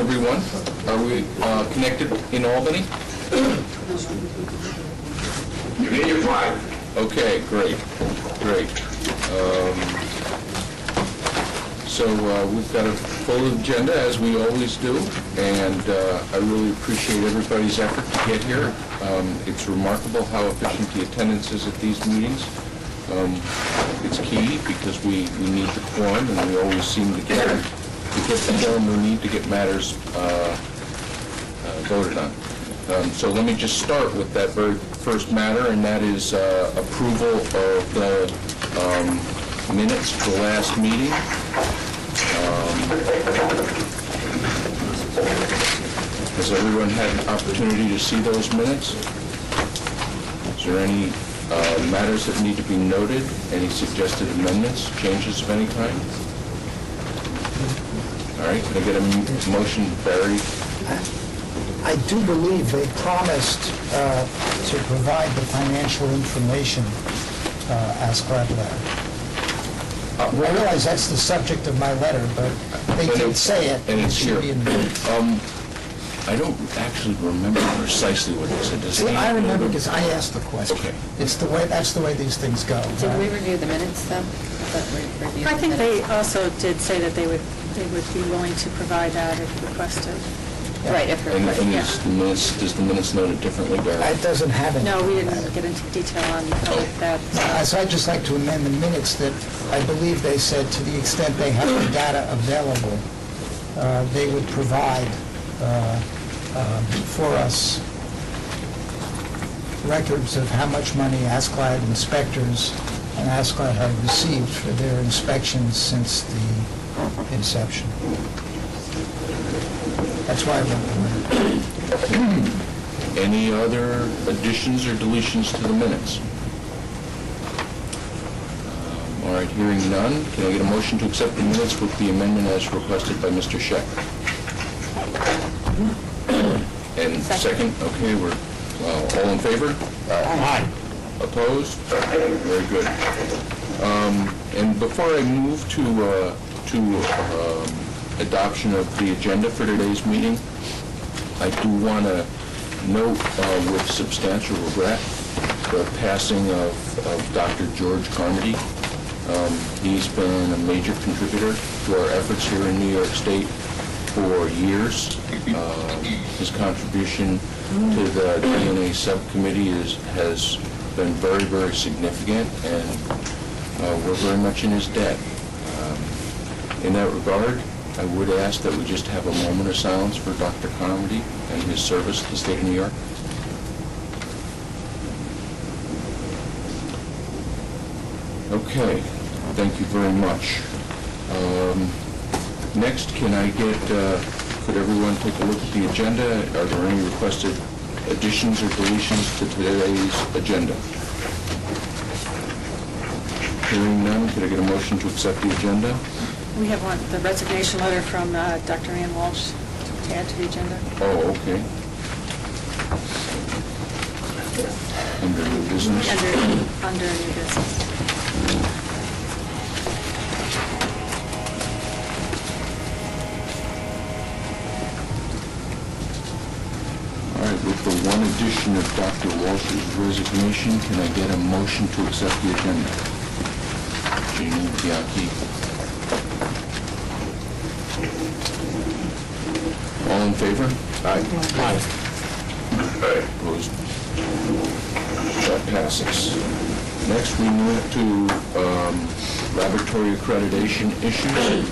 everyone. Are we connected in Albany? You need your flag. Okay, great. So we've got a full agenda, as we always do, and I really appreciate everybody's effort to get here. It's remarkable how efficient the attendance is at these meetings. It's key because we need the quorum, and we always seem to get the quorum we need to get matters voted on. So let me just start with that very first matter, and that is approval of the minutes for the last meeting. Has everyone had an opportunity to see those minutes? Is there any matters that need to be noted? Any suggested amendments, changes of any kind? All right, can I get a motion, Barry? I do believe they promised to provide the financial information as Glad letter. I realize that's the subject of my letter, but they did say it. And it's here. In the minutes. I don't actually remember precisely what it said. See, I remember because I asked the question. Okay. It's the way. That's the way these things go. Did we review the minutes, though? I think they also did say that they would be willing to provide that if requested. Yeah. Right, if And requested, does the minutes note it differently, Barry? It doesn't have any. No, we didn't get into detail on that. So I'd just like to amend the minutes that I believe they said to the extent they have the data available, they would provide for us records of how much money ASCLAD inspectors and ASCLAD have received for their inspections since the inception. That's why I wrote the letter. Any other additions or deletions to the minutes? All right, hearing none, can I get a motion to accept the minutes with the amendment as requested by Mr. Scheck? And second? Okay, we're all in favor? Aye. Opposed? Very good. And before I move to adoption of the agenda for today's meeting, I do want to note with substantial regret the passing of Dr. George Carmody. He's been a major contributor to our efforts here in New York State for years. His contribution to the DNA subcommittee has been very, very significant, and we're very much in his debt. In that regard, I would ask that we just have a moment of silence for Dr. Carmody and his service to the state of New York. Okay, thank you very much. Next, can I get, could everyone take a look at the agenda? Are there any requested additions or deletions to today's agenda? Hearing none, could I get a motion to accept the agenda? We have the resignation letter from Dr. Ann Walsh to add to the agenda. Oh, okay. Under new business? Under new business. All right, with the one addition of Dr. Walsh's resignation, can I get a motion to accept the agenda? Jeannie Bianchi. All in favor? Aye. Opposed? That passes. Next, we move to laboratory accreditation issues.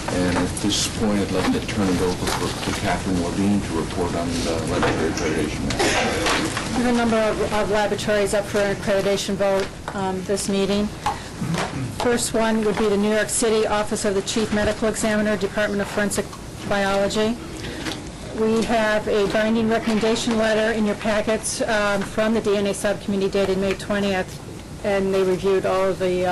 And at this point, I'd like to turn it over to Catherine Levine to report on the laboratory accreditation matter. We have a number of laboratories up for accreditation vote this meeting. First one would be the New York City Office of the Chief Medical Examiner, Department of Forensic Biology. We have a binding recommendation letter in your packets from the DNA subcommittee dated May 20th, and they reviewed all of the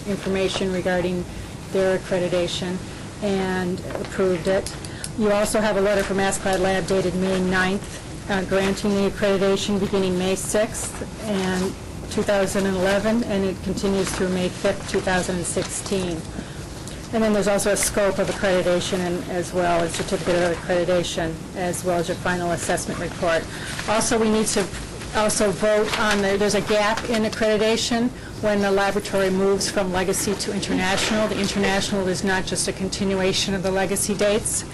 information regarding their accreditation and approved it. You also have a letter from ASCLAD Lab dated May 9th granting the accreditation beginning May 6th and 2011, and it continues through May 5th, 2016. And then there's also a scope of accreditation and as well as certificate of accreditation, as well as your final assessment report. Also, we need to also vote on, there's a gap in accreditation when the laboratory moves from legacy to international. The international is not just a continuation of the legacy dates.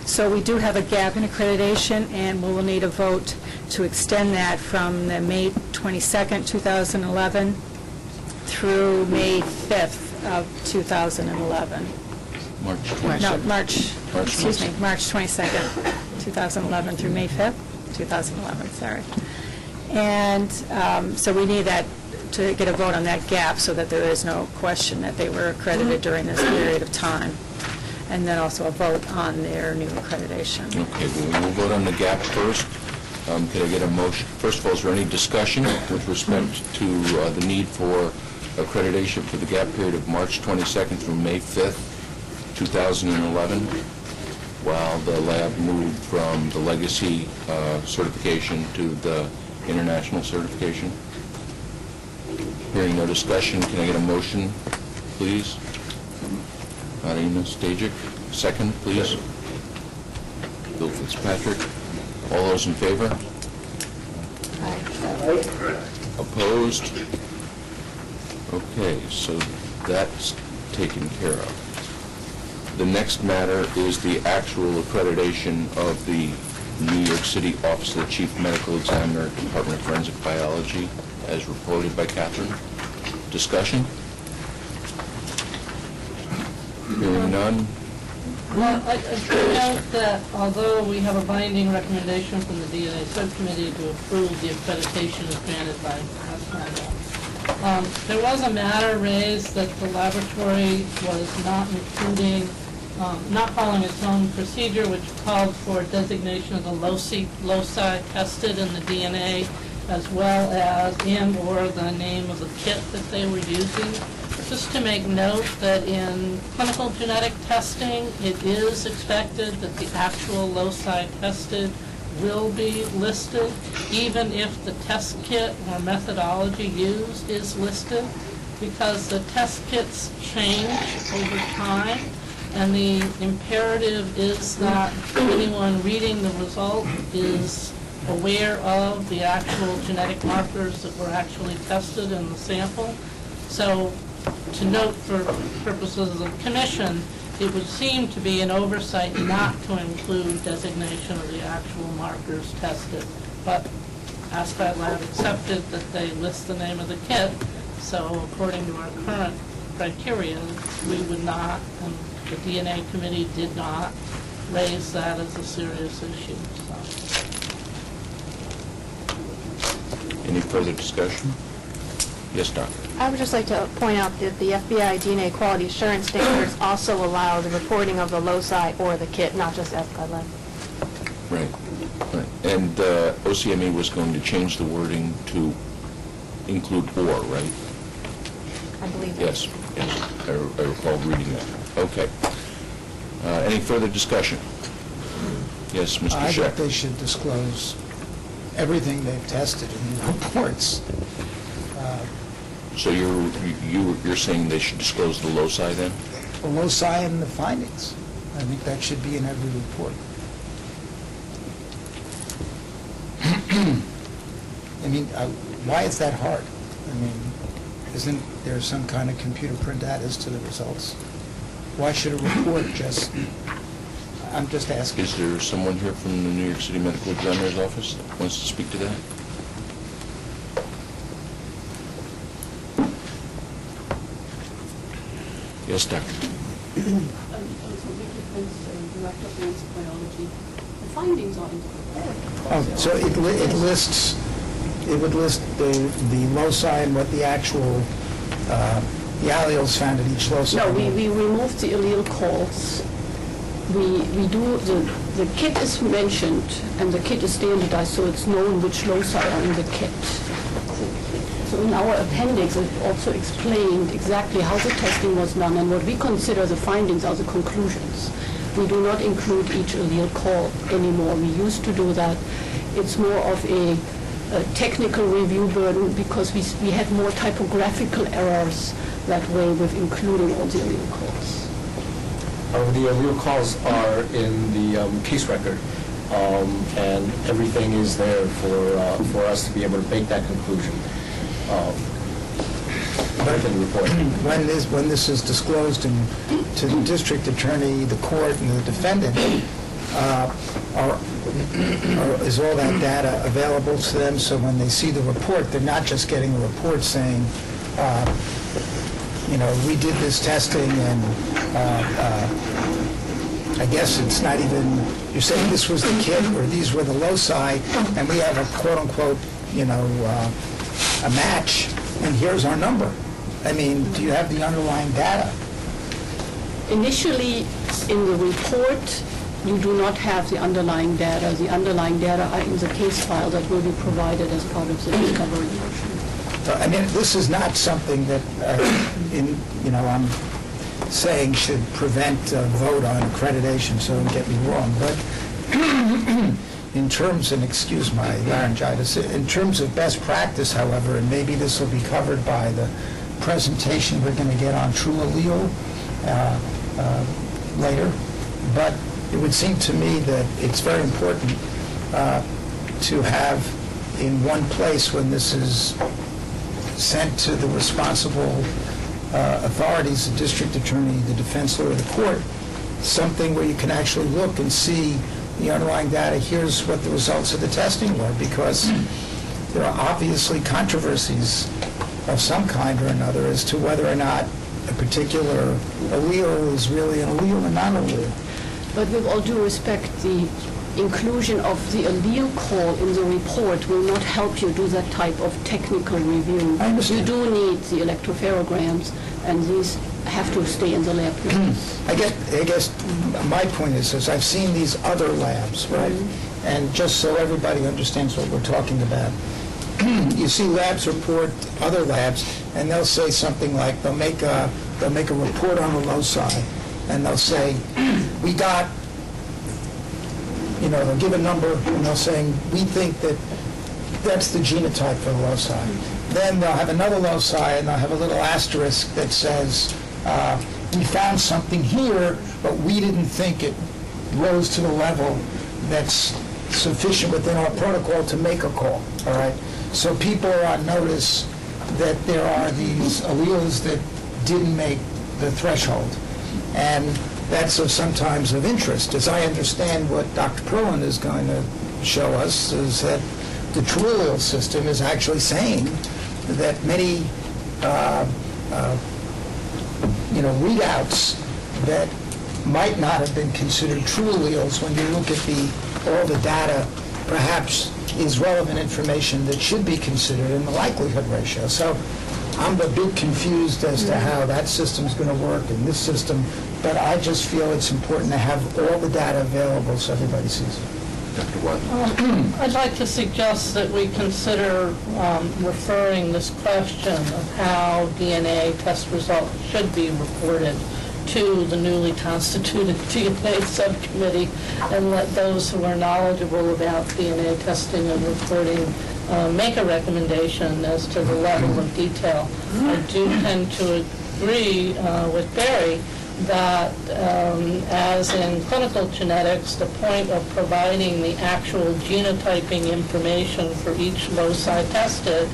So we do have a gap in accreditation, and we will need a vote to extend that from the May 22nd, 2011 through May 5th of 2011. March No, 22nd. March 22nd, 2011 through May 5th, 2011, sorry. And so we need that to get a vote on that gap so that there is no question that they were accredited during this period of time. And then also a vote on their new accreditation. Okay, we'll vote on the gap first. Could I get a motion? First of all, is there any discussion with respect to the need for accreditation for the gap period of March 22nd through May 5th, 2011, while the lab moved from the legacy certification to the international certification? Hearing no discussion, can I get a motion, please? Marina Stajic, second, please. Bill Fitzpatrick. All those in favor? Opposed? Okay, so that's taken care of. The next matter is the actual accreditation of the New York City Office of the Chief Medical Examiner, Department of Forensic Biology, as reported by Catherine. Discussion? Hearing none. Well, I point out that although we have a binding recommendation from the DNA subcommittee to approve the accreditation as granted by ASPARGO, there was a matter raised that the laboratory was not including, not following its own procedure, which called for designation of the loci tested in the DNA, as well as and/or the name of the kit that they were using. Just to make note that in clinical genetic testing, it is expected that the actual loci tested will be listed, even if the test kit or methodology used is listed, because the test kits change over time, and the imperative is that anyone reading the result is aware of the actual genetic markers that were actually tested in the sample. So, to note for purposes of the commission, it would seem to be an oversight not to include designation of the actual markers tested. But ASPAT Lab accepted that they list the name of the kit, so according to our current criteria, we would not, and the DNA committee did not, raise that as a serious issue. So. Any further discussion? Yes, Doctor. I would just like to point out that the FBI DNA quality assurance standards also allow the reporting of the loci or the kit, not just ASPAT Lab. Right. And OCME was going to change the wording to include or, right? I believe that. Yes, yes. I recall reading that. Okay. Any further discussion? Yes, Mr. I Scheck. think they should disclose everything they've tested in the reports. So you're saying they should disclose the loci then? The loci and the findings. I think that should be in every report. I mean, why is that hard? I mean, isn't there some kind of computer printout as to the results? Why should a report just, I'm just asking. Is there someone here from the New York City Medical Examiner's Office that wants to speak to that? Yes, Doctor. I was Vicki Prince, Director of Forensic Biology. The findings are in the report. Oh, so it lists, it would list the loci and what the actual, the alleles found at each loci? No, we removed the allele calls. We do, the kit is mentioned, and the kit is standardized, so it's known which loci are in the kit. So in our appendix, it also explained exactly how the testing was done, and what we consider the findings are the conclusions. We do not include each allele call anymore. We used to do that. It's more of a technical review burden because we had more typographical errors that way with including all the allele calls. The allele calls are in the case record, and everything is there for us to be able to make that conclusion. In the report. When this is disclosed to the district attorney, the court, and the defendant, is all that data available to them? So when they see the report, they're not just getting a report saying, we did this testing, and I guess it's not even, you're saying this was the kit, or these were the loci, and we have a quote-unquote, a match, and here's our number. I mean, do you have the underlying data? Initially, in the report, you do not have the underlying data. The underlying data are in the case file that will be provided as part of the discovery motion. I mean, this is not something that, I'm saying should prevent a vote on accreditation, so don't get me wrong, but in terms, and excuse my laryngitis, in terms of best practice, however, and maybe this will be covered by the presentation we're going to get on True Allele later, but it would seem to me that it's very important to have in one place, when this is sent to the responsible authorities, the district attorney, the defense lawyer, the court, something where you can actually look and see the underlying data. Here's what the results of the testing were, because there are obviously controversies of some kind or another as to whether or not a particular allele is really an allele or not an allele. But with all due respect, the inclusion of the allele call in the report will not help you do that type of technical review. I understand. You do need the electropherograms, and these have to stay in the lab. I guess my point is I've seen these other labs, right? And just so everybody understands what we're talking about, you see labs report other labs, and they'll say something like, they'll make a report on the loci, and they'll say, we got, they'll give a number, and they'll say, we think that that's the genotype for the loci. Then they'll have another loci, and they'll have a little asterisk that says, we found something here, but we didn't think it rose to the level that's sufficient within our protocol to make a call, all right? So people are on notice that there are these alleles that didn't make the threshold. And that's sometimes of interest. As I understand what Dr. Perlin is going to show us, is that the True Allele system is actually saying that many readouts that might not have been considered true alleles, when you look at all the data, perhaps is relevant information that should be considered in the likelihood ratio. So I'm a bit confused as to how that system's going to work in this system, but I just feel it's important to have all the data available so everybody sees it. Dr. Watt? I'd like to suggest that we consider referring this question of how DNA test results should be reported to the newly constituted DNA subcommittee, and let those who are knowledgeable about DNA testing and reporting make a recommendation as to the level of detail. I do tend to agree with Barry that as in clinical genetics, the point of providing the actual genotyping information for each loci tested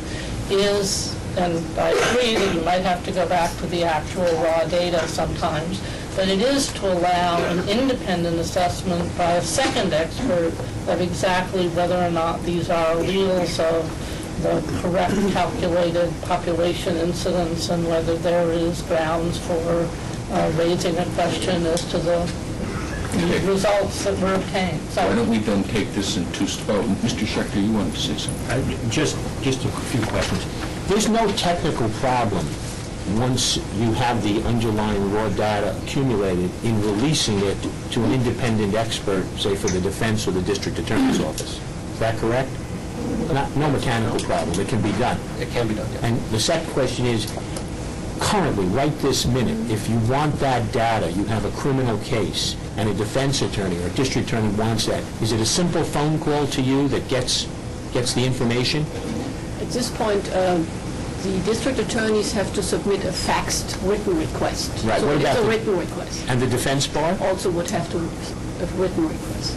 is, and I agree that you might have to go back to the actual raw data sometimes, but it is to allow an independent assessment by a second expert of exactly whether or not these are alleles of the correct calculated population incidence, and whether there is grounds for raising a question as to the results that were obtained. So, why don't we then take this in two steps? Oh, Mr. Schechter, you wanted to say something. Just a few questions. There's no technical problem once you have the underlying raw data accumulated in releasing it to an independent expert, say for the defense or the district attorney's office. Is that correct? No mechanical problem. It can be done. It can be done, yeah. And the second question is, currently, right this minute, if you want that data, you have a criminal case, and a defense attorney or a district attorney wants that, is it a simple phone call to you that gets the information? At this point, the district attorneys have to submit a faxed written request. Right, So what it's about a the- written request. And the defense bar? Also would have to, a written request.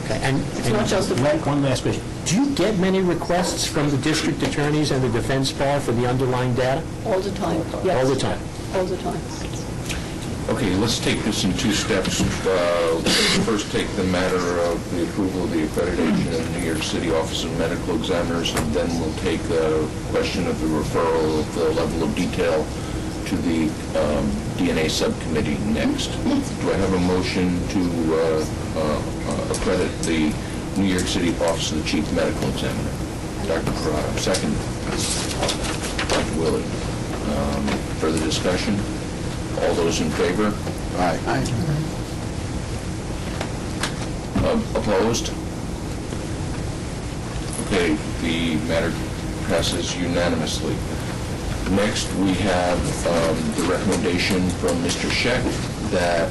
Okay, and not just the one last question. Do you get many requests from the district attorneys and the defense bar for the underlying data? All the time, yes. All the time? All the time. Okay, let's take this in two steps. Let's first take the matter of the approval of the accreditation of the New York City Office of Medical Examiners, and then we'll take the question of the referral of the level of detail to the DNA subcommittee next. Do I have a motion to accredit the New York City Office of the Chief Medical Examiner? Dr. Corrado, second. Dr. Willett. Further discussion? All those in favor? Aye. Opposed? Okay, the matter passes unanimously. Next, we have the recommendation from Mr. Scheck that,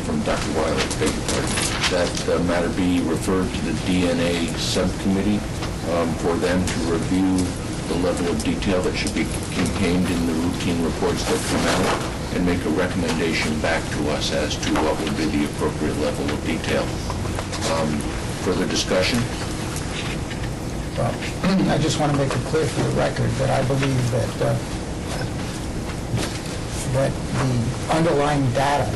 from Dr. Wiley, beg your pardon, that the matter be referred to the DNA subcommittee for them to review the level of detail that should be contained in the routine reports that come out and make a recommendation back to us as to what would be the appropriate level of detail. Further discussion? Well, I just want to make it clear for the record that I believe that the underlying data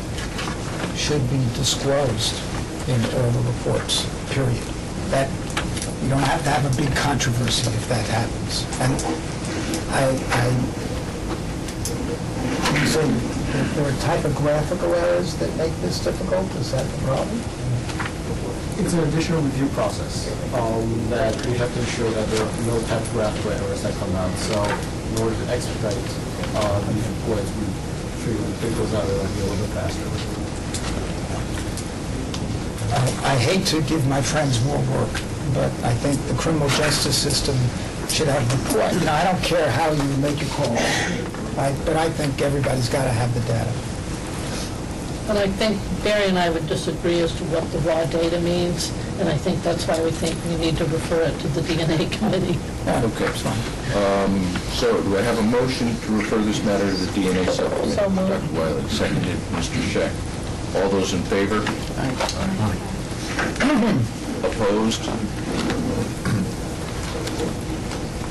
should be disclosed in all the reports, period. That you don't have to have a big controversy if that happens. And you say that there are typographical errors that make this difficult? Is that the problem? It's an additional review process that we have to ensure that there are no typographical errors that come out. So in order to expedite these reports, we figure we take those out of a little bit faster. I hate to give my friends more work, but I think the criminal justice system should have report. You know, I don't care how you make your call, but I think everybody's got to have the data. But I think Barry and I would disagree as to what the raw data means, and I think that's why we think we need to refer it to the DNA committee. Okay. So do I have a motion to refer this matter to the DNA subcommittee? So moved. Dr. Wiley, seconded. Mr. Scheck. All those in favor? Opposed?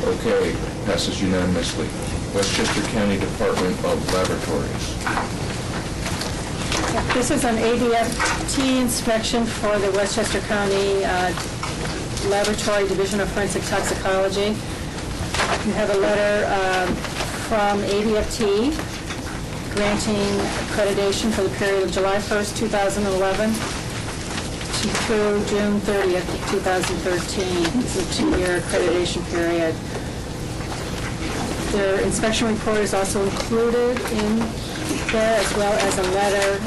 Okay, passes unanimously. Westchester County Department of Laboratories. This is an ADFT inspection for the Westchester County Laboratory Division of Forensic Toxicology. You have a letter from ADFT granting accreditation for the period of July 1st, 2011 through June 30th, 2013. It's a 2-year accreditation period. Their inspection report is also included in there, as well as a letter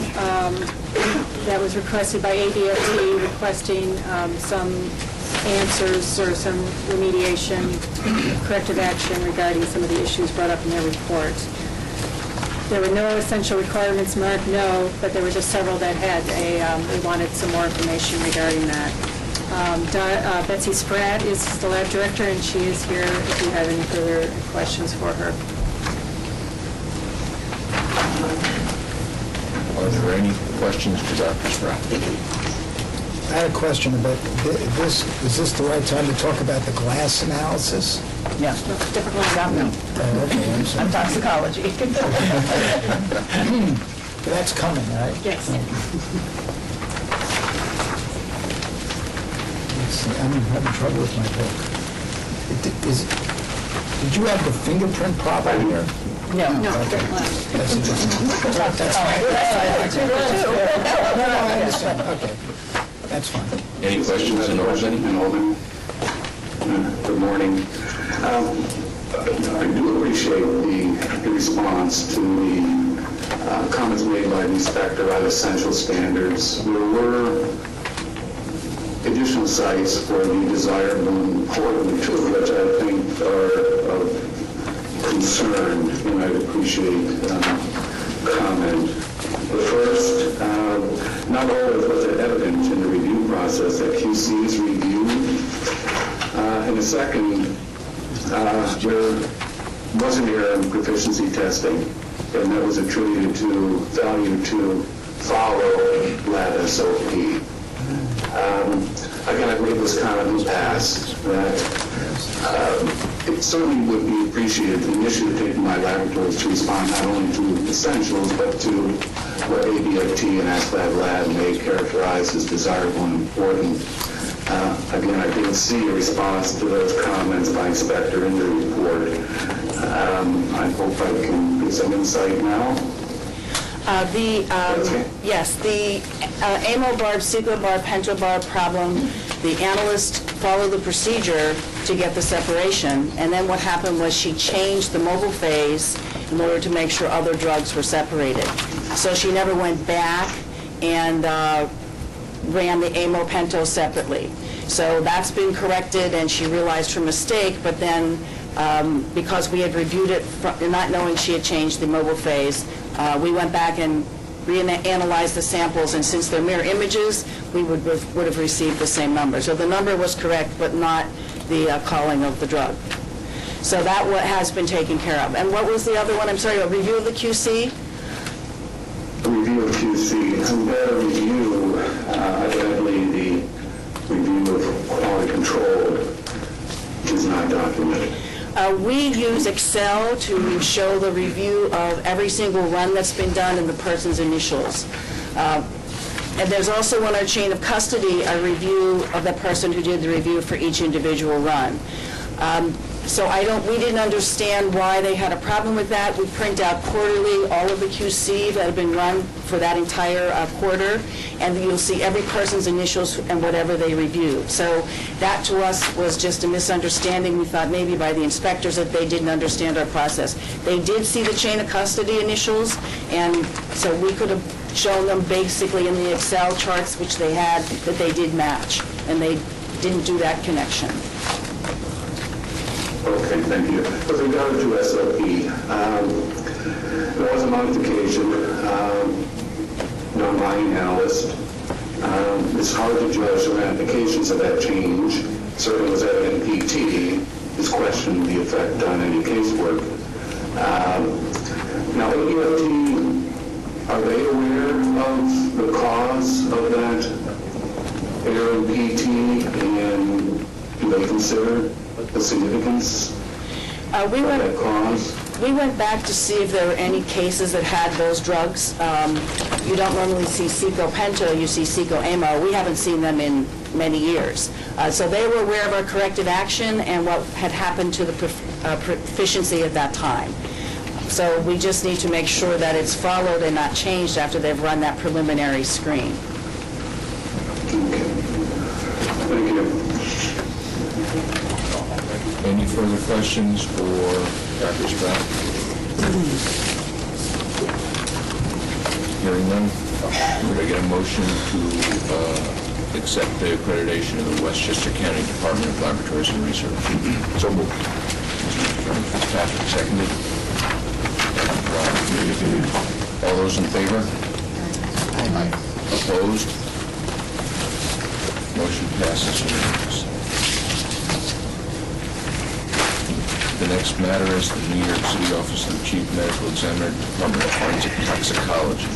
that was requested by ADFT requesting some answers or some remediation, corrective action regarding some of the issues brought up in their report. There were no essential requirements marked no, but there were just several that had they wanted some more information regarding that. Betsy Spratt is the lab director, and she is here if you have any further questions for her. Are there any questions for Dr. Spratt? I had a question about this. Is this the right time to talk about the glass analysis? Yeah, different ones out now. Oh, okay, I'm sorry. I'm toxicology. That's coming, right? Yes. Let's see, I'm having trouble with my book. Did you have the fingerprint problem here? No. Okay. That's interesting. That's fine. No, I understand. Okay. That's fine. Any questions in Albany? Good morning. I do appreciate the response to the comments made by the inspector about essential standards. There were additional sites for the desirable and important, two of which I think are of concern, and I'd appreciate comment. The first, not always was it evident in the review process that QCs reviewed. And the second, where was an error in proficiency testing, and that was attributed to failure to follow lab SOP. Again, I've made this comment in the past that it certainly would be appreciated the initiative taken by laboratories to respond not only to essentials, but to what ABFT and AskLab Lab may characterize as desirable and important. Again, I didn't see a response to those comments by Inspector in the report. I hope I can get some insight now. Yes, the amobarb, cecobarb, pentobarb problem, the analyst followed the procedure to get the separation, and then what happened was she changed the mobile phase in order to make sure other drugs were separated. So she never went back and ran the amopento separately. So that's been corrected, and she realized her mistake, but then because we had reviewed it, not knowing she had changed the mobile phase, we went back and reanalyzed the samples, and since they're mirror images, we would have received the same number. So the number was correct, but not the calling of the drug. So that has been taken care of. And what was the other one? I'm sorry, a review of the QC? A review of QC. And that review, evidently the review of quality control is not documented. We use Excel to show the review of every single run that's been done and the person's initials. And there's also on our chain of custody a review of the person who did the review for each individual run. So we didn't understand why they had a problem with that. We print out quarterly all of the QC that have been run for that entire quarter, and you'll see every person's initials and whatever they reviewed. So that to us was just a misunderstanding. We thought maybe by the inspectors that they didn't understand our process. They did see the chain of custody initials, and so we could have shown them basically in the Excel charts, which they had, that they did match, and they didn't do that connection. Okay, thank you. With regard to SOP, there was a modification done by an analyst. It's hard to judge the ramifications of that change. Certainly was evident in PT. It's questioned the effect on any casework. Now, ABFT, are they aware of the cause of that error in PT, and do they consider the significance of that cause? We went back to see if there were any cases that had those drugs. You don't normally see Seco-Pento, you see Seco-Amo. We haven't seen them in many years. So they were aware of our corrective action and what had happened to the proficiency at that time. So we just need to make sure that it's followed and not changed after they've run that preliminary screen. Thank you. Any further questions for Dr. Spratt? Hearing none, would I get a motion to accept the accreditation of the Westchester County Department of Laboratories and Research? So moved. Mr. Fitzpatrick, seconded. All those in favor? Aye. Opposed? Motion passes unanimously. The next matter is the New York City Office of the Chief Medical Examiner, Department of Forensic Toxicology.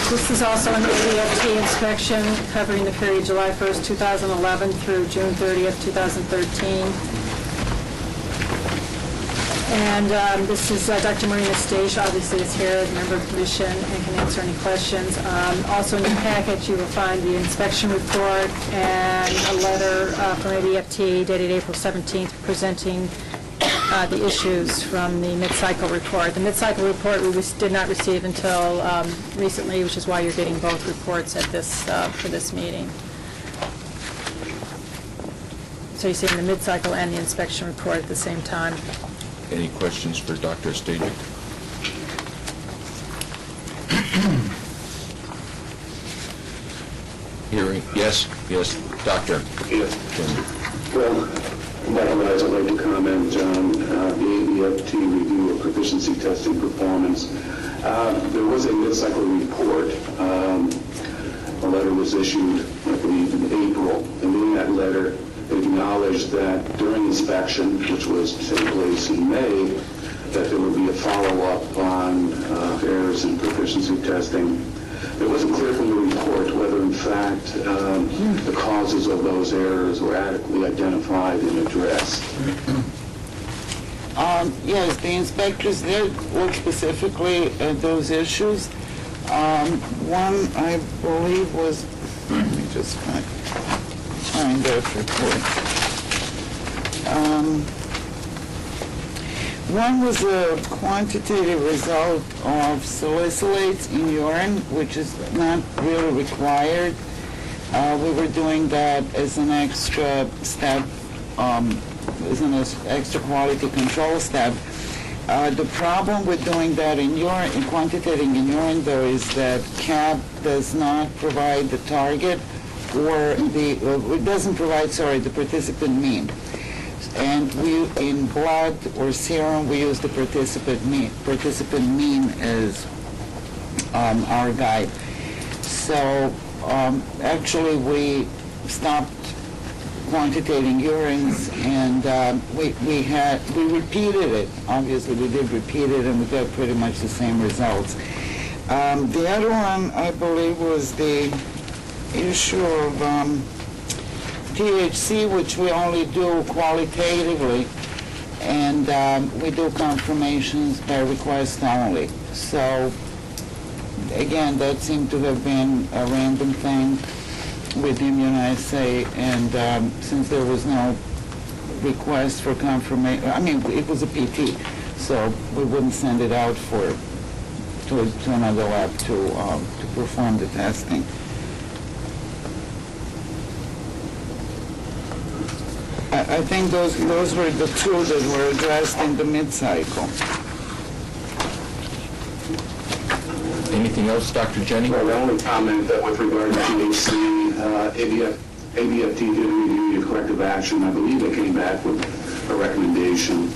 This is also an ABFT inspection covering the period July 1st, 2011 through June 30th, 2013. And this is Dr. Marina Stage, obviously is here as a member of the commission and can answer any questions. Also in your package you will find the inspection report and a letter from ABFT dated April 17th presenting the issues from the mid-cycle report. The mid-cycle report we did not receive until recently, which is why you're getting both reports at this for this meeting. So you're seeing the mid-cycle and the inspection report at the same time. Any questions for Dr. Stajic? Hearing, yes, doctor. Yes. Well, likewise, I'd like to comment on the ABFT review of proficiency testing performance. There was a mid-cycle report. A letter was issued, I believe, in April, and in that letter, it acknowledged that during inspection, which was to take place in May, that there would be a follow-up on errors in proficiency testing. It wasn't clear from the report whether, in fact, the causes of those errors were adequately identified and addressed. Yes, the inspectors did look specifically at those issues. One, I believe, was, let me just find that report. One was a quantitative result of salicylates in urine, which is not really required. We were doing that as an extra step, as an extra quality control step. The problem with doing that in urine, in quantitating in urine, though, is that CAP does not provide the target or it doesn't provide, the participant mean. And we, in blood or serum, we use the participant mean as our guide. So actually we stopped quantitating urines, and we repeated it. Obviously we did repeat it, and we got pretty much the same results. The other one, I believe, was the issue of THC, which we only do qualitatively, and we do confirmations by request only. So again, that seemed to have been a random thing with Immunoassay, and since there was no request for confirmation, I mean, it was a PT, so we wouldn't send it out to another lab to perform the testing. I think those were the two that were addressed in the mid-cycle. Anything else, Dr. Jenny? Well, the only comment that with regard to THC, ABFT did review your corrective action. I believe they came back with a recommendation.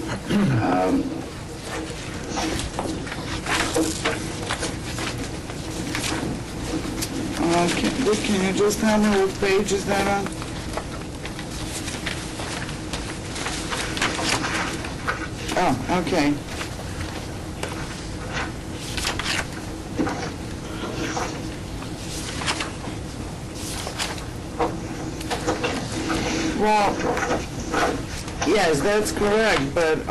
Can you just tell me what page is that on? Oh, okay. Well, yes, that's correct, but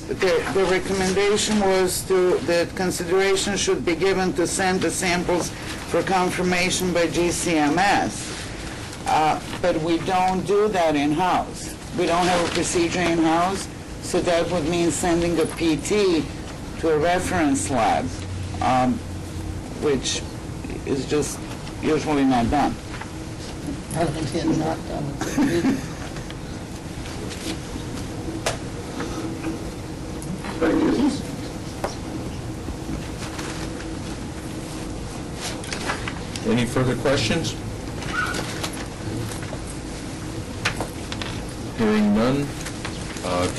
the recommendation was that consideration should be given to send the samples for confirmation by GCMS. But we don't do that in-house. We don't have a procedure in-house. So that would mean sending a PT to a reference lab, which is just usually not done. Not done. Thank you. Any further questions? Hearing none,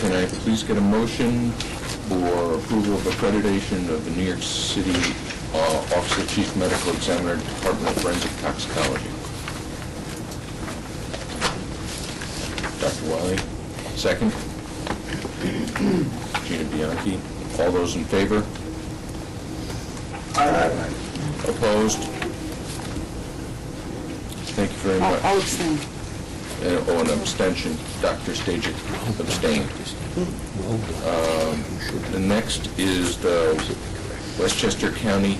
can I please get a motion for approval of accreditation of the New York City Office of Chief Medical Examiner, Department of Forensic Toxicology? Dr. Wiley, second. Gina Bianchi. All those in favor? Aye. Opposed? Thank you very much. I'll abstain. An abstention. Dr. Stajic abstained. The next is the Westchester County,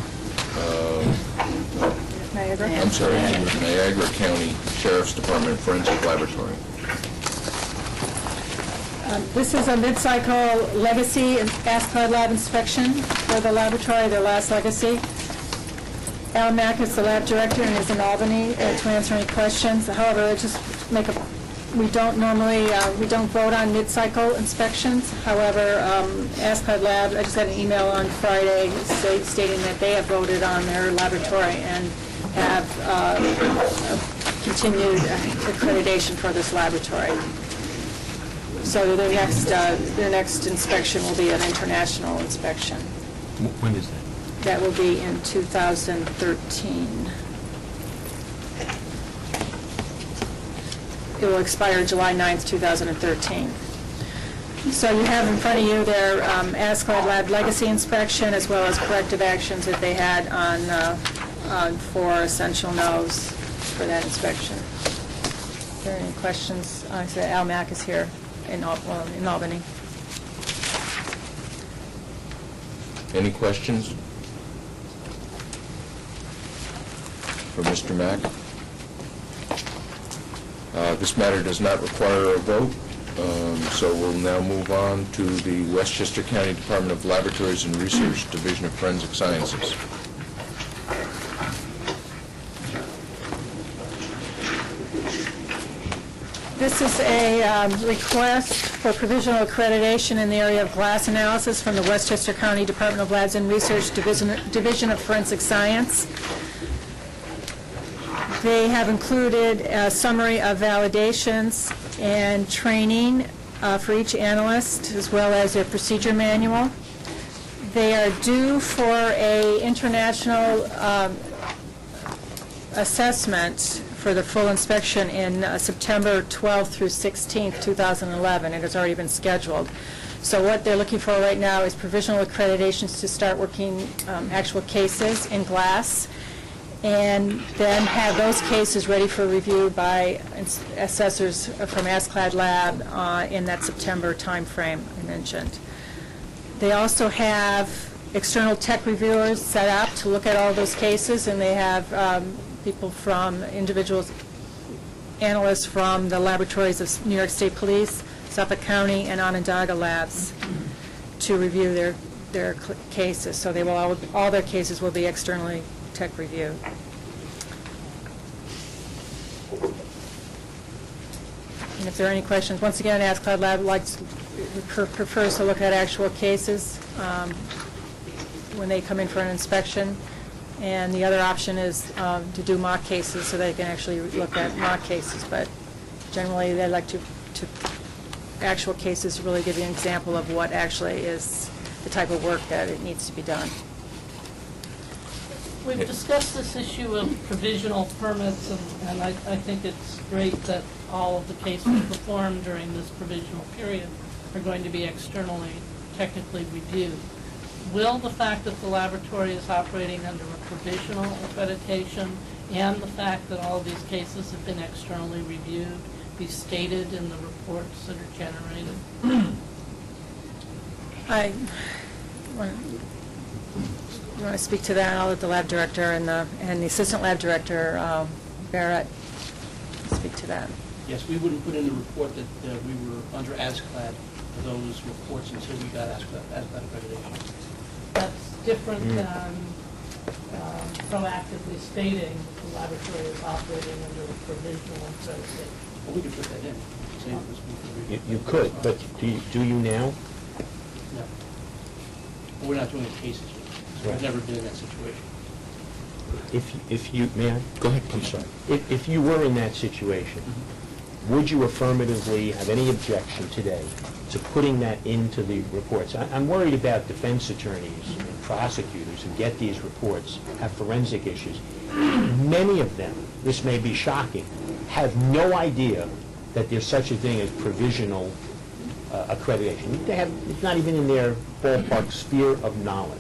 Niagara County Sheriff's Department Forensic Laboratory. This is a mid-cycle legacy ASCAR lab inspection for the laboratory, their last legacy. Al Mack is the lab director and is in Albany to answer any questions. However, we don't normally, we don't vote on mid-cycle inspections. However, ASCAR Lab, I just got an email on Friday stating that they have voted on their laboratory and have continued accreditation for this laboratory. So their next inspection will be an international inspection. When is that? That will be in 2013. It will expire July 9th, 2013. So you have in front of you their ASCLD lab legacy inspection, as well as corrective actions that they had on 4 essential no's for that inspection. Are there any questions? I said Al Mack is here in Albany. Any questions for Mr. Mack? This matter does not require a vote, so we'll now move on to the Westchester County Department of Laboratories and Research, Division of Forensic Sciences. This is a request for provisional accreditation in the area of glass analysis from the Westchester County Department of Labs and Research, Division of Forensic Science. They have included a summary of validations and training for each analyst, as well as their procedure manual. They are due for a international assessment for the full inspection in September 12th through 16th, 2011. It has already been scheduled. So what they're looking for right now is provisional accreditations to start working actual cases in glass, and then have those cases ready for review by assessors from ASCLD Lab in that September timeframe I mentioned. They also have external tech reviewers set up to look at all those cases, and they have people from individuals, analysts from the laboratories of New York State Police, Suffolk County, and Onondaga Labs to review their cases. So they will all their cases will be externally tech reviewed. And if there are any questions, once again, ASCLD Lab prefers to look at actual cases when they come in for an inspection. And the other option is to do mock cases so they can actually look at mock cases. But generally, they like to actual cases really give you an example of what actually is the type of work that it needs to be done. We've discussed this issue of provisional permits, and I think it's great that all of the cases performed during this provisional period are going to be externally technically reviewed. Will the fact that the laboratory is operating under a provisional accreditation and the fact that all of these cases have been externally reviewed be stated in the reports that are generated? You want to speak to that? I'll let the lab director and the assistant lab director, Barrett, speak to that. Yes, we wouldn't put in the report that we were under ASCLD for those reports until we got ASCLD accreditation. That's different than proactively stating that the laboratory is operating under a provisional accreditation. Well, we could put that in. Say it was provisional. You could, but do you now? No. We're not doing the cases yet. So we've never been in that situation. If you, may I? Go ahead. I'm sorry. If you were in that situation, would you affirmatively have any objection today to putting that into the reports? I'm worried about defense attorneys and prosecutors who get these reports, have forensic issues. Many of them, this may be shocking, have no idea that there's such a thing as provisional accreditation. It's not even in their ballpark sphere of knowledge.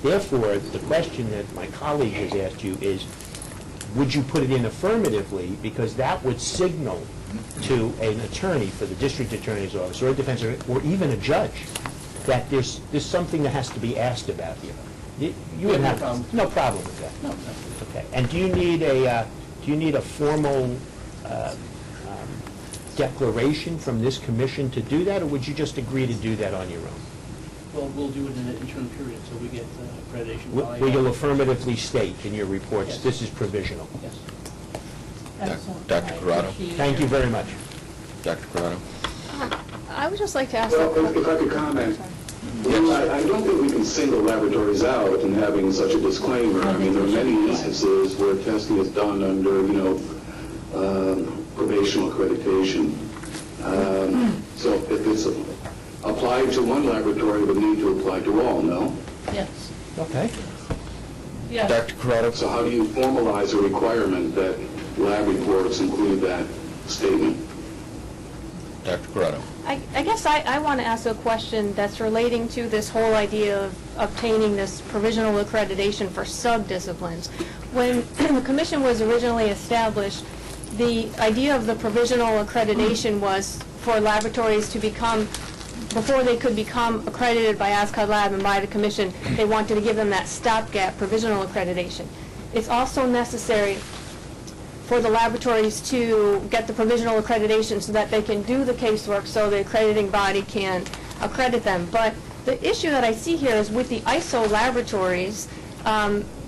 Therefore, the question that my colleague has asked you is, would you put it in affirmatively, because that would signal to an attorney for the district attorney's office or a defense attorney or even a judge that there's something that has to be asked about here. You would have no problem with that. No. Okay. And do you need a formal declaration from this commission to do that, or would you just agree to do that on your own? Well, we'll do it in an interim period until we get accreditation. Will you'll affirmatively state in your reports, yes, this is provisional? Yes. Excellent. Dr. Corrado. Thank you very much. Dr. Corrado. I would just like to ask... Well, if I could comment. I don't think we can single laboratories out in having such a disclaimer. I mean, there are many instances where testing is done under, probational accreditation. So if it's applied to one laboratory, it would need to apply to all, no? Yes. Okay. Yes. Dr. Corrado. So how do you formalize a requirement that lab reports include that statement? Dr. Corrado. I guess I want to ask a question that's relating to this whole idea of obtaining this provisional accreditation for sub-disciplines. When the commission was originally established, the idea of the provisional accreditation was for laboratories to become, before they could become accredited by ASCOD Lab and by the commission, they wanted to give them that stopgap provisional accreditation. It's also necessary for the laboratories to get the provisional accreditation so that they can do the casework so the accrediting body can accredit them. But the issue that I see here is with the ISO laboratories,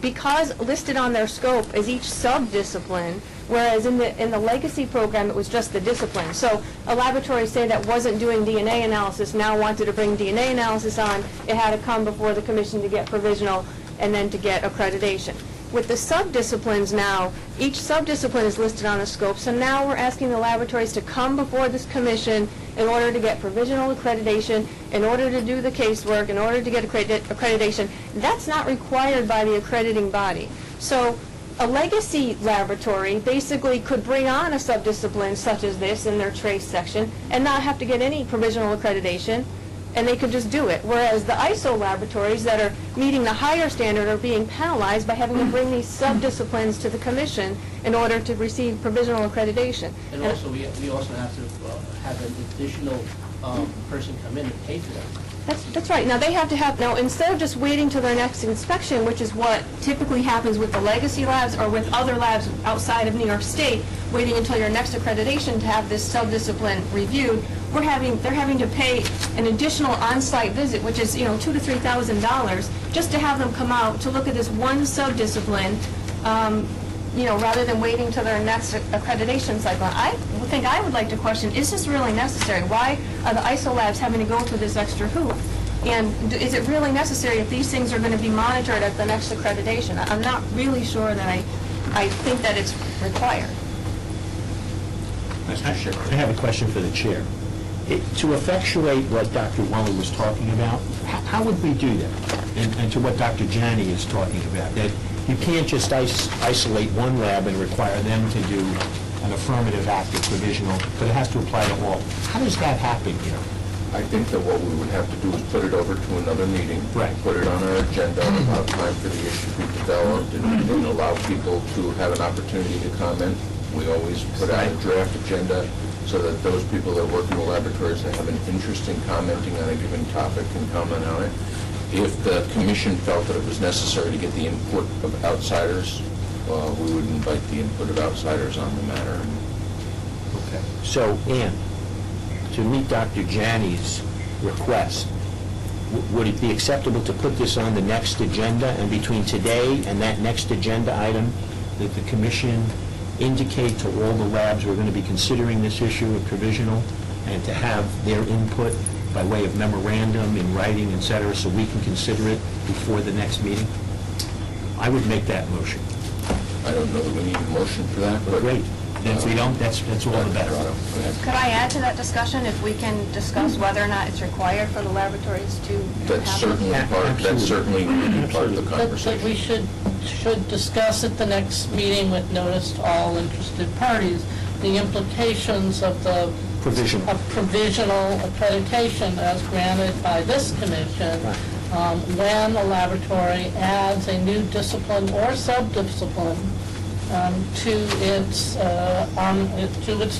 because listed on their scope as each sub-discipline, whereas in the legacy program it was just the discipline. So a laboratory, say, that wasn't doing DNA analysis now wanted to bring DNA analysis on, it had to come before the commission to get provisional and then to get accreditation. With the sub-disciplines now, each sub-discipline is listed on the scope, so now we're asking the laboratories to come before this commission in order to get provisional accreditation, in order to do the casework, in order to get accreditation. That's not required by the accrediting body. So a legacy laboratory basically could bring on a sub-discipline such as this in their trace section and not have to get any provisional accreditation, and they could just do it. Whereas the ISO laboratories that are meeting the higher standard are being penalized by having to bring these sub-disciplines to the commission in order to receive provisional accreditation. And also, we also have to have an additional person come in and pay for that. That's right. Now they have to have, now instead of just waiting till their next inspection, which is what typically happens with the legacy labs or with other labs outside of New York State, waiting until your next accreditation to have this sub-discipline reviewed, they're having to pay an additional on-site visit, which is, $2,000 to $3,000, just to have them come out to look at this one sub-discipline, rather than waiting till their next accreditation cycle. I would like to question, is this really necessary? Why are the ISO labs having to go through this extra hoop? And is it really necessary if these things are going to be monitored at the next accreditation? I'm not really sure that I think that it's required. I have a question for the chair. To effectuate what Dr. Waller was talking about, how would we do that? And to what Dr. Janney is talking about, that you can't just isolate one lab and require them to do an affirmative act of provisional, but it has to apply to all. How does that happen here? I think that what we would have to do is put it over to another meeting. Right. Put it on our agenda, allow time for the issue to be developed, and allow people to have an opportunity to comment. We always put out a draft agenda so that those people that work in the laboratories and have an interest in commenting on a given topic can comment on it. If the commission felt that it was necessary to get the input of outsiders, we would invite the input of outsiders on the matter. Okay. So, Ann, to meet Dr. Janney's request, would it be acceptable to put this on the next agenda, and between today and that next agenda item, that the commission indicate to all the labs we're going to be considering this issue of provisional, and to have their input by way of memorandum in writing, et cetera, so we can consider it before the next meeting? I would make that motion. I don't know that we need a motion for that, but... Great. And if we don't, that's all the better. Could I add to that discussion if we can discuss whether or not it's required for the laboratories to That's have certainly part of the conversation. But we should discuss at the next meeting with notice to all interested parties the implications of the Provisional. Provisional accreditation as granted by this commission when a laboratory adds a new discipline or sub-discipline to its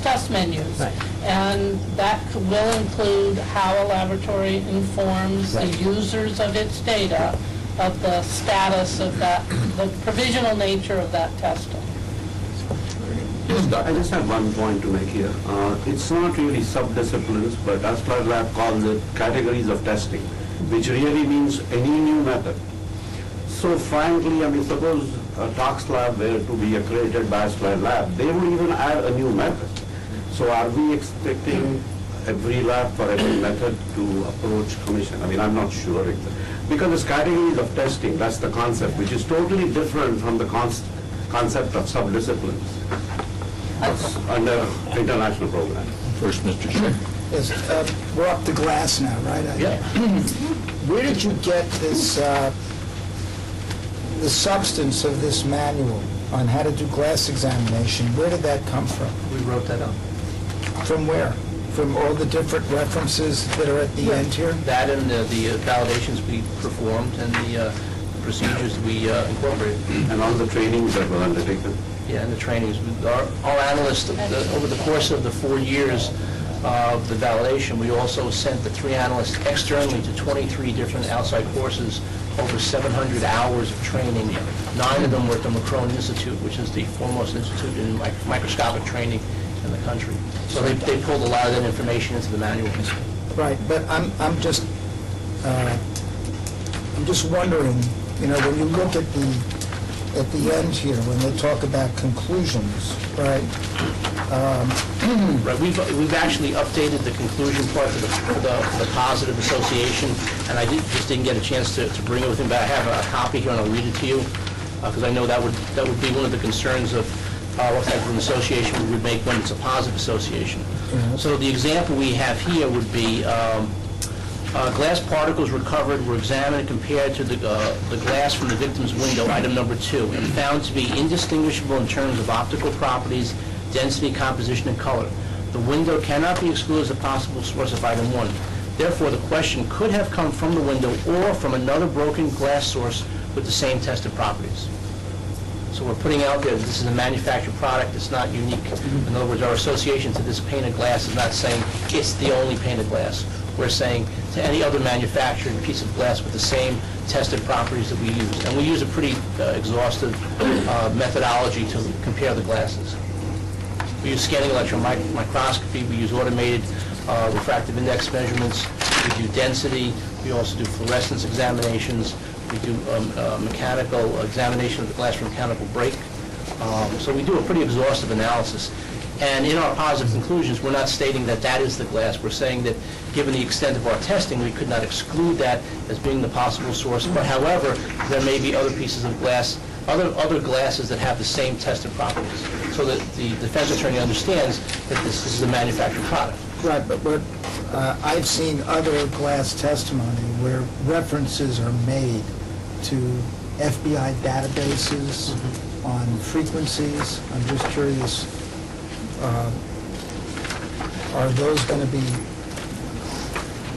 test menus. Right. And that will include how a laboratory informs the users of its data of the status of that, the provisional nature of that testing. I just have one point to make here. It's not really sub-disciplines, but ASCOD Lab calls it categories of testing, which really means any new method. So frankly, I mean, suppose a tox lab were to be accredited by ASCOD Lab, they would even add a new method. So are we expecting every lab for every method to approach commission? I mean, I'm not sure. Because it's categories of testing, that's the concept, which is totally different from the concept of sub-disciplines under international program. First, Mr. Schick. Yes, we're up to glass now, right? Yeah. Where did you get this, the substance of this manual on how to do glass examination? Where did that come from? We wrote that up. From where? from all the different references that are at the end here? That and the validations we performed and the procedures we incorporated. And all the trainings that were undertaken. Yeah, and the trainings. Our analysts, over the course of the 4 years of the validation, we also sent the 3 analysts externally to 23 different outside courses, over 700 hours of training. 9 of them were at the McCrone Institute, which is the foremost institute in microscopic training in the country. So they pulled a lot of that information into the manual. Right, but I'm just wondering, you know, when you look at the end here, when they talk about conclusions, right? Right, we've actually updated the conclusion part for the positive association, and I just didn't get a chance to bring it with me, but I have a copy here and I'll read it to you, because I know that would be one of the concerns of what type of an association we would make when it's a positive association. Mm-hmm. So the example we have here would be glass particles recovered were examined and compared to the glass from the victim's window, item number 2, and found to be indistinguishable in terms of optical properties, density, composition, and color. The window cannot be excluded as a possible source of item 1. Therefore, the question could have come from the window or from another broken glass source with the same tested properties. So we're putting out there that this is a manufactured product, it's not unique. In other words, our association to this painted glass is not saying it's the only painted glass. We're saying to any other manufactured piece of glass with the same tested properties that we use. And we use a pretty exhaustive methodology to compare the glasses. We use scanning electron microscopy, we use automated refractive index measurements, we do density, we also do fluorescence examinations, we do mechanical examination of the glass for mechanical break. So we do a pretty exhaustive analysis. And in our positive conclusions, we're not stating that that is the glass. We're saying that given the extent of our testing, we could not exclude that as being the possible source. But however, there may be other pieces of glass, other glasses that have the same tested properties. So that the defense attorney understands that this is a manufactured product. Right, but I've seen other glass testimony where references are made to FBI databases on frequencies. I'm just curious, are those going to be,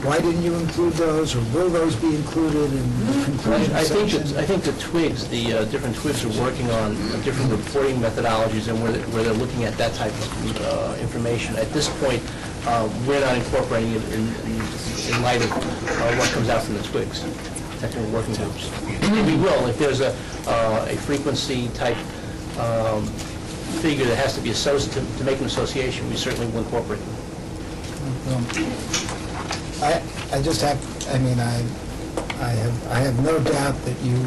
why didn't you include those, or will those be included in the conclusion section? I think the twigs, the different twigs are working on different reporting methodologies and where they're looking at that type of information. At this point, we're not incorporating it in light of what comes out from the twigs, technical working groups. We will, if there's a frequency type figure that has to be associated, to make an association, we certainly will incorporate them. I just have, I mean, I have no doubt that you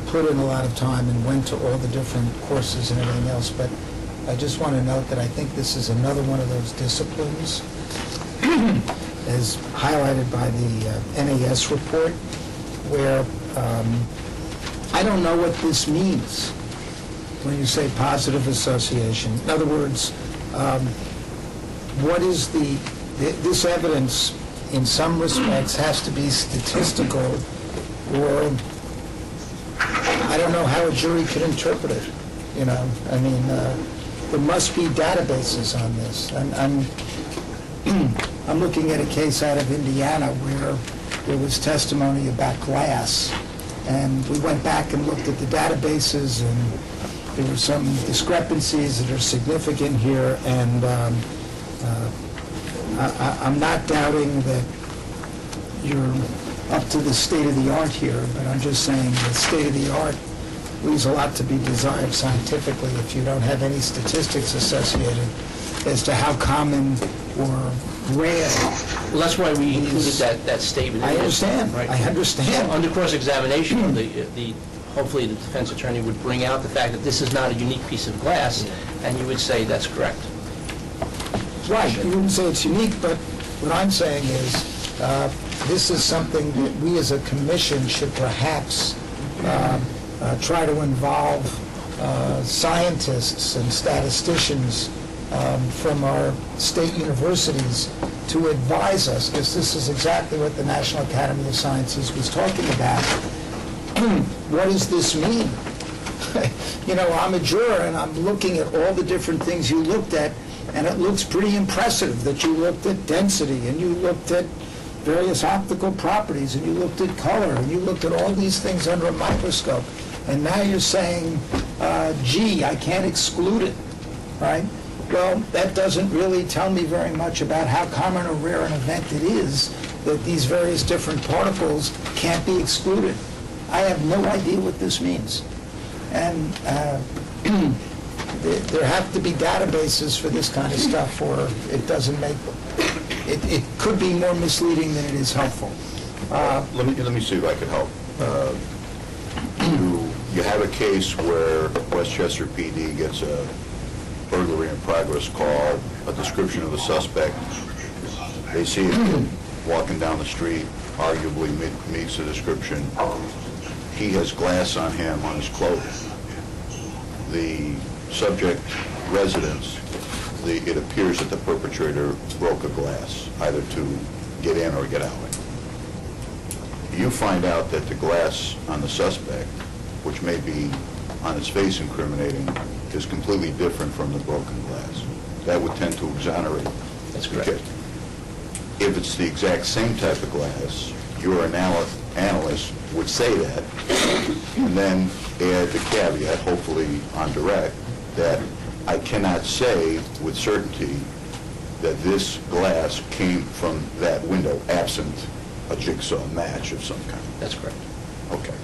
put in a lot of time and went to all the different courses and everything else, but I just want to note that I think this is another one of those disciplines, as highlighted by the NAS report, where I don't know what this means when you say positive association. In other words, what is this evidence in some respects has to be statistical, or I don't know how a jury could interpret it, you know. I mean, there must be databases on this. I'm looking at a case out of Indiana where there was testimony about glass, and we went back and looked at the databases, and there were some discrepancies that are significant here, and I'm not doubting that you're up to the state of the art here, but I'm just saying the state of the art leaves a lot to be desired scientifically if you don't have any statistics associated as to how common or rare. Well, that's why we included that statement. I understand. Right. I understand. Under cross-examination, hopefully the defense attorney would bring out the fact that this is not a unique piece of glass, and you would say that's correct. Right. You wouldn't say it's unique, but what I'm saying is this is something that we as a commission should perhaps try to involve scientists and statisticians from our state universities to advise us, because this is exactly what the National Academy of Sciences was talking about. What does this mean? you know, I'm a juror, and I'm looking at all the different things you looked at, and it looks pretty impressive that you looked at density, and you looked at various optical properties, and you looked at color, and you looked at all these things under a microscope. And now you're saying, gee, I can't exclude it, right? Well, that doesn't really tell me very much about how common or rare an event it is that these various different particles can't be excluded. I have no idea what this means. And there have to be databases for this kind of stuff, or it doesn't make, it could be more misleading than it is helpful. Let me see if I can help. You have a case where Westchester PD gets a burglary in progress call, a description of the suspect. They see a kid walking down the street, arguably meets the description. He has glass on him on his clothes. The subject residence, it appears that the perpetrator broke a glass, either to get in or get out. You find out that the glass on the suspect, which may be on his face incriminating, is completely different from the broken glass. That would tend to exonerate. That's correct. If it's the exact same type of glass, your analyst would say that, and then add the caveat, hopefully on direct, that I cannot say with certainty that this glass came from that window, absent a jigsaw match of some kind. That's correct. Okay.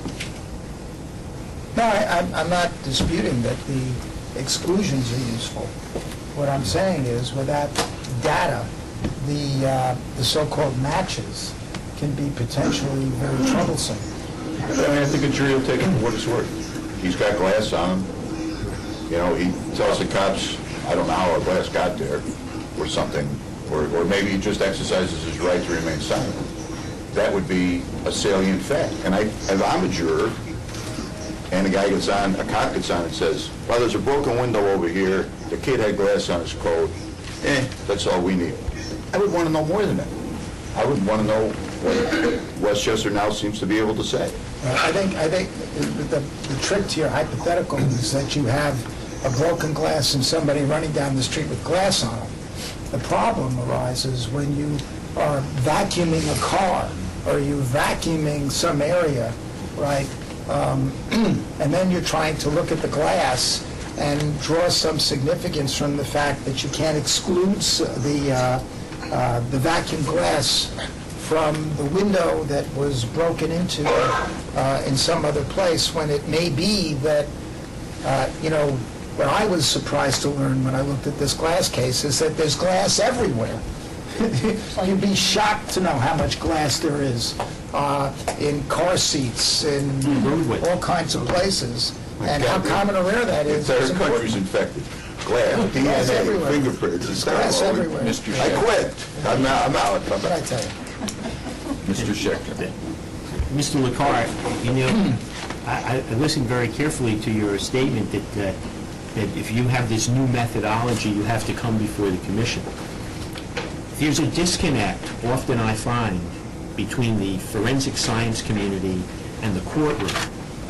No, I'm not disputing that the exclusions are useful. What I'm saying is, without data, the so-called matches can be potentially very troublesome. I think a jury will take him for what it's worth. He's got glass on him. You know, he tells the cops, I don't know how a glass got there, or something, or maybe he just exercises his right to remain silent. That would be a salient fact. And if I'm a juror, and a cop gets on and says, well, there's a broken window over here, the kid had glass on his coat, that's all we need. I would want to know more than that. I would want to know what Westchester now seems to be able to say. I think the trick to your hypothetical is that you have a broken glass and somebody running down the street with glass on them. The problem arises when you are vacuuming a car, or you're vacuuming some area, right? And then you're trying to look at the glass and draw some significance from the fact that you can't exclude the vacuum glass from the window that was broken into in some other place, when it may be that, you know, what I was surprised to learn when I looked at this glass case is that there's glass everywhere. You'd be shocked to know how much glass there is in car seats, in all kinds of places, and how common or rare that is. The entire country's infected. Glass, DNA, fingerprints, it's glass everywhere. I quit. I'm out. What did I tell you? Mr. Schechter. Mr. LaCar, you know, I listened very carefully to your statement that if you have this new methodology, you have to come before the commission. There's a disconnect, often I find, between the forensic science community and the courtroom.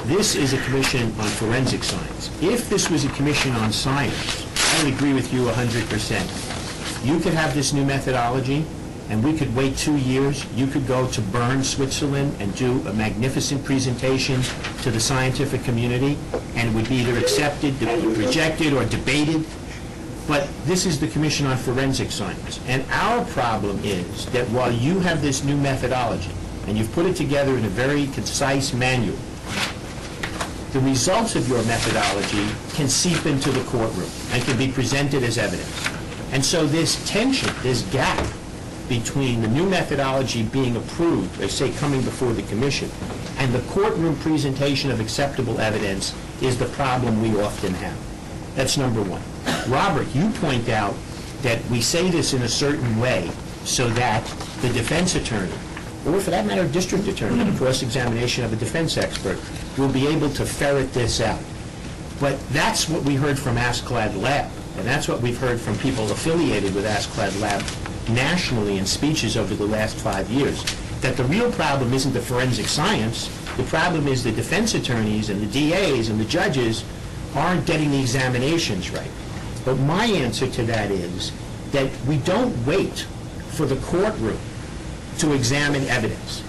This is a commission on forensic science. If this was a commission on science, I would agree with you 100%. You could have this new methodology, and we could wait 2 years. You could go to Bern, Switzerland, and do a magnificent presentation to the scientific community, and it would be either accepted, rejected, or debated. But this is the Commission on Forensic Science. And our problem is that while you have this new methodology, and you've put it together in a very concise manual, the results of your methodology can seep into the courtroom and can be presented as evidence. And so this tension, this gap between the new methodology being approved, they say coming before the commission, and the courtroom presentation of acceptable evidence is the problem we often have. That's number one. Robert, you point out that we say this in a certain way so that the defense attorney, or for that matter, district attorney, in a cross-examination of a defense expert, will be able to ferret this out. But that's what we heard from Askeladd Lab, and that's what we've heard from people affiliated with Askeladd Lab nationally in speeches over the last 5 years. that the real problem isn't the forensic science. The problem is the defense attorneys and the DAs and the judges aren't getting the examinations right. But my answer to that is that we don't wait for the courtroom to examine evidence.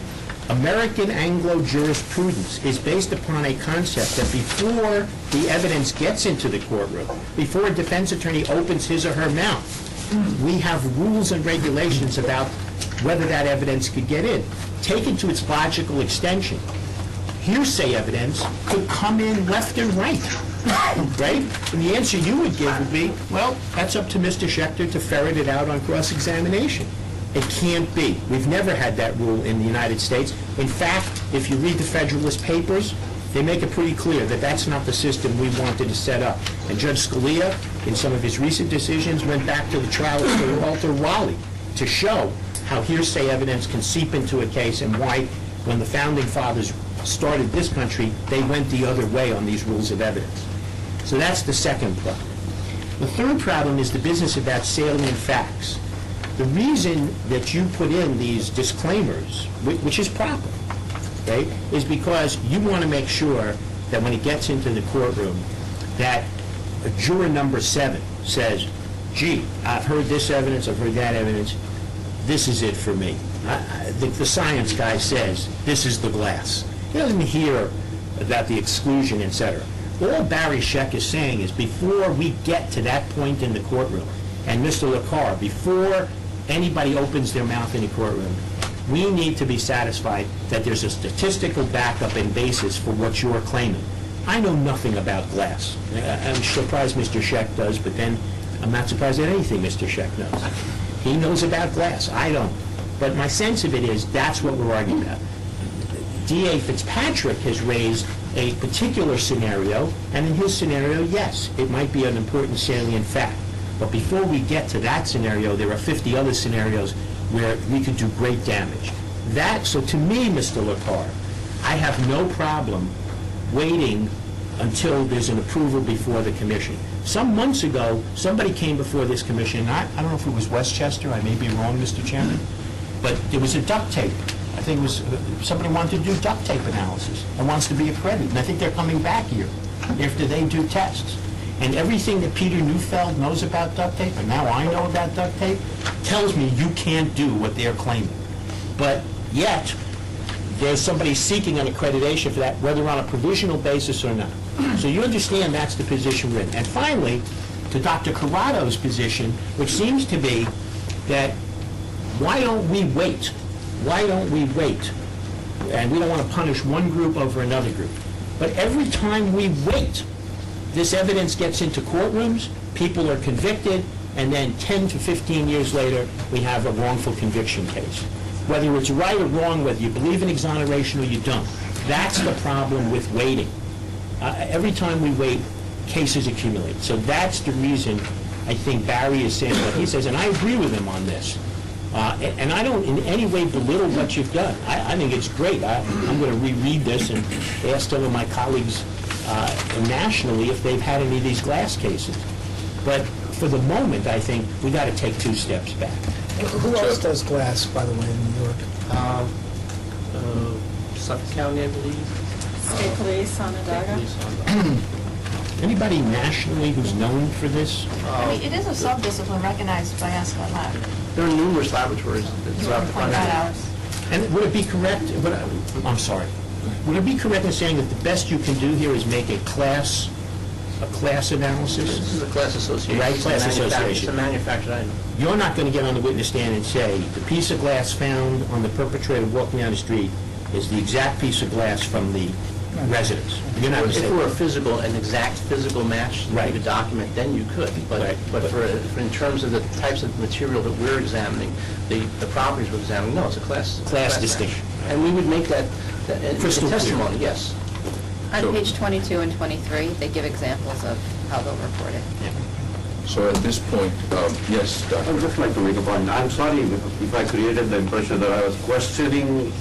American Anglo jurisprudence is based upon a concept that before the evidence gets into the courtroom, before a defense attorney opens his or her mouth, we have rules and regulations about whether that evidence could get in. Taken to its logical extension, hearsay evidence could come in left and right, right? And the answer you would give would be, well, that's up to Mr. Schechter to ferret it out on cross-examination. It can't be. We've never had that rule in the United States. In fact, if you read the Federalist Papers, they make it pretty clear that that's not the system we wanted to set up. And Judge Scalia, in some of his recent decisions, went back to the trial of Sir Walter Raleigh to show how hearsay evidence can seep into a case and why, when the Founding Fathers started this country, they went the other way on these rules of evidence. So that's the second problem. The third problem is the business about salient facts. The reason that you put in these disclaimers, which is proper, right, is because you want to make sure that when it gets into the courtroom, that juror number 7 says, gee, I've heard this evidence, I've heard that evidence, this is it for me. The science guy says, this is the glass. He doesn't hear about the exclusion, etc. All Barry Scheck is saying is before we get to that point in the courtroom, and Mr. LaCar, before anybody opens their mouth in the courtroom, we need to be satisfied that there's a statistical backup and basis for what you're claiming. I know nothing about glass. I'm surprised Mr. Scheck does, but then I'm not surprised at anything Mr. Scheck knows. He knows about glass. I don't. But my sense of it is that's what we're arguing about. D.A. Fitzpatrick has raised a particular scenario, and in his scenario, yes, it might be an important salient fact. But before we get to that scenario, there are 50 other scenarios where we could do great damage. So to me, Mr. LaCar, I have no problem waiting until there's an approval before the commission. Some months ago, somebody came before this commission, I don't know if it was Westchester, I may be wrong, Mr. Chairman, but there was a duct tape. I think it was, somebody wanted to do duct tape analysis and wants to be accredited, and I think they're coming back here after they do tests. And everything that Peter Neufeld knows about duct tape, and now I know about duct tape, tells me you can't do what they're claiming. But yet, there's somebody seeking an accreditation for that, whether on a provisional basis or not. So you understand that's the position we're in. And finally, to Dr. Corrado's position, which seems to be that why don't we wait? Why don't we wait? And we don't want to punish one group over another group. But every time we wait, this evidence gets into courtrooms, people are convicted, and then 10 to 15 years later, we have a wrongful conviction case. Whether it's right or wrong, whether you believe in exoneration or you don't, that's the problem with waiting. Every time we wait, cases accumulate. So that's the reason I think Barry is saying what he says, and I agree with him on this. And I don't in any way belittle what you've done. I think it's great. I'm going to reread this and ask some of my colleagues nationally if they've had any of these glass cases. But for the moment, I think we got to take 2 steps back. Who else does glass, by the way, in New York? Suffolk County, I believe. State Police, Onondaga. Anybody nationally who's known for this? I mean, it is a sub-discipline recognized by Ascot Lab. There are numerous laboratories throughout the country. And would it be correct, I'm sorry, would it be correct in saying that the best you can do here is make a class analysis? This is a class association. Right, class association. It's a manufactured item. You're not going to get on the witness stand and say, the piece of glass found on the perpetrator walking down the street is the exact piece of glass from the residence. You're not going to say if it were an exact physical match to the document, then you could. But for in terms of the types of material that we're examining, the properties we're examining, no, it's a class distinction. Match. And we would make that crystal testimony, yes. On page 22 and 23, they give examples of how they'll report it. So at this point, yes, Dr. I would just like to make a point. I'm sorry if I created the impression that I was questioning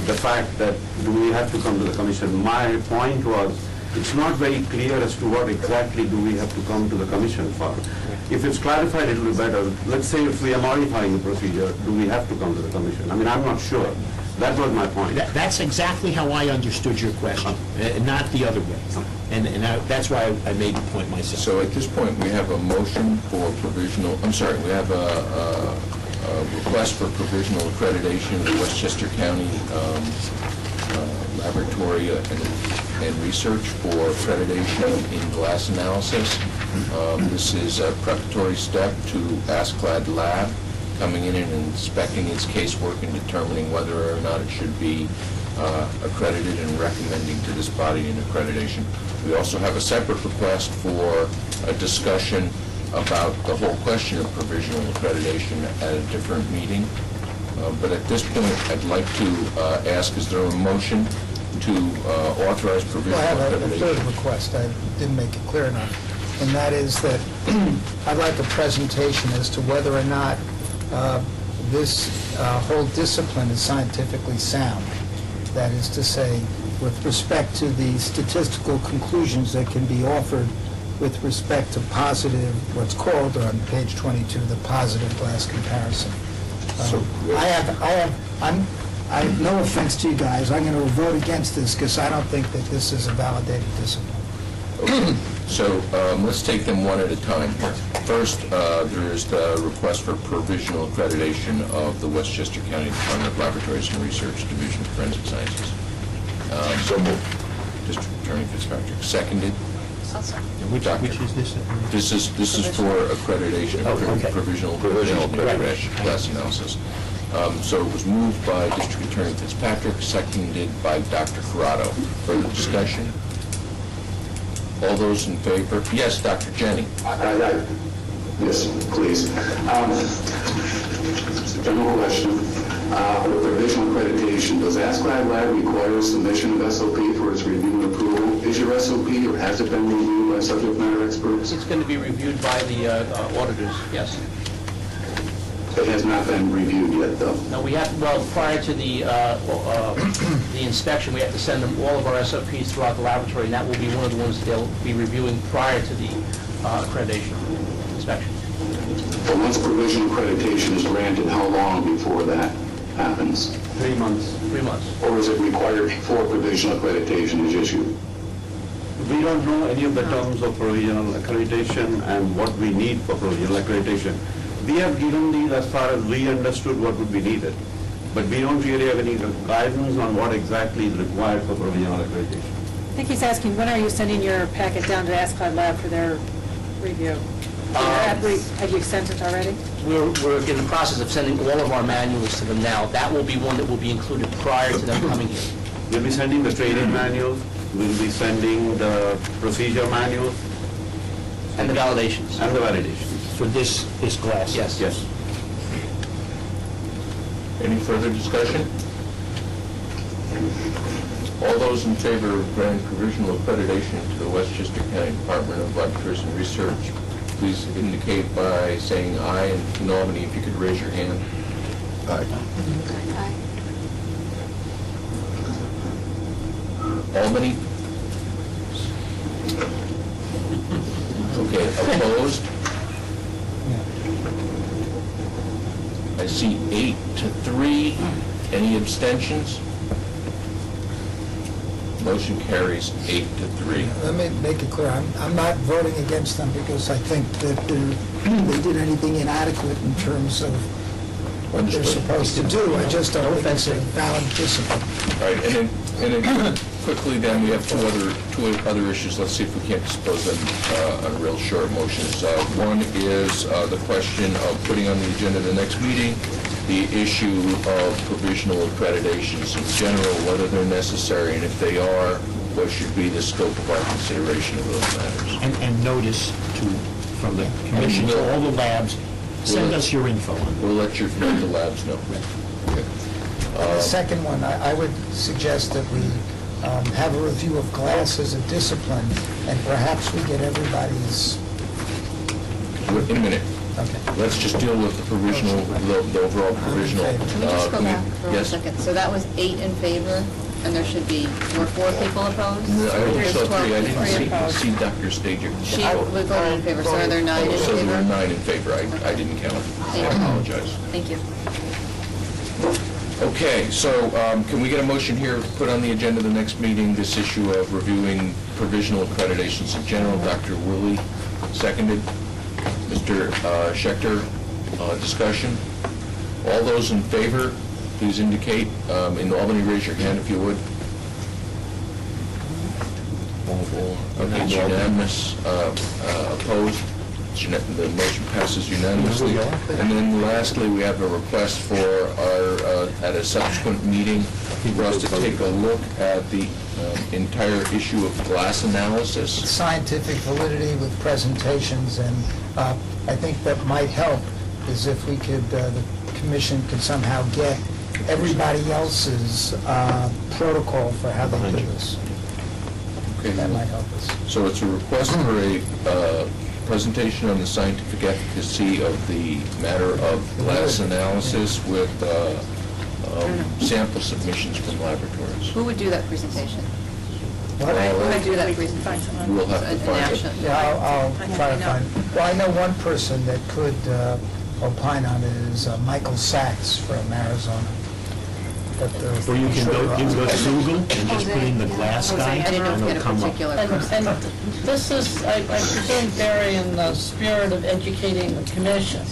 the fact that do we have to come to the commission. My point was, it's not very clear as to what exactly do we have to come to the commission for. If it's clarified, it will be better. Let's say if we are modifying the procedure, do we have to come to the commission? I mean, I'm not sure. That was my point. That's exactly how I understood your question, not the other way. And that's why I made the point myself. So at this point, we have a motion for provisional, I'm sorry, we have a request for provisional accreditation of the Westchester County Laboratory and Research for accreditation in glass analysis. This is a preparatory step to Askeladd Lab coming in and inspecting its casework and determining whether or not it should be accredited and recommending to this body an accreditation. We also have a separate request for a discussion about the whole question of provisional accreditation at a different meeting. But at this point, I'd like to ask, is there a motion to authorize provisional Well, I have a accreditation? third request. I didn't make it clear enough, and that is that I'd like a presentation as to whether or not this whole discipline is scientifically sound. That is to say, with respect to the statistical conclusions that can be offered with respect to positive, what's called on page 22, the positive glass comparison. I have no offense to you guys. I'm going to vote against this because I don't think that this is a validated discipline. Okay. So let's take them one at a time here. First, there is the request for provisional accreditation of the Westchester County Department of Laboratories and Research Division of Forensic Sciences. So moved. District Attorney Fitzpatrick. Seconded. Which is this? This is for accreditation, provisional accreditation, glass analysis. So it was moved by District Attorney Fitzpatrick, seconded by Dr. Corrado. Further discussion? All those in favor? Yes, Dr. Jenny. Yes, please. General question. For provisional accreditation, does Askeladd Lab require submission of SOP for its review and approval? Is your SOP, or has it been reviewed by subject matter experts? It's going to be reviewed by the auditors, yes. It has not been reviewed yet, though. No, we have, well, prior to the inspection, we have to send them all of our SOPs throughout the laboratory, and that will be one of the ones they'll be reviewing prior to the accreditation inspection. But once provisional accreditation is granted, how long before that happens? 3 months. 3 months. Or is it required before provisional accreditation is issued? We don't know any of the terms of provisional accreditation and what we need for provisional accreditation. We have given these as far as we understood what would be needed, but we don't really have any guidance on what exactly is required for provisional accreditation. I think he's asking, when are you sending your packet down to Askeladd Lab for their review? Have you sent it already? We're in the process of sending all of our manuals to them now. That will be one that will be included prior to them coming here. We'll be sending the training manuals, we'll be sending the procedure manuals. And the validations. And the validations. For this glass? Yes. Yes. Any further discussion? All those in favor of granting provisional accreditation to the Westchester County Department of Laboratories and Research, please indicate by saying aye, and Albany, if you could raise your hand. Aye. Albany? Okay, opposed? I see 8-3. Any abstentions? Motion carries 8-3. Let me make it clear, I'm not voting against them because I think that they did anything inadequate in terms of what they're supposed to do. I just don't think it's a valid discipline. All right, and then quickly then, we have two other issues. Let's see if we can't dispose of them on real short motions. One is the question of putting on the agenda the next meeting the issue of provisional accreditations in general, whether they're necessary, and if they are, what should be the scope of our consideration of those matters. And notice from the commission to all the labs, send us your info. We'll let the labs know. Okay. The second one, I would suggest that we have a review of glass as a discipline, and perhaps we get everybody's... In a minute. Okay. Let's just deal with the provisional, the overall provisional. Can we just go back for 1 second? So that was 8 in favor, and there should be, were 4 people opposed? No, I only saw 3. I Three didn't opposed. see Dr. Stager. We're going in favor, so are there 9 in So there were favor? 9 in favor. I didn't count. I apologize. Thank you. Okay, so can we get a motion here, put on the agenda the next meeting, this issue of reviewing provisional accreditations in general? Dr. Willie, seconded. Mr. Schechter, discussion? All those in favor, please indicate. In Albany, raise your hand if you would. Okay, it's unanimous. Opposed? The motion passes unanimously. And then lastly, we have a request for our, at a subsequent meeting, for us to take a look at the entire issue of glass analysis. Scientific validity with presentations, and I think that might help is if we could, the commission could somehow get everybody else's protocol for how they do this. Okay. That might help us. So it's a request for a presentation on the scientific efficacy of the matter of glass analysis with sample submissions from laboratories. Who would do that presentation? What? Who would do that presentation? We'll have to find it. Yeah, I'll try to find. Well, I know one person that could opine on it is Michael Sachs from Arizona. Or you can go to Google and just put in the glass guy, I didn't know and if you it'll had a come up. particular And person. this is, I presume, Barry, in the spirit of educating the commission,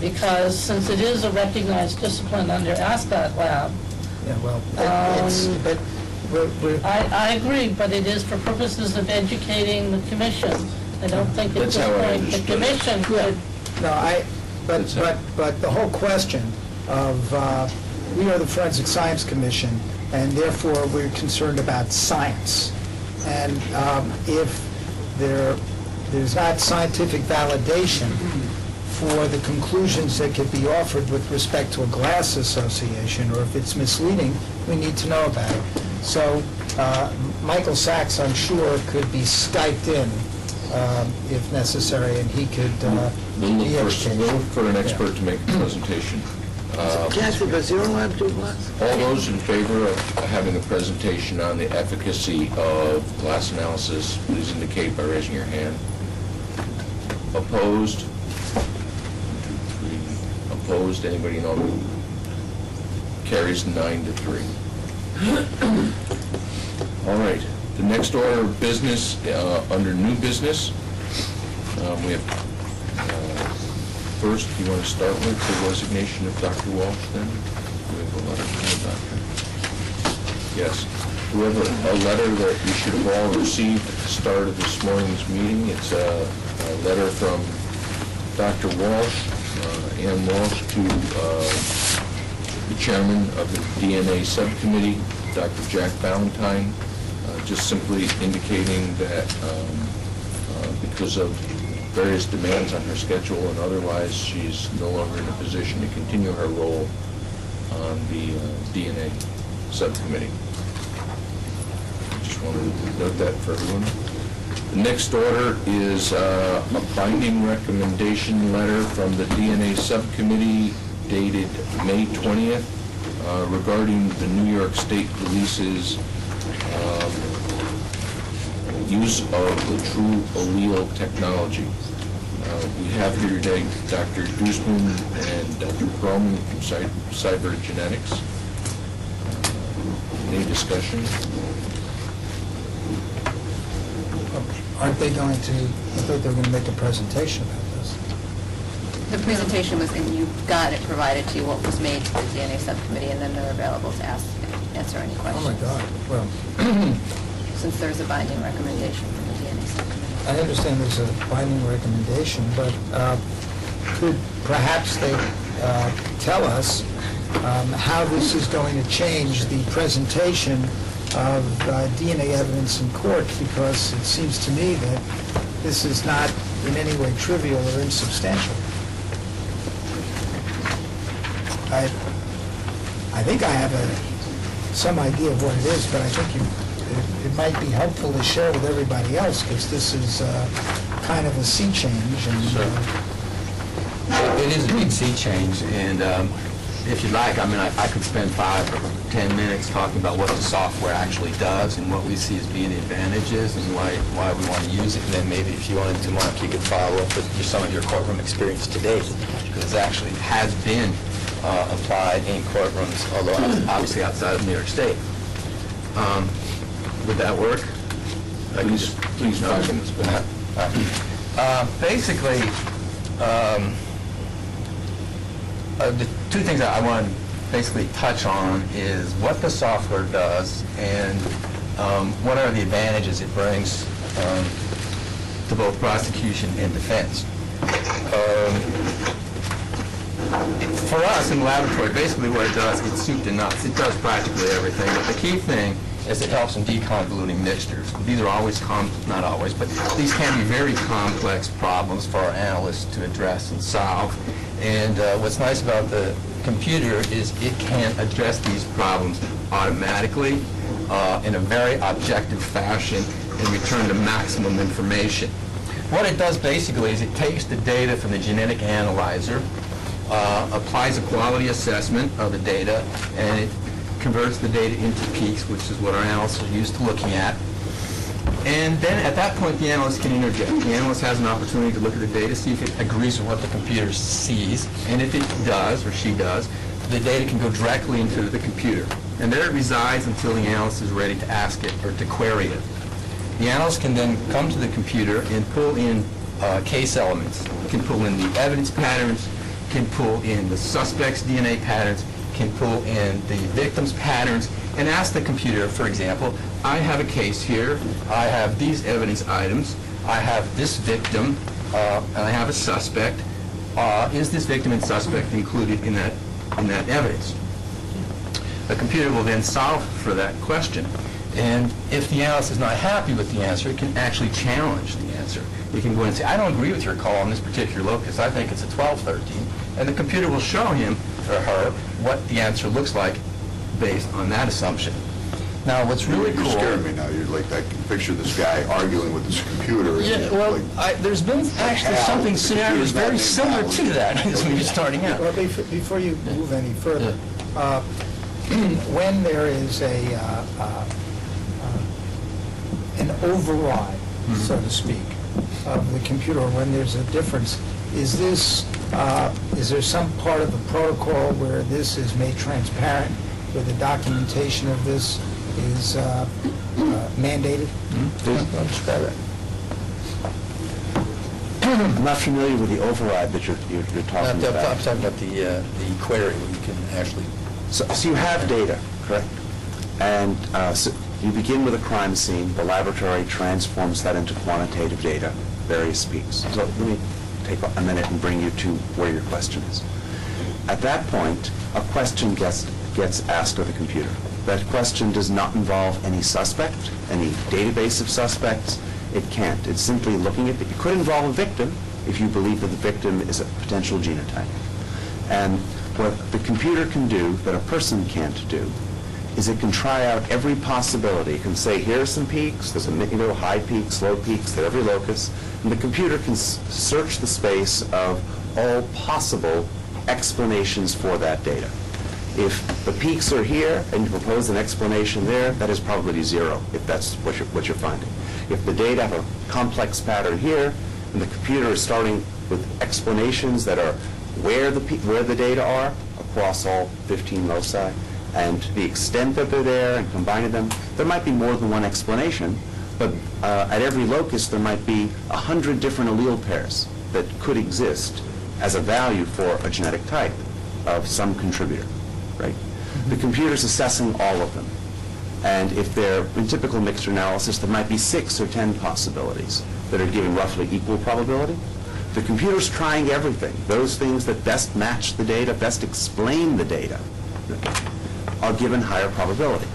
because since it is a recognized discipline under ASCOT Lab, Yeah, well, it's, but we're... I agree, but it is for purposes of educating the commission. I don't think at That's this how I point the understood it. commission could. No, but the whole question of, we are the Forensic Science Commission, and therefore we're concerned about science. And if there's not scientific validation for the conclusions that could be offered with respect to a glass association, or if it's misleading, we need to know about it. So Michael Sachs, I'm sure, could be Skyped in if necessary, and he could be educated. We'll look for an expert to make a presentation. Kathy, does your lab do glass? All those in favor of having a presentation on the efficacy of glass analysis, please indicate by raising your hand. Opposed? 1, 2, 3. Opposed? Anybody know? Carries 9-3. All right. The next order of business, under new business, we have first, you want to start with the resignation of Dr. Walsh, then? We have a letter from the doctor. Yes. We have a letter that you should have all received at the start of this morning's meeting. It's a letter from Dr. Walsh, Ann Walsh, to the chairman of the DNA subcommittee, Dr. Jack Valentine, just simply indicating that because of various demands on her schedule and otherwise, she's no longer in a position to continue her role on the DNA subcommittee. Just wanted to note that for everyone. The next order is a binding recommendation letter from the DNA subcommittee dated May 20th regarding the New York State Police's use of the True Allele technology. We have here today Dr. Dusman and Dr. Perlman from Cybergenetics. Any discussion? Aren't they going to, I thought they were going to make a presentation about this. The presentation was, and you got it provided to you, what was made to the DNA subcommittee, and then they're available to answer any questions. Oh, my God. Well, Since there's a binding recommendation from the DNA subcommittee. I understand there's a binding recommendation, but could perhaps they tell us how this is going to change the presentation of DNA evidence in court, because it seems to me that this is not in any way trivial or insubstantial. I think I have some idea of what it is, but I think it might be helpful to share with everybody else, because this is kind of a sea change. And, It is a big sea change, and if you'd like, I mean, I could spend 5 or 10 minutes talking about what the software actually does and what we see as being the advantages and why we want to use it. And then maybe if you wanted to, Mark, you could follow up with some of your courtroom experience to date, because it actually has been applied in courtrooms, although obviously outside of New York State. Would that work? Please, basically, the two things that I want to basically touch on is what the software does and what are the advantages it brings to both prosecution and defense. For us in the laboratory, basically what it does, it's soup to nuts. It does practically everything, but the key thing is it helps in deconvoluting mixtures. These are always, not always, but these can be very complex problems for our analysts to address and solve. And what's nice about the computer is it can address these problems automatically in a very objective fashion and return the maximum information. What it does basically is it takes the data from the genetic analyzer, applies a quality assessment of the data, and it converts the data into peaks, which is what our analysts are used to looking at. And then at that point, the analyst can interject. The analyst has an opportunity to look at the data, see if it agrees with what the computer sees, and if it does, or she does, the data can go directly into the computer. And there it resides until the analyst is ready to ask it or to query it. The analyst can then come to the computer and pull in case elements. It can pull in the evidence patterns, can pull in the suspect's DNA patterns, can pull in the victim's patterns, and ask the computer, for example, I have a case here, I have these evidence items, I have this victim, and I have a suspect. Is this victim and suspect included in that evidence? The computer will then solve for that question. And if the analyst is not happy with the answer, it can actually challenge the answer. You can go and say, I don't agree with your call on this particular locus. I think it's a 1213. And the computer will show him or her what the answer looks like based on that assumption. Now, what's really cool... You're scaring me now. You're like, I can picture this guy arguing with this computer. Yeah, well, there's been actually something scenarios very similar to that when you're starting out. Well, before you move any further, when there is an override, so to speak, of the computer, when there's a difference, is there some part of the protocol where this is made transparent, where the documentation of this is mandated? Describe it. I'm not familiar with the override that you're talking about. I'm talking about the query where you can actually... So you have data, correct? And so you begin with a crime scene. The laboratory transforms that into quantitative data, various peaks. So let me take a minute and bring you to where your question is. At that point, a question gets asked of the computer. That question does not involve any suspect, any database of suspects. It can't. It's simply looking at it. It could involve a victim if you believe that the victim is a potential genotype. And what the computer can do that a person can't do is it can try out every possibility. It can say, here are some peaks. There's a high peaks, low peaks at every locus. And the computer can search the space of all possible explanations for that data. If the peaks are here and you propose an explanation there, that is probability 0 if that's what you're finding. If the data have a complex pattern here and the computer is starting with explanations that are where the data are across all 15 loci and to the extent that they're there and combining them, there might be more than one explanation, but at every locus there might be 100 different allele pairs that could exist as a value for a genetic type of some contributor, right? The computer's assessing all of them. And if they're in typical mixed analysis, there might be 6 or 10 possibilities that are given roughly equal probability. The computer's trying everything. Those things that best match the data, best explain the data, are given higher probability.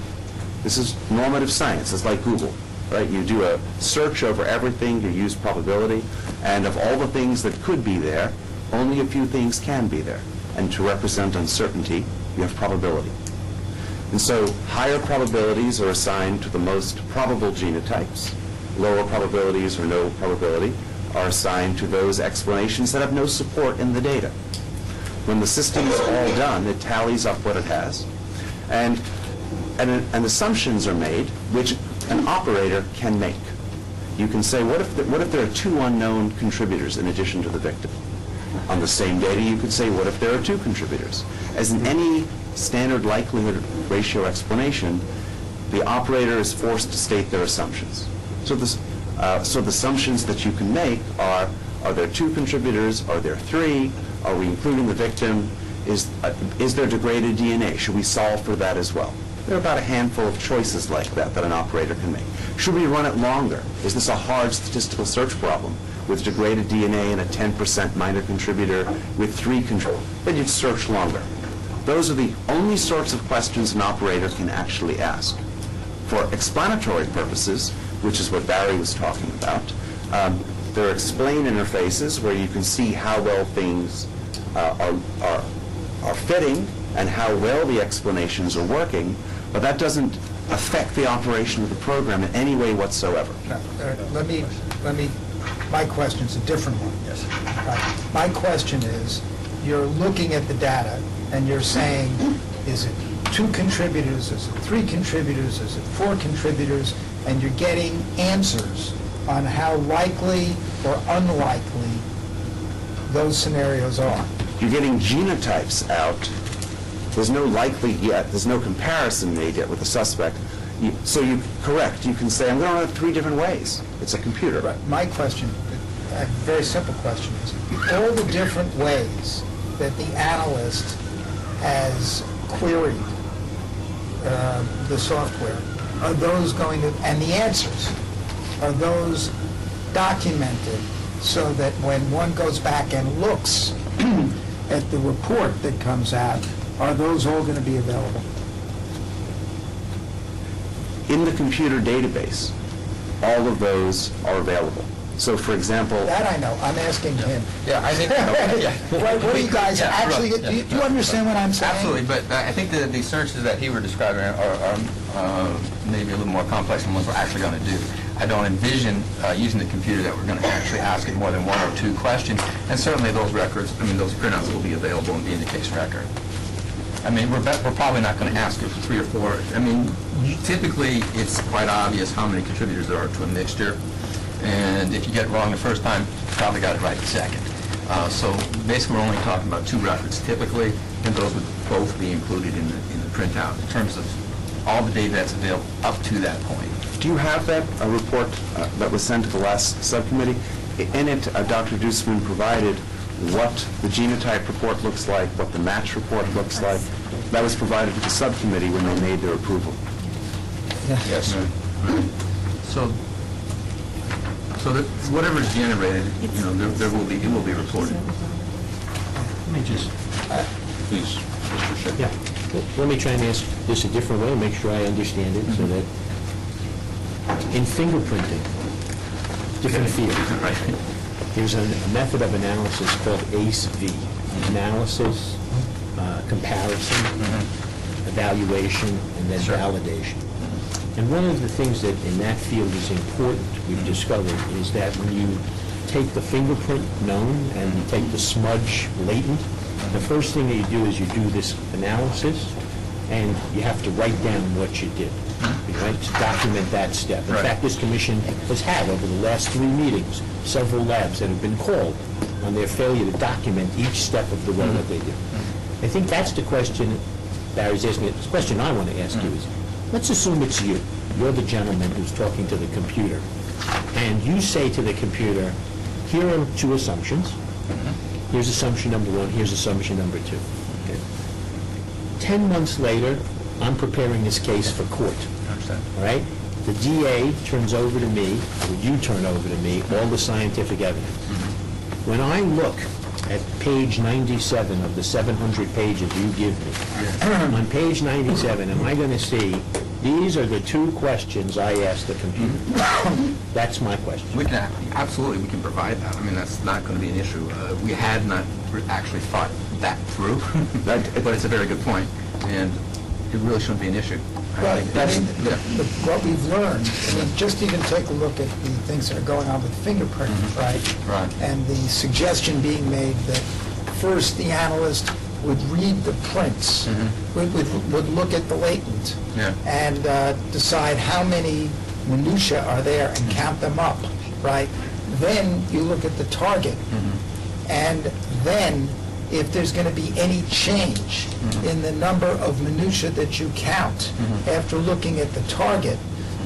This is normative science. It's like Google, right? You do a search over everything, you use probability, and of all the things that could be there, only a few things can be there. And to represent uncertainty, you have probability. And so higher probabilities are assigned to the most probable genotypes. Lower probabilities or no probability are assigned to those explanations that have no support in the data. When the system is all done, it tallies up what it has, and assumptions are made which an operator can make. You can say, what if there are 2 unknown contributors in addition to the victim? On the same data, you could say, what if there are two contributors? As in any standard likelihood ratio explanation, the operator is forced to state their assumptions. So the assumptions that you can make are there two contributors? Are there three? Are we including the victim? Is there degraded DNA? Should we solve for that as well? There are about a handful of choices like that that an operator can make. Should we run it longer? Is this a hard statistical search problem with degraded DNA and a 10% minor contributor with 3 control? Then you'd search longer. Those are the only sorts of questions an operator can actually ask. For explanatory purposes, which is what Barry was talking about, there are explain interfaces where you can see how well things are fitting and how well the explanations are working, but that doesn't affect the operation of the program in any way whatsoever. Let me, my question's a different one. Yes. My question is, you're looking at the data and you're saying, is it 2 contributors, is it 3 contributors, is it 4 contributors, and you're getting answers on how likely or unlikely those scenarios are. You're getting genotypes out. There's no likely yet. There's no comparison made yet with the suspect. So correct. You can say, I'm going to run it 3 different ways. It's a computer. Right. My question, a very simple question, is all the different ways that the analyst has queried the software, are those going to, and the answers, are those documented so that when one goes back and looks at the report that comes out, are those all going to be available? In the computer database, all of those are available. So, for example... That I know. I'm asking him. Yeah, I think... What do you guys actually... Right, do you understand what I'm saying? Absolutely, but I think the searches that he were describing are maybe a little more complex than ones we're actually going to do. I don't envision using the computer that we're going to actually ask it more than 1 or 2 questions, and certainly those records, I mean, those printouts will be available and be in the case record. I mean, we're probably not going to ask it for 3 or 4. I mean, typically, it's quite obvious how many contributors there are to a mixture, and if you get it wrong the first time, you probably got it right the second. So basically, we're only talking about 2 records typically, and those would both be included in the printout in terms of all the data that's available up to that point. Do you have that report that was sent to the last subcommittee? In it, Dr. Duesman provided what the genotype report looks like, what the match report looks like. That was provided to the subcommittee when they made their approval. Yes. So that whatever is generated, you know, it will be reported. Let me just... Please, Mr. Sheck. Yeah. Let me try and ask this a different way, make sure I understand it, so that in fingerprinting, different field, there's a method of analysis called ACE-V, analysis, comparison, evaluation, and then validation. And one of the things that in that field is important, we've discovered, is that when you take the fingerprint known and you take the smudge latent, the first thing that you do is you do this analysis, and you have to write down what you did, right, to document that step. In fact, this commission has had, over the last 3 meetings, several labs that have been called on their failure to document each step of the way that they do. I think that's the question Barry's asking. The question I want to ask you is, let's assume it's you. You're the gentleman who's talking to the computer, and you say to the computer, here are 2 assumptions. Here's assumption number 1, here's assumption number 2. Okay. 10 months later, I'm preparing this case for court. All right? The DA turns over to me, or you turn over to me, all the scientific evidence. When I look at page 97 of the 700 pages you give me, on page 97, am I going to see, these are the 2 questions I asked the computer? That's my question. We can, absolutely, we can provide that. I mean, that's not going to be an issue. We had not actually thought that through, but it's a very good point, and it really shouldn't be an issue. Well, what we've learned, I mean, just even take a look at the things that are going on with fingerprinting, right? And the suggestion being made that first the analyst would read the prints, would look at the latent, and decide how many minutiae are there and count them up, right? Then you look at the target, and then if there's going to be any change in the number of minutia that you count after looking at the target,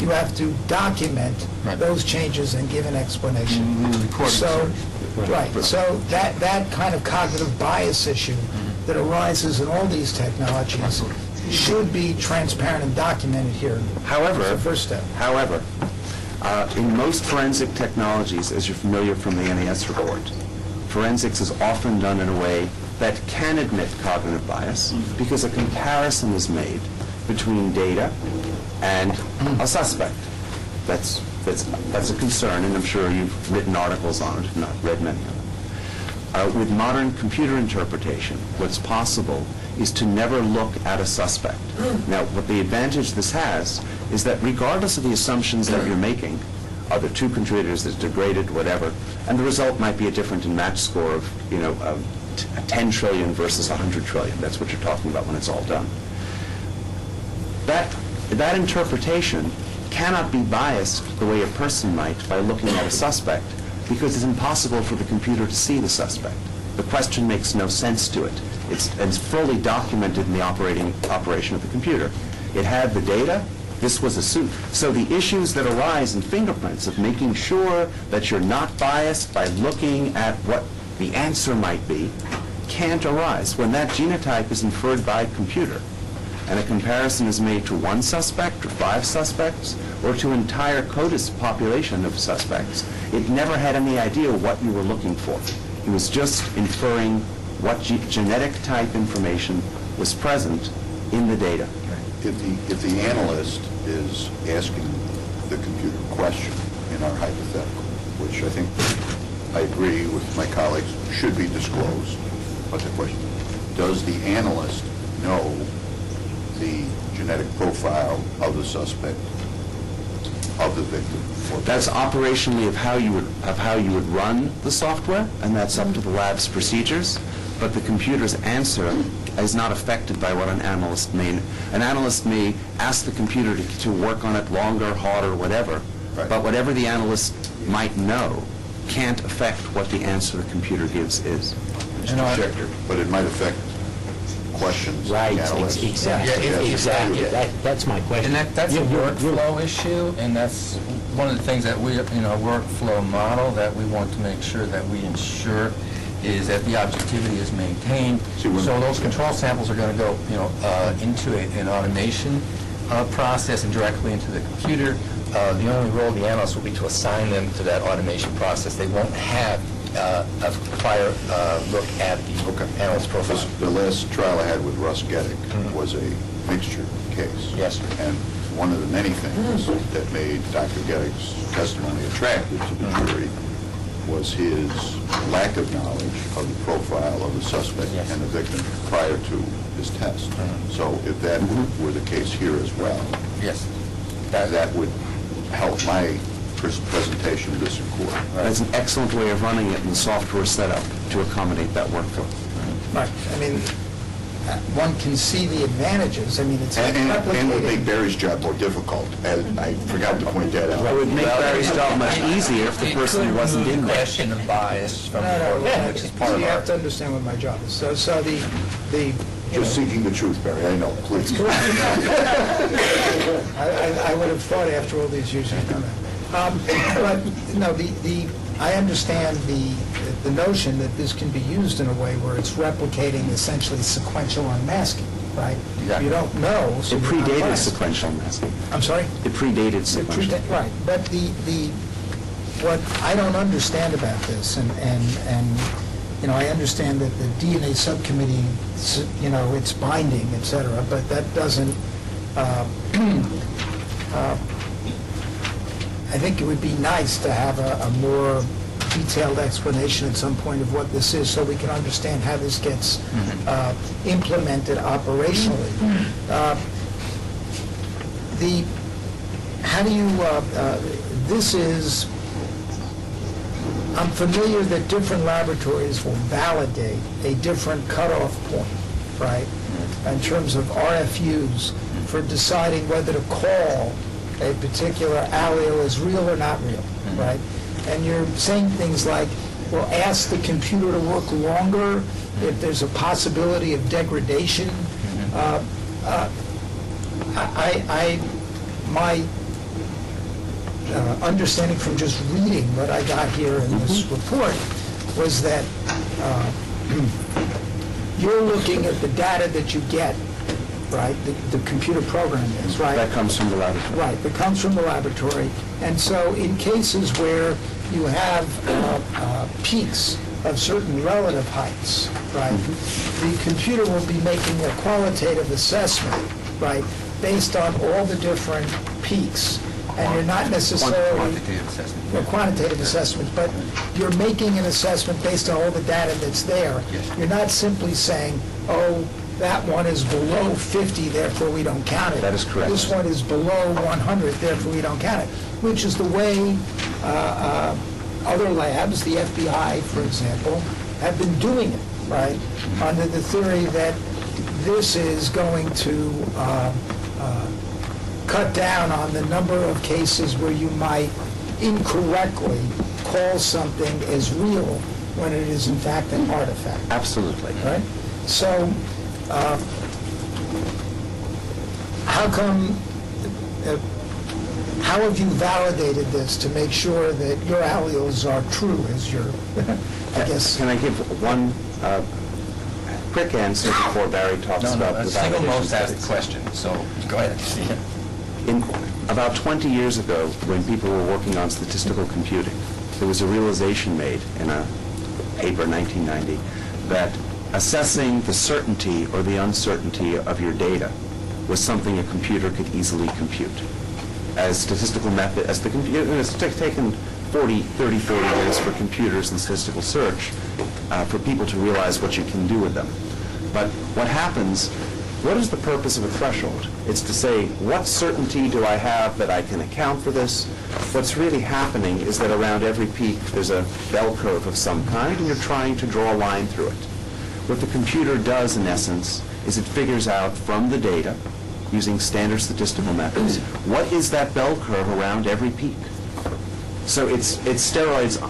you have to document those changes and give an explanation. So, right. So that kind of cognitive bias issue that arises in all these technologies should be transparent and documented here. However, That's the first step. However, in most forensic technologies, as you're familiar from the NAS report, forensics is often done in a way that can admit cognitive bias because a comparison is made between data and a suspect. That's a concern, and I'm sure you've written articles on it, if not read many of them. With modern computer interpretation, what's possible is to never look at a suspect. Now, what the advantage this has is that regardless of the assumptions that you're making, are there two contributors that's degraded, whatever, and the result might be a different in match score of, 10 trillion versus 100 trillion. That's what you're talking about when it's all done. That interpretation cannot be biased the way a person might by looking at a suspect, because it's impossible for the computer to see the suspect. The question makes no sense to it. It's fully documented in the operation of the computer. It had the data. This was a suit. So the issues that arise in fingerprints of making sure that you're not biased by looking at what the answer might be can't arise when that genotype is inferred by a computer and a comparison is made to one suspect or 5 suspects or to an entire CODIS population of suspects. It never had any idea what you were looking for. It was just inferring what genetic type information was present in the data. If the analyst is asking the computer a question in our hypothetical, which I think I agree with my colleagues should be disclosed, but the question, does the analyst know the genetic profile of the suspect, of the victim? That's operationally of how you would run the software, and that's up to the lab's procedures. But the computer's answer is not affected by what an analyst may. An analyst may ask the computer to work on it longer, harder, whatever. Right. But whatever the analyst might know can't affect what the answer the computer gives is. But it might affect questions. Right, exactly. Yeah, exactly. That's my question. And that's a workflow issue, and that's one of the things that we, workflow model that we want to make sure that we ensure is that the objectivity is maintained. So those control samples are going to go, into an automation process and directly into the computer. The only role of the analyst will be to assign them to that automation process. They won't have a prior look at the analyst profile. The last trial I had with Russ Gettig was a mixture case. Yes. And one of the many things that made Dr. Gettig's testimony attractive to the jury was his lack of knowledge of the profile of the suspect and the victim prior to his test. So if that were the case here as well, that would help my presentation to this court. That's an excellent way of running it, and the software set up to accommodate that workflow. Right. I mean, one can see the advantages. I mean, it's and would make Barry's job more difficult. And I forgot to point that out. It would make Barry's job much easier if the person wasn't in there. Question of bias from the board, which is part of you our... have to understand what my job is. So the Just seeking the truth, Barry, I know, please. I would have thought after all these years you'd know that. But, no, I understand the notion that this can be used in a way where it's replicating essentially sequential unmasking, right? Exactly. You don't know, so It you're not predated biased. sequential masking. I'm sorry? It predated sequential. Right, but what I don't understand about this, and I understand that the DNA subcommittee, it's binding, et cetera, but that doesn't, I think it would be nice to have a more detailed explanation at some point of what this is, so we can understand how this gets implemented operationally. I'm familiar that different laboratories will validate a different cutoff point, right, in terms of RFUs for deciding whether to call a particular allele as real or not real, right? And you're saying things like, will ask the computer to work longer if there's a possibility of degradation. My understanding from just reading what I got here in this report was that you're looking at the data that you get, right? The computer program is, right? That comes from the laboratory. Right, that comes from the laboratory. And so in cases where you have peaks of certain relative heights, right, the computer will be making a qualitative assessment, right, based on all the different peaks. And you're not necessarily... Quantitative assessment. Quantitative assessment, but you're making an assessment based on all the data that's there. Yes. You're not simply saying, oh, that one is below 50, therefore we don't count it. That is correct. This one is below 100, therefore we don't count it, which is the way other labs, the FBI, for example, have been doing it, right? Under the theory that this is going to cut down on the number of cases where you might incorrectly call something as real when it is in fact an artifact. Absolutely. Right? So, how have you validated this to make sure that your alleles are true as your, I guess... Can I give one quick answer before Barry talks about the validation single most studies? asked question, so go ahead. About 20 years ago, when people were working on statistical computing, there was a realization made in a paper, 1990, that assessing the certainty or the uncertainty of your data was something a computer could easily compute. As statistical method, as the computer, it's taken 40 years for computers and statistical search for people to realize what you can do with them. But what happens, what is the purpose of a threshold? It's to say, what certainty do I have that I can account for this? What's really happening is that around every peak there's a bell curve of some kind, and you're trying to draw a line through it. What the computer does, in essence, is it figures out from the data, using standard statistical methods, what is that bell curve around every peak? So it's steroids,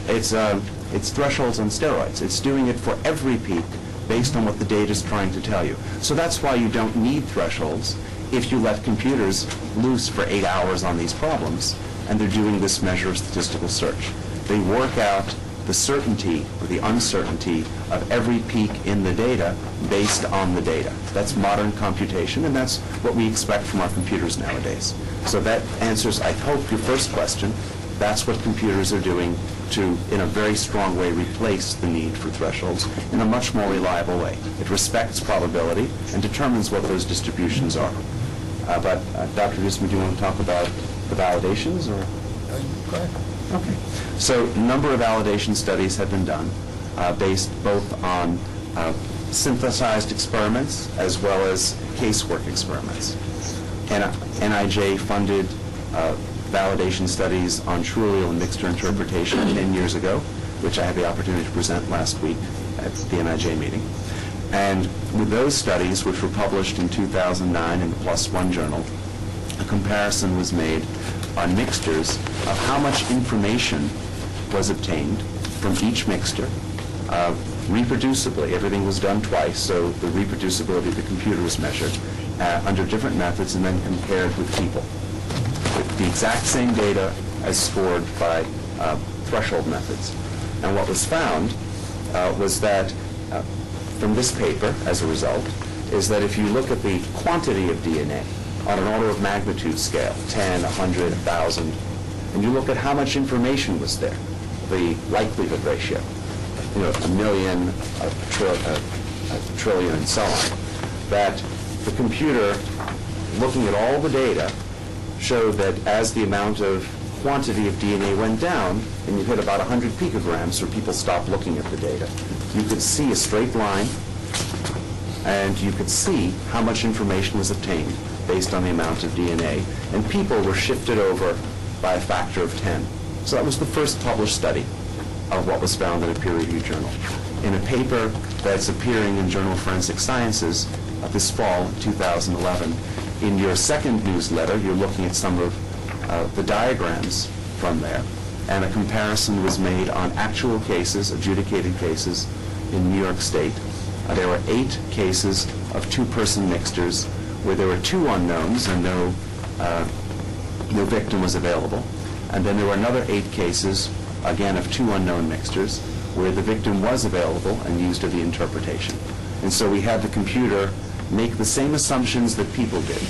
it's thresholds on steroids. It's doing it for every peak based on what the data is trying to tell you. So that's why you don't need thresholds if you let computers loose for 8 hours on these problems, and they're doing this measure of statistical search. They work out the certainty or the uncertainty of every peak in the data based on the data. That's modern computation, and that's what we expect from our computers nowadays. So that answers, I hope, your first question. That's what computers are doing to, in a very strong way, replace the need for thresholds in a much more reliable way. It respects probability and determines what those distributions are. But Dr. Guzman, do you want to talk about the validations, or? Go ahead. Okay. So a number of validation studies have been done based both on synthesized experiments as well as casework experiments. NIJ funded validation studies on Trulio and mixture interpretation 10 years ago, which I had the opportunity to present last week at the NIJ meeting. And with those studies, which were published in 2009 in the PLOS ONE journal, a comparison was made on mixtures of how much information was obtained from each mixture reproducibly. Everything was done twice, so the reproducibility of the computer was measured under different methods and then compared with people. With the exact same data as scored by threshold methods. And what was found was that from this paper, as a result, is that if you look at the quantity of DNA on an order of magnitude scale, 10, 100, 1,000, and you look at how much information was there, the likelihood ratio, you know, a million, a trillion, and so on, that the computer, looking at all the data, showed that as the amount of quantity of DNA went down, and you hit about 100 picograms, or people stopped looking at the data, you could see a straight line, and you could see how much information was obtained based on the amount of DNA, and people were shifted over by a factor of 10. So that was the first published study of what was found in a peer-reviewed journal. In a paper that's appearing in Journal of Forensic Sciences this fall, 2011, in your second newsletter, you're looking at some of the diagrams from there. and a comparison was made on actual cases, adjudicated cases in New York State. There were 8 cases of two-person mixtures where there were 2 unknowns and no victim was available. And then there were another 8 cases, again of 2 unknown mixtures, where the victim was available and used the interpretation. And so we had the computer make the same assumptions that people did.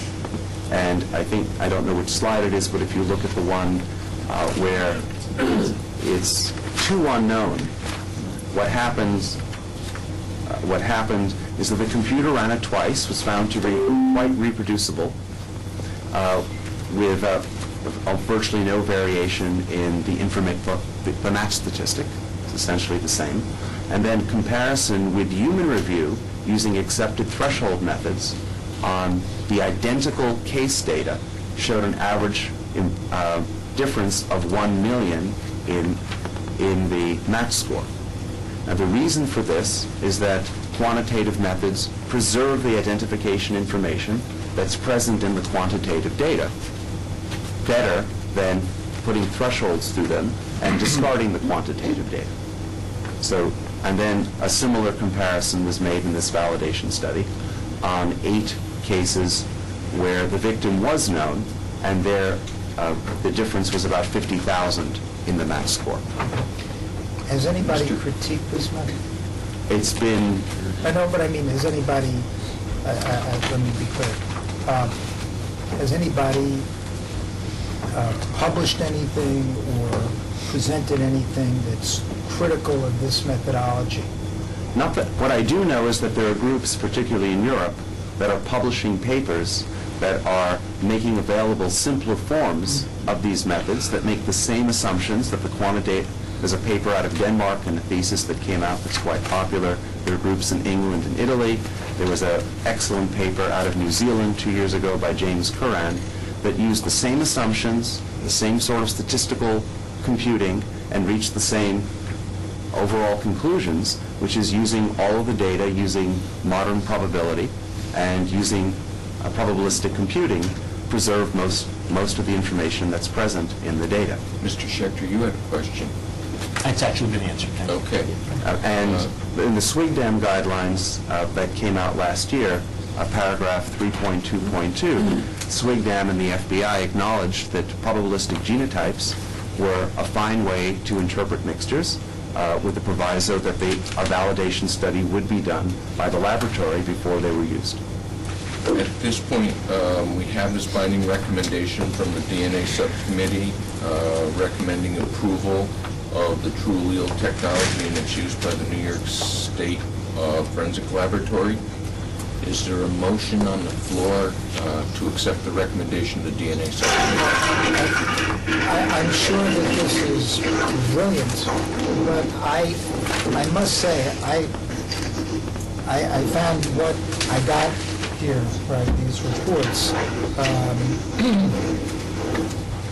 And I don't know which slide it is, but if you look at the one where it's 2 unknown, what happened is that the computer ran it twice, was found to be quite reproducible, with virtually no variation in the match statistic. It's essentially the same. And then comparison with human review using accepted threshold methods on the identical case data showed an average difference of 1 million in the match score. Now, the reason for this is that quantitative methods preserve the identification information that's present in the quantitative data better than putting thresholds through them and discarding the quantitative data. So, and then a similar comparison was made in this validation study on 8 cases where the victim was known, and there the difference was about 50,000 in the match score. Has anybody critiqued this method? It's been... I know, but I mean, has anybody, let me be clear, has anybody published anything or presented anything that's critical of this methodology? Not that, what I do know is that there are groups, particularly in Europe, that are publishing papers that are making available simpler forms of these methods that make the same assumptions that the quantitative... There's a paper out of Denmark and a thesis that came out that's quite popular. There are groups in England and Italy. There was an excellent paper out of New Zealand 2 years ago by James Curran that used the same assumptions, the same sort of statistical computing, and reached the same overall conclusions, which is using all of the data, using modern probability, and using probabilistic computing, preserve most of the information that's present in the data. Mr. Schechter, you had a question. That's actually been answered. Okay. And in the SWIG-DAM guidelines that came out last year, paragraph 3.2.2, SWIG-DAM and the FBI acknowledged that probabilistic genotypes were a fine way to interpret mixtures, with the proviso that a validation study would be done by the laboratory before they were used. At this point, we have this binding recommendation from the DNA subcommittee recommending approval of the True Allele technology and its use by the New York State Forensic Laboratory. Is there a motion on the floor to accept the recommendation of the DNA subcommittee? I'm sure that this is brilliant, but I must say, I found what I got here, right, these reports,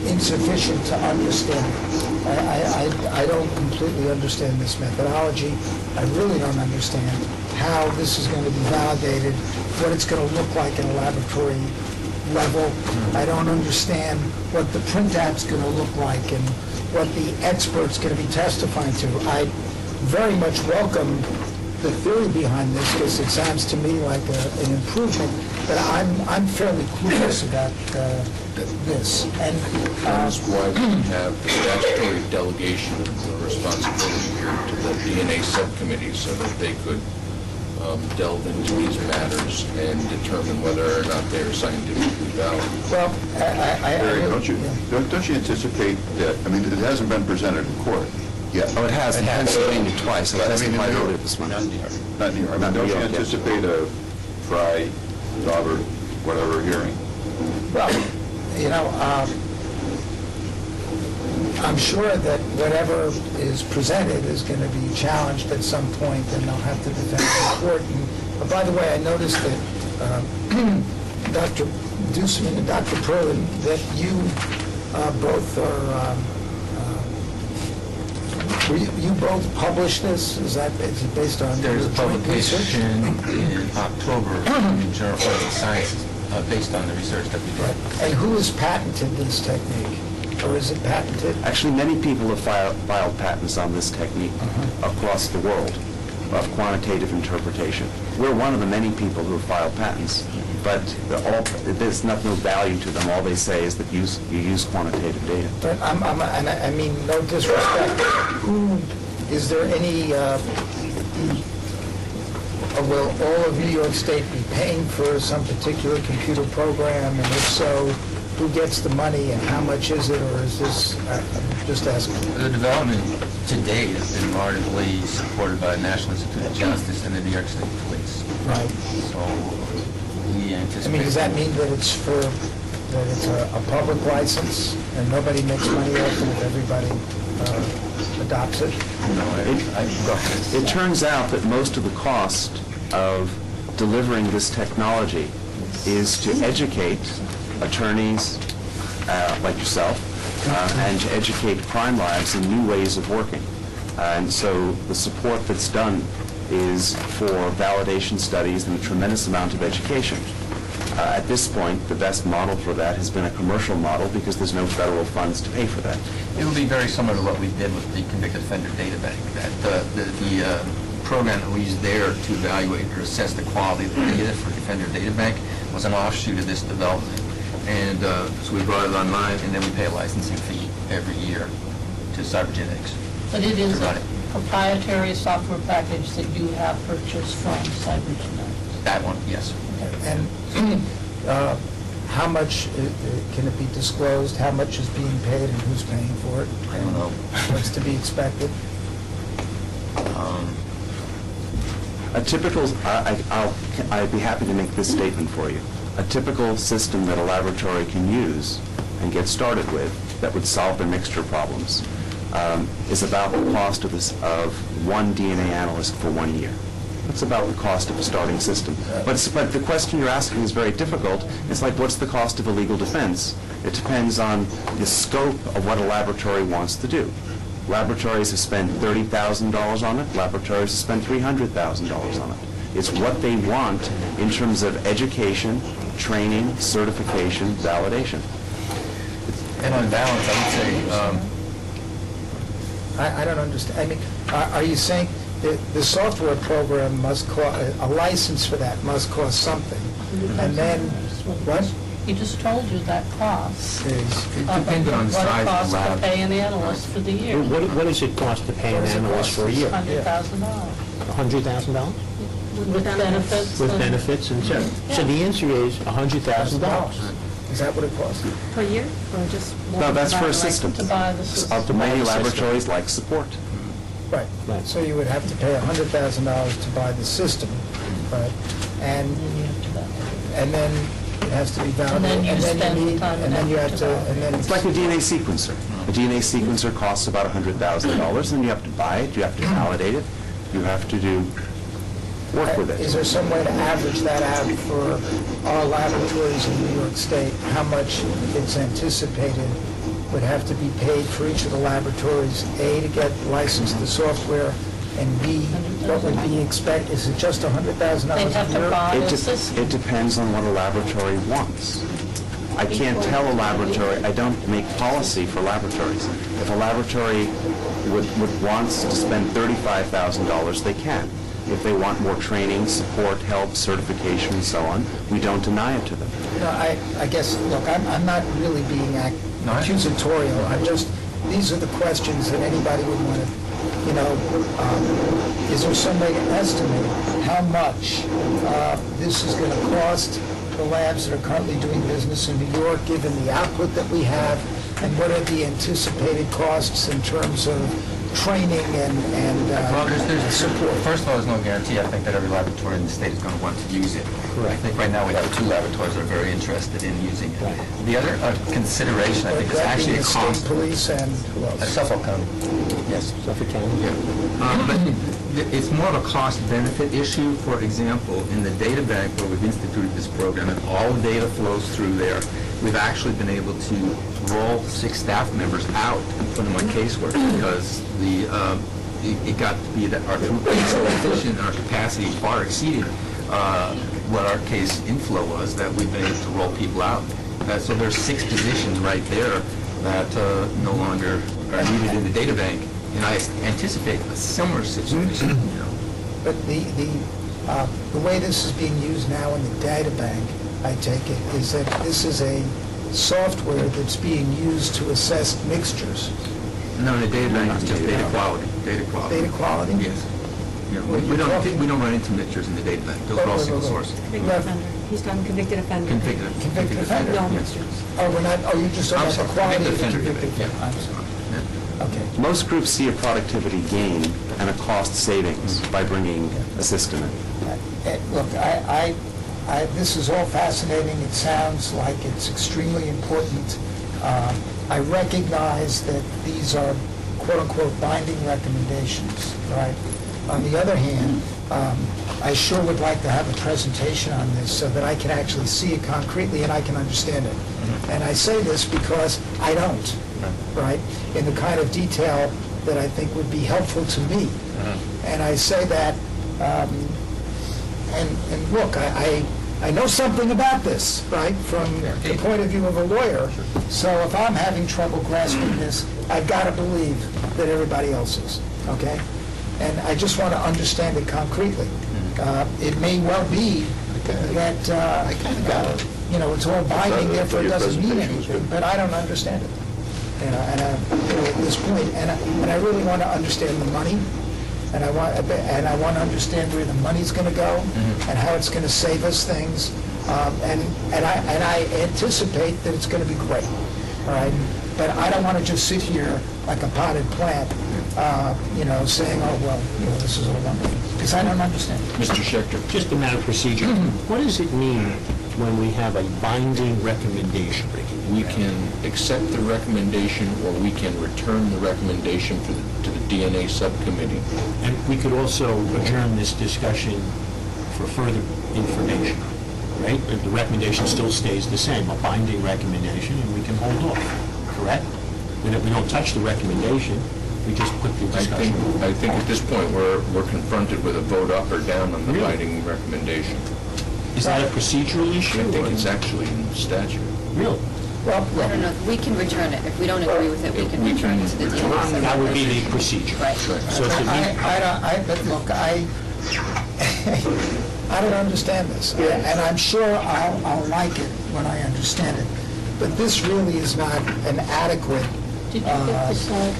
insufficient to understand. I don't completely understand this methodology. I really don't understand how this is going to be validated, what it's going to look like in a laboratory level. I don't understand what the printouts going to look like and what the expert's going to be testifying to. I very much welcome the theory behind this because it sounds to me like an improvement, but I'm fairly clueless about this. And that is why we have the statutory delegation of the responsibility here to the DNA subcommittee so that they could delve into these matters and determine whether or not they are scientifically valid. Well, Barry, don't you anticipate that? I mean, it hasn't been presented in court yet. Oh, it has. In Pennsylvania twice. But I mean, testified earlier this month. Not New York. I mean, don't you anticipate a Fry, Dauber, whatever hearing? Well, you know, I'm sure that whatever is presented is going to be challenged at some point, and they'll have to defend it in court. And, by the way, I noticed that Dr. Duesman and Dr. Perlin, that you both are, you both published this? Is it based on There's a joint research? publication in October in Journal of Forensic Sciences based on the research that we did. And who has patented this technique? or is it patented? Actually, many people have filed patents on this technique across the world of quantitative interpretation. We're one of the many people who have filed patents, but there's no value to them. All they say is that you use quantitative data. But I mean, no disrespect. Is there any, will all of New York State be paying for some particular computer program? And if so, who gets the money and how much is it? Or is this, I'm just asking. The development to date has been largely supported by the National Institute of Justice and the New York State Police. Right. So we anticipate... I mean, does that mean that it's a public license and nobody makes money off it if everybody adopts it? No, it turns out that most of the cost of delivering this technology is to educate attorneys like yourself and to educate crime labs in new ways of working. And so the support that's done is for validation studies and a tremendous amount of education. At this point, the best model for that has been a commercial model because there's no federal funds to pay for that. It will be very similar to what we did with the Convicted Offender Data Bank. That the program that we used there to evaluate or assess the quality of the data for Defender Data Bank was an offshoot of this development. And so we brought it online, and then we pay a licensing fee every year to Cybergenetics. But it is a proprietary software package that you have purchased from Cybergenetics. That one, yes. And how much can it be disclosed? How much is being paid and who's paying for it? I don't know. What's to be expected? A typical, I'd be happy to make this statement for you. A typical system that a laboratory can use and get started with that would solve their mixture problems is about the cost of one DNA analyst for 1 year. That's about the cost of a starting system. But the question you're asking is very difficult. It's like, what's the cost of a legal defense? It depends on the scope of what a laboratory wants to do. Laboratories have spent $30,000 on it. Laboratories have spent $300,000 on it. It's what they want in terms of education, training, certification, validation. And on balance, I would say... I don't understand. I mean, are you saying that the software program must cost, a license for that must cost something? And then, what? He just told you that cost. It depends on the size of the lab. What it costs to pay an analyst for the year. What does it cost to pay an analyst for a year? $100,000. $100,000? With benefits. With benefits and so. So the answer is $100,000. Is that what it costs? Per year, or just? No, that's for a system. To buy the system. Many laboratories like support. Right. So you would have to pay $100,000 to buy the system, right? And then it has to be validated. And then you have to, and then it's like a DNA sequencer. A DNA sequencer costs about $100,000, and you have to buy it, you have to validate it, you have to do work with it. Is there some way to average that out for our laboratories in New York State? How much it's anticipated would have to be paid for each of the laboratories, A, to get licensed the software, and B, what would be expected? Is it just $100,000 a year? It depends on what a laboratory wants. I can't tell a laboratory, I don't make policy for laboratories. If a laboratory wants to spend $35,000, they can. If they want more training, support, help, certification, and so on, we don't deny it to them. No, I guess, look, I'm not really being accusatorial. I'm just, these are the questions that anybody would want to, you know, is there some way to estimate how much this is going to cost the labs that are currently doing business in New York, given the output that we have, and what are the anticipated costs in terms of training and well, there's support? First of all, there's no guarantee, I think, that every laboratory in the state is going to want to use it. I think right now we have 2 laboratories that are very interested in using it. The other consideration, I think, is actually a cost. State police and who else? Suffolk County. Yes. Suffolk County. Yeah. But it's more of a cost-benefit issue. For example, in the data bank where we've instituted this program and all the data flows through there, we've actually been able to roll 6 staff members out and put them on casework because it got to be that our throughput was so efficient and our capacity far exceeded what our case inflow was, that we've been able to roll people out. So there's 6 positions right there that no longer are needed in the data bank. And I anticipate a similar situation, you know. But the way this is being used now in the data bank, I take it, is that this is a software that's being used to assess mixtures. No, in the data bank, it's just data quality. Data quality. Data quality? Yes. You know, we don't run into mixtures in the data bank. Those are all single source. Convicted offender. He's done convicted offender. Convicted offender. No mixtures. Oh, we're not, oh, you just talking about the quality of the convicted Yeah. offender. I'm sorry. Okay. Most groups see a productivity gain and a cost savings by bringing a system in. Look, this is all fascinating. It sounds like it's extremely important. I recognize that these are quote-unquote binding recommendations, right? On the other hand, I sure would like to have a presentation on this so that I can actually see it concretely and I can understand it. And I say this because I don't, right, in the kind of detail that I think would be helpful to me. And I say that, and look, I know something about this, right, from the point of view of a lawyer. So if I'm having trouble grasping this, I've got to believe that everybody else is, okay? And I just want to understand it concretely. It may well be that, you know, it's all binding, therefore it doesn't mean anything, but I don't understand it. You know, and at this point, and I really want to understand the money, and I want to understand where the money's going to go, and how it's going to save us things, and I anticipate that it's going to be great, all right? But I don't want to just sit here like a potted plant, you know, saying, oh, well, you know, this is all wonderful, because I don't understand. Mr. Schechter. Just a matter of procedure. What does it mean when we have a binding recommendation? We can accept the recommendation, or we can return the recommendation to the DNA subcommittee. And we could also adjourn this discussion for further information, right? The recommendation still stays the same, a binding recommendation, and we can hold off, correct? We don't touch the recommendation, we just put the discussion. I think at this point, we're confronted with a vote up or down on the binding recommendation. Is that a procedural issue? I think it's actually in the statute. Really? Well, I don't know, we can return it. If we don't agree with it, we can return it to the DNA subcommittee. That would be the procedure. Right. So but look, I don't understand this, and I'm sure I'll like it when I understand it. But this really is not an adequate. Did you get the slide?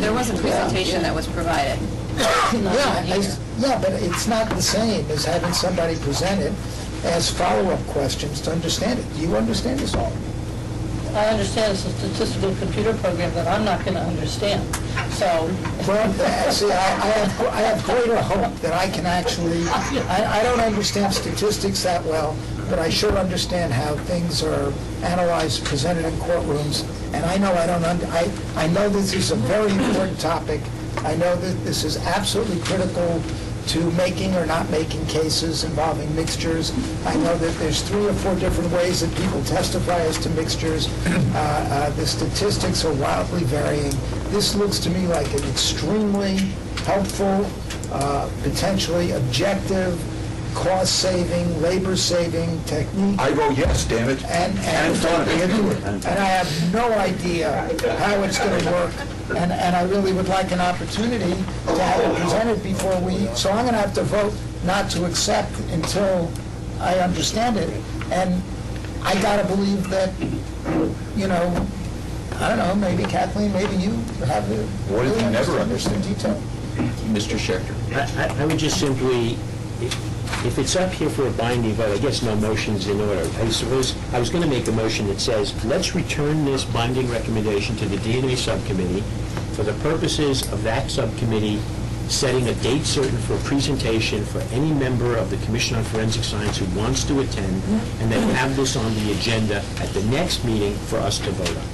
There was a presentation that was provided. Yeah, but it's not the same as having somebody present it as follow-up questions to understand it. Do you understand this all? I understand it's a statistical computer program that I'm not going to understand, so... Well, see, I have greater hope that I can actually... I don't understand statistics that well, but I sure understand how things are analyzed, presented in courtrooms, and I know I know this is a very important topic. I know that this is absolutely critical to making or not making cases involving mixtures. I know that there's 3 or 4 different ways that people testify as to mixtures. The statistics are wildly varying. This looks to me like an extremely helpful, potentially objective, cost-saving, labor-saving technique. I vote yes, damn it. And I have no idea how it's going to work, and I really would like an opportunity to have it presented before we, so I'm going to have to vote not to accept until I understand it, and I got to believe that, you know, I don't know, maybe Kathleen, maybe you have the... What if you never understand detail? Mr. Schechter. I would just simply, if it's up here for a binding vote, I guess no motion's in order. I suppose I was going to make a motion that says, let's return this binding recommendation to the DNA subcommittee for the purposes of that subcommittee setting a date certain for a presentation for any member of the Commission on Forensic Science who wants to attend, and then have this on the agenda at the next meeting for us to vote on.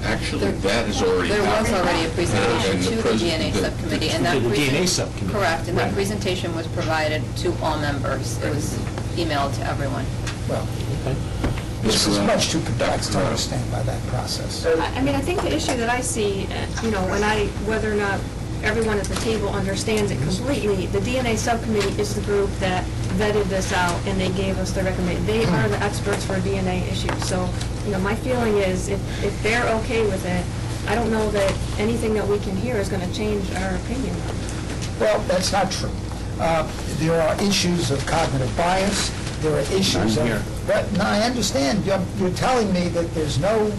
Actually, that is already There was happened. already a presentation And to the DNA subcommittee, and that... To the DNA subcommittee. Correct, and that presentation was provided to all members. It was emailed to everyone. Well, this is much too complex to understand by that process. I mean, I think the issue that I see, you know, whether or not everyone at the table understands it completely. The DNA subcommittee is the group that vetted this out, and they gave us the recommendation. They are the experts for DNA issues. So, my feeling is if they're okay with it, I don't know that anything that we can hear is going to change our opinion. Well, that's not true. There are issues of cognitive bias. There are issues None here. No, I understand. You're telling me that there's no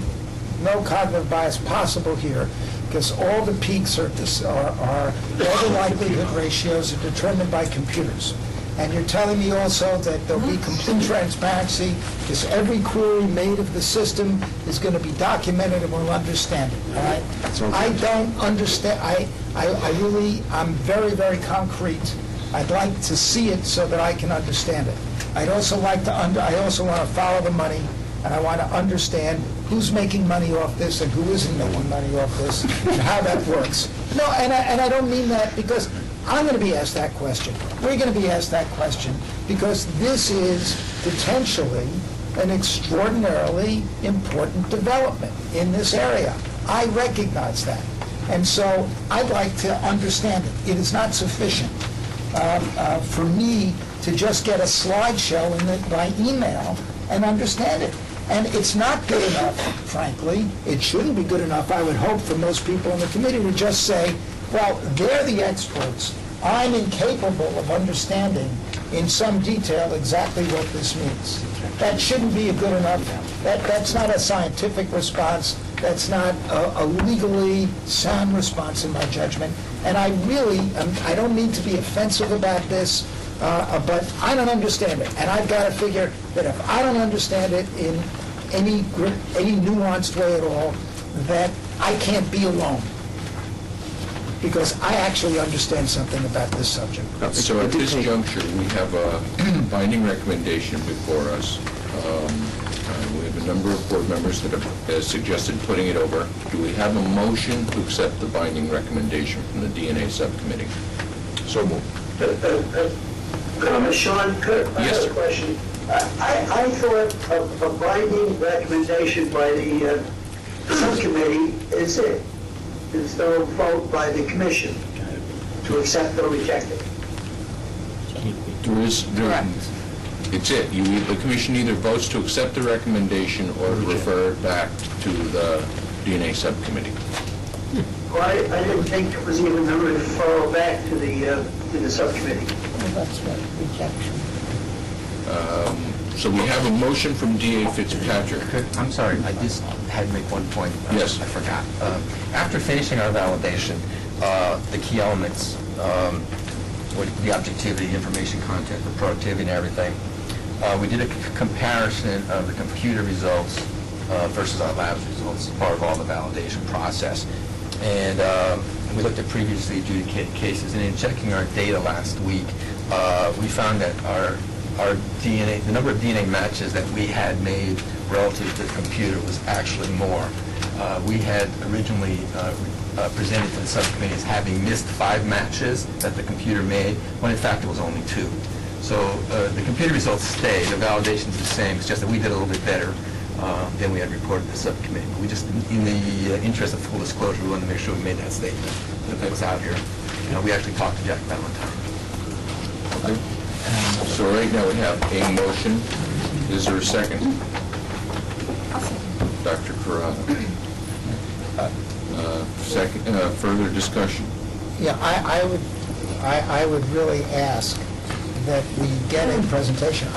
cognitive bias possible here because all the peaks all the likelihood ratios are determined by computers. And you're telling me also that there'll be complete transparency because every query made of the system is going to be documented and we'll understand it, all right? I don't understand. I'm very, very concrete. I'd like to see it so that I can understand it. I'd also like to I also want to follow the money, and I want to understand who's making money off this and who isn't making money off this and how that works. No, and I don't mean that because I'm going to be asked that question. We're going to be asked that question because this is potentially an extraordinarily important development in this area. I recognize that. And so I'd like to understand it. It is not sufficient for me to just get a slideshow by email and understand it. And it's not good enough, frankly. It shouldn't be good enough, I would hope, for most people in the committee to just say, well, they're the experts. I'm incapable of understanding in some detail exactly what this means. That shouldn't be a good enough. That's not a scientific response. That's not a legally sound response in my judgment. And I don't mean to be offensive about this, but I don't understand it. And I've got to figure that if I don't understand it in any nuanced way at all, that I can't be alone. Because I actually understand something about this subject. So at this juncture, we have a binding recommendation before us. We have a number of board members that have suggested putting it over. Do we have a motion to accept the binding recommendation from the DNA subcommittee? So moved. Sean, I have a question. I thought a binding recommendation by the subcommittee is it. There's no vote by the commission to accept or reject it. It's it. The commission either votes to accept the recommendation or to refer it back to the DNA subcommittee. Well, I didn't think it was even going to follow back to the subcommittee. Well, that's right, rejection. So we have a motion from D.A. Fitzpatrick. I'm sorry, I just had to make one point. Yes. I forgot. After finishing our validation, the key elements, the objectivity, information content, the productivity and everything, we did a comparison of the computer results versus our lab results as part of all the validation process. And we looked at previously adjudicated cases, and in checking our data last week, we found that our DNA, the number of DNA matches that we had made relative to the computer was actually more. We had originally presented to the subcommittee as having missed 5 matches that the computer made, when in fact it was only 2. So the computer results stay, the validation's the same, it's just that we did a little bit better than we had reported to the subcommittee. But we just, in the interest of full disclosure, we wanted to make sure we made that statement, that was out here. We actually talked to Jack Valentine. Okay. So right now we have a motion. Is there a second? Dr. Corrado. Second, further discussion? Yeah, I would really ask that we get a presentation.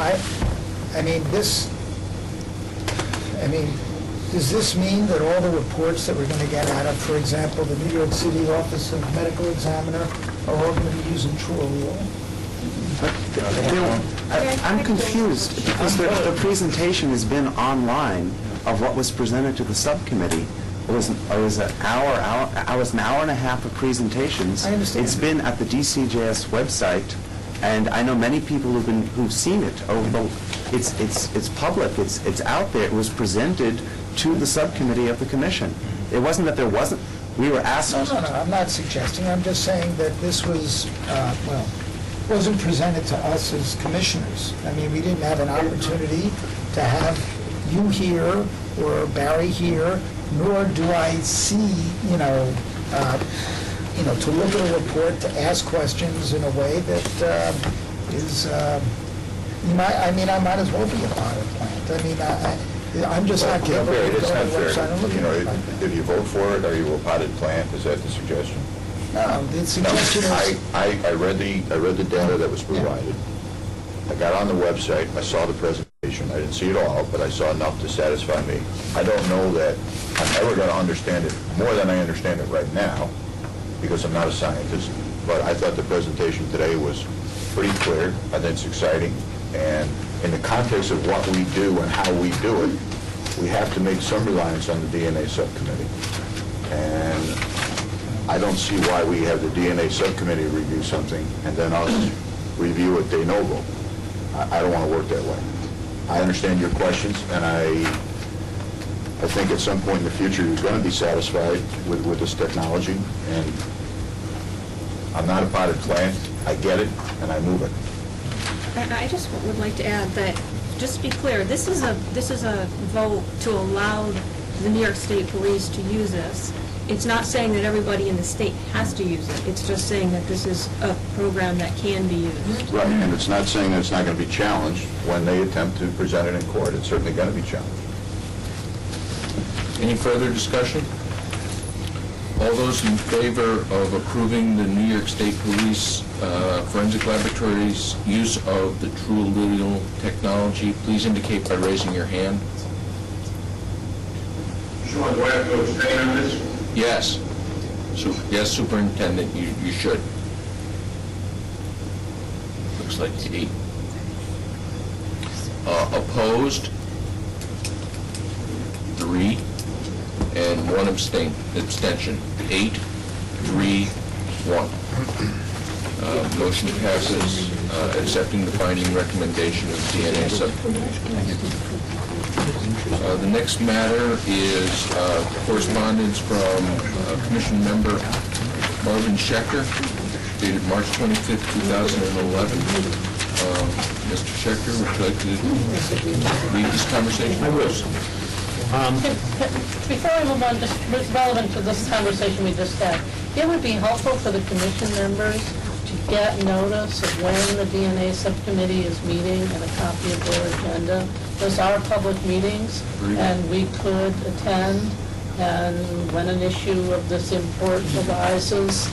Does this mean that all the reports that we're going to get out of, for example, the New York City Office of Medical Examiner, are all going to be using true or real? I'm confused because the presentation has been online of what was presented to the subcommittee. It was an hour and a half of presentations. I understand. It's been at the DCJS website, and I know many people who've seen it. It's public. It's out there. It was presented to the subcommittee of the commission. It wasn't that there wasn't. We were asked. No. I'm not suggesting. I'm just saying that this was wasn't presented to us as commissioners. We didn't have an opportunity to have you here or Barry here, nor do I see, to look at a report, to ask questions in a way that is, I might as well be a potted plant. I'm just not Well, capable of it's going not to the website and fair. looking at it. If you vote for it, are you a potted plant? Is that the suggestion? No, the suggestion is... I read the data that was provided. I got on the website, I saw the presentation. I didn't see it all, but I saw enough to satisfy me. I don't know that I'm ever going to understand it more than I understand it right now, because I'm not a scientist. But I thought the presentation today was pretty clear. I think it's exciting. And in the context of what we do and how we do it, we have to make some reliance on the DNA subcommittee. And I don't see why we have the DNA subcommittee review something and then us review it de novo. I don't want to work that way. I understand your questions, and I think at some point in the future you're going to be satisfied with this technology. And I'm not a potted plant. I get it, and I move it. I just would like to add that, just to be clear, this is a vote to allow the New York State Police to use this. It's not saying that everybody in the state has to use it. It's just saying that this is a program that can be used. Right, and it's not saying that it's not going to be challenged when they attempt to present it in court. It's certainly going to be challenged. Any further discussion? All those in favor of approving the New York State Police Forensic Laboratories' use of the True Little technology, please indicate by raising your hand. Sean, do I have to abstain on this? Yes. Yes, Superintendent, you should. Looks like 8. Opposed? 3. And 1 abstention. 8, 3, 1. Motion passes, accepting the binding recommendation of the DNA subcommittee. The next matter is correspondence from Commission member Marvin Schechter, dated March 25th, 2011. Mr. Schechter, would you like to lead this conversation? I will. Before we move on, just relevant to this conversation we just had, it would be helpful for the commission members to get notice of when the DNA subcommittee is meeting and a copy of their agenda. Those are public meetings, and we could attend, and when an issue of this import arises,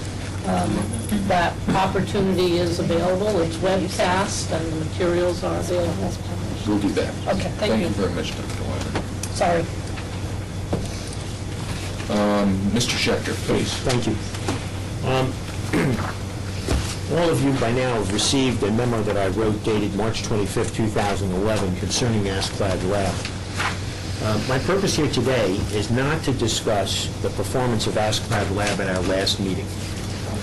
that opportunity is available. It's webcast, and the materials are available. We'll do that. Okay, thank you. Thank you very much, Dr. Wyman. Sorry. Mr. Schechter, please. Thank you. All of you by now have received a memo that I wrote dated March 25th, 2011 concerning Askeladd Lab. My purpose here today is not to discuss the performance of Askeladd Lab at our last meeting.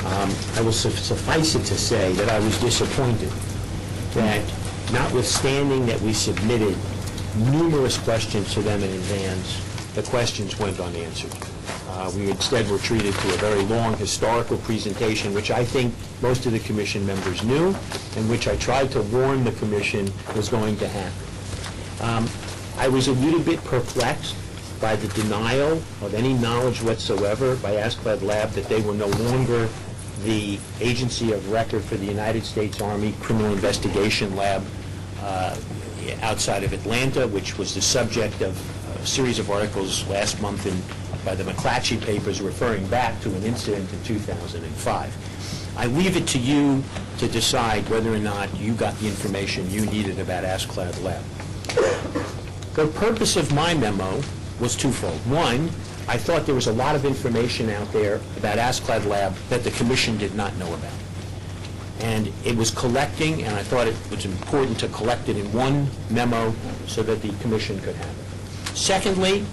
I will suffice it to say that I was disappointed that, notwithstanding that we submitted numerous questions to them in advance, the questions went unanswered. We instead were treated to a very long historical presentation, which I think most of the commission members knew, and which I tried to warn the commission was going to happen. I was a little bit perplexed by the denial of any knowledge whatsoever by Askeladd Lab that they were no longer the agency of record for the United States Army Criminal Investigation Lab outside of Atlanta, which was the subject of a series of articles last month by the McClatchy papers referring back to an incident in 2005. I leave it to you to decide whether or not you got the information you needed about Askeladd Lab. The purpose of my memo was twofold. One, I thought there was a lot of information out there about Askeladd Lab that the commission did not know about. And it was collecting, and I thought it was important to collect it in one memo so that the commission could have it. Secondly,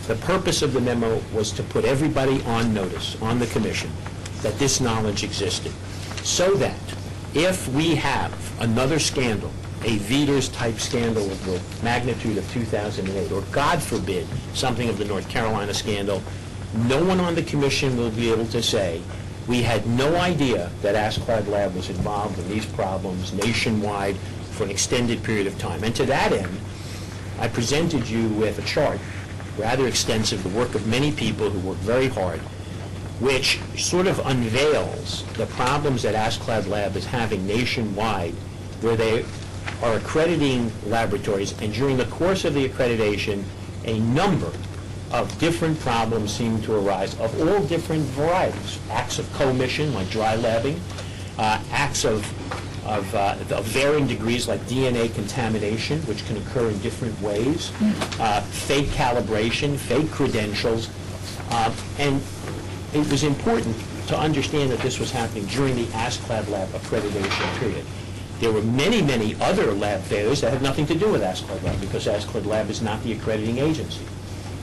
the purpose of the memo was to put everybody on notice, on the commission, that this knowledge existed, so that if we have another scandal, a Veters-type scandal of the magnitude of 2008, or God forbid, something of the North Carolina scandal, no one on the commission will be able to say, we had no idea that Askeladd Lab was involved in these problems nationwide for an extended period of time. And to that end, I presented you with a chart, rather extensive, the work of many people who worked very hard, which sort of unveils the problems that Askeladd Lab is having nationwide, where they are accrediting laboratories, and during the course of the accreditation, a number of different problems seem to arise of all different varieties. Acts of commission, like dry labbing, acts of varying degrees, like DNA contamination, which can occur in different ways, fake calibration, fake credentials, and it was important to understand that this was happening during the Askeladd Lab accreditation period. There were many, many other lab failures that had nothing to do with Askeladd Lab, because Askeladd Lab is not the accrediting agency,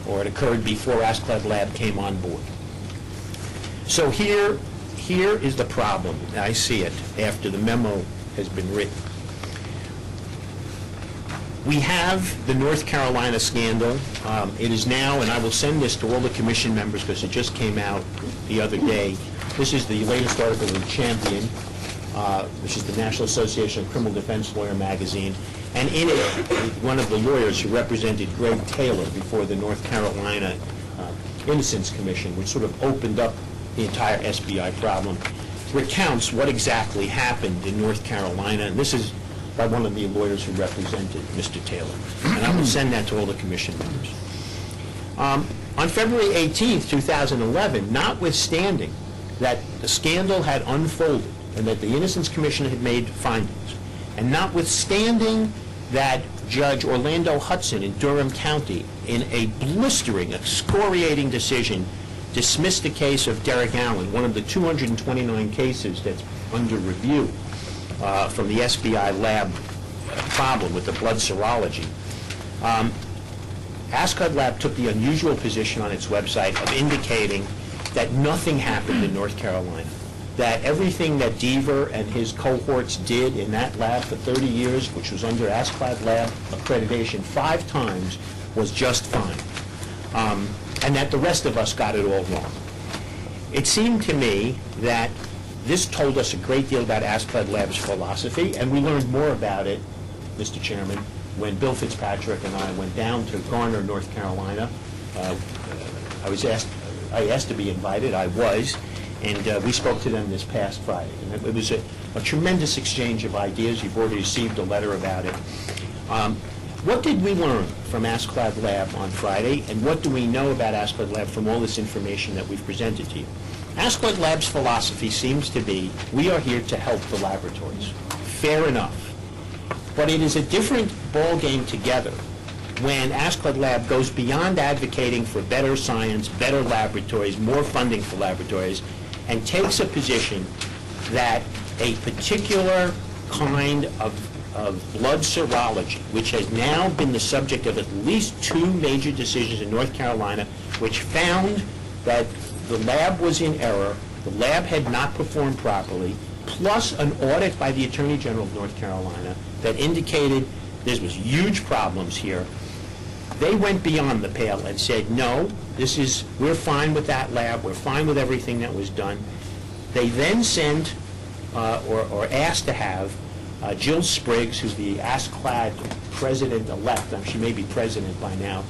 or it occurred before Askeladd Lab came on board. So here is the problem. I see it after the memo has been written. We have the North Carolina scandal. It is now, and I will send this to all the commission members because it just came out the other day. This is the latest article in Champion, which is the National Association of Criminal Defense Lawyer magazine. And in it, one of the lawyers who represented Greg Taylor before the North Carolina Innocence Commission, which sort of opened up the entire SBI problem, recounts what exactly happened in North Carolina. And this is by one of the lawyers who represented Mr. Taylor. And I will send that to all the commission members. On February 18th, 2011, notwithstanding that the scandal had unfolded and that the Innocence Commission had made findings, and notwithstanding that Judge Orlando Hudson in Durham County, in a blistering, excoriating decision, dismissed the case of Derek Allen, one of the 229 cases that's under review from the SBI lab problem with the blood serology. Askeladd Lab took the unusual position on its website of indicating that nothing happened in North Carolina, that everything that Deaver and his cohorts did in that lab for 30 years, which was under Askeladd Lab accreditation 5 times, was just fine, and that the rest of us got it all wrong. It seemed to me that this told us a great deal about Askeladd Lab's philosophy, and we learned more about it, Mr. Chairman, when Bill Fitzpatrick and I went down to Garner, North Carolina. I asked to be invited. I was. And we spoke to them this past Friday. And it was a tremendous exchange of ideas. You've already received a letter about it. What did we learn from Askeladd Lab on Friday, and what do we know about Askeladd Lab from all this information that we've presented to you? Askeladd Lab's philosophy seems to be, we are here to help the laboratories. Fair enough. But it is a different ballgame together when Askeladd Lab goes beyond advocating for better science, better laboratories, more funding for laboratories, and takes a position that a particular kind of blood serology, which has now been the subject of at least 2 major decisions in North Carolina, which found that the lab was in error, the lab had not performed properly, plus an audit by the Attorney General of North Carolina that indicated there was huge problems here. They went beyond the pale and said, no, we're fine with that lab, we're fine with everything that was done. They then sent, or asked to have, Jill Spriggs, who's the Askeladd president-elect, she may be president by now,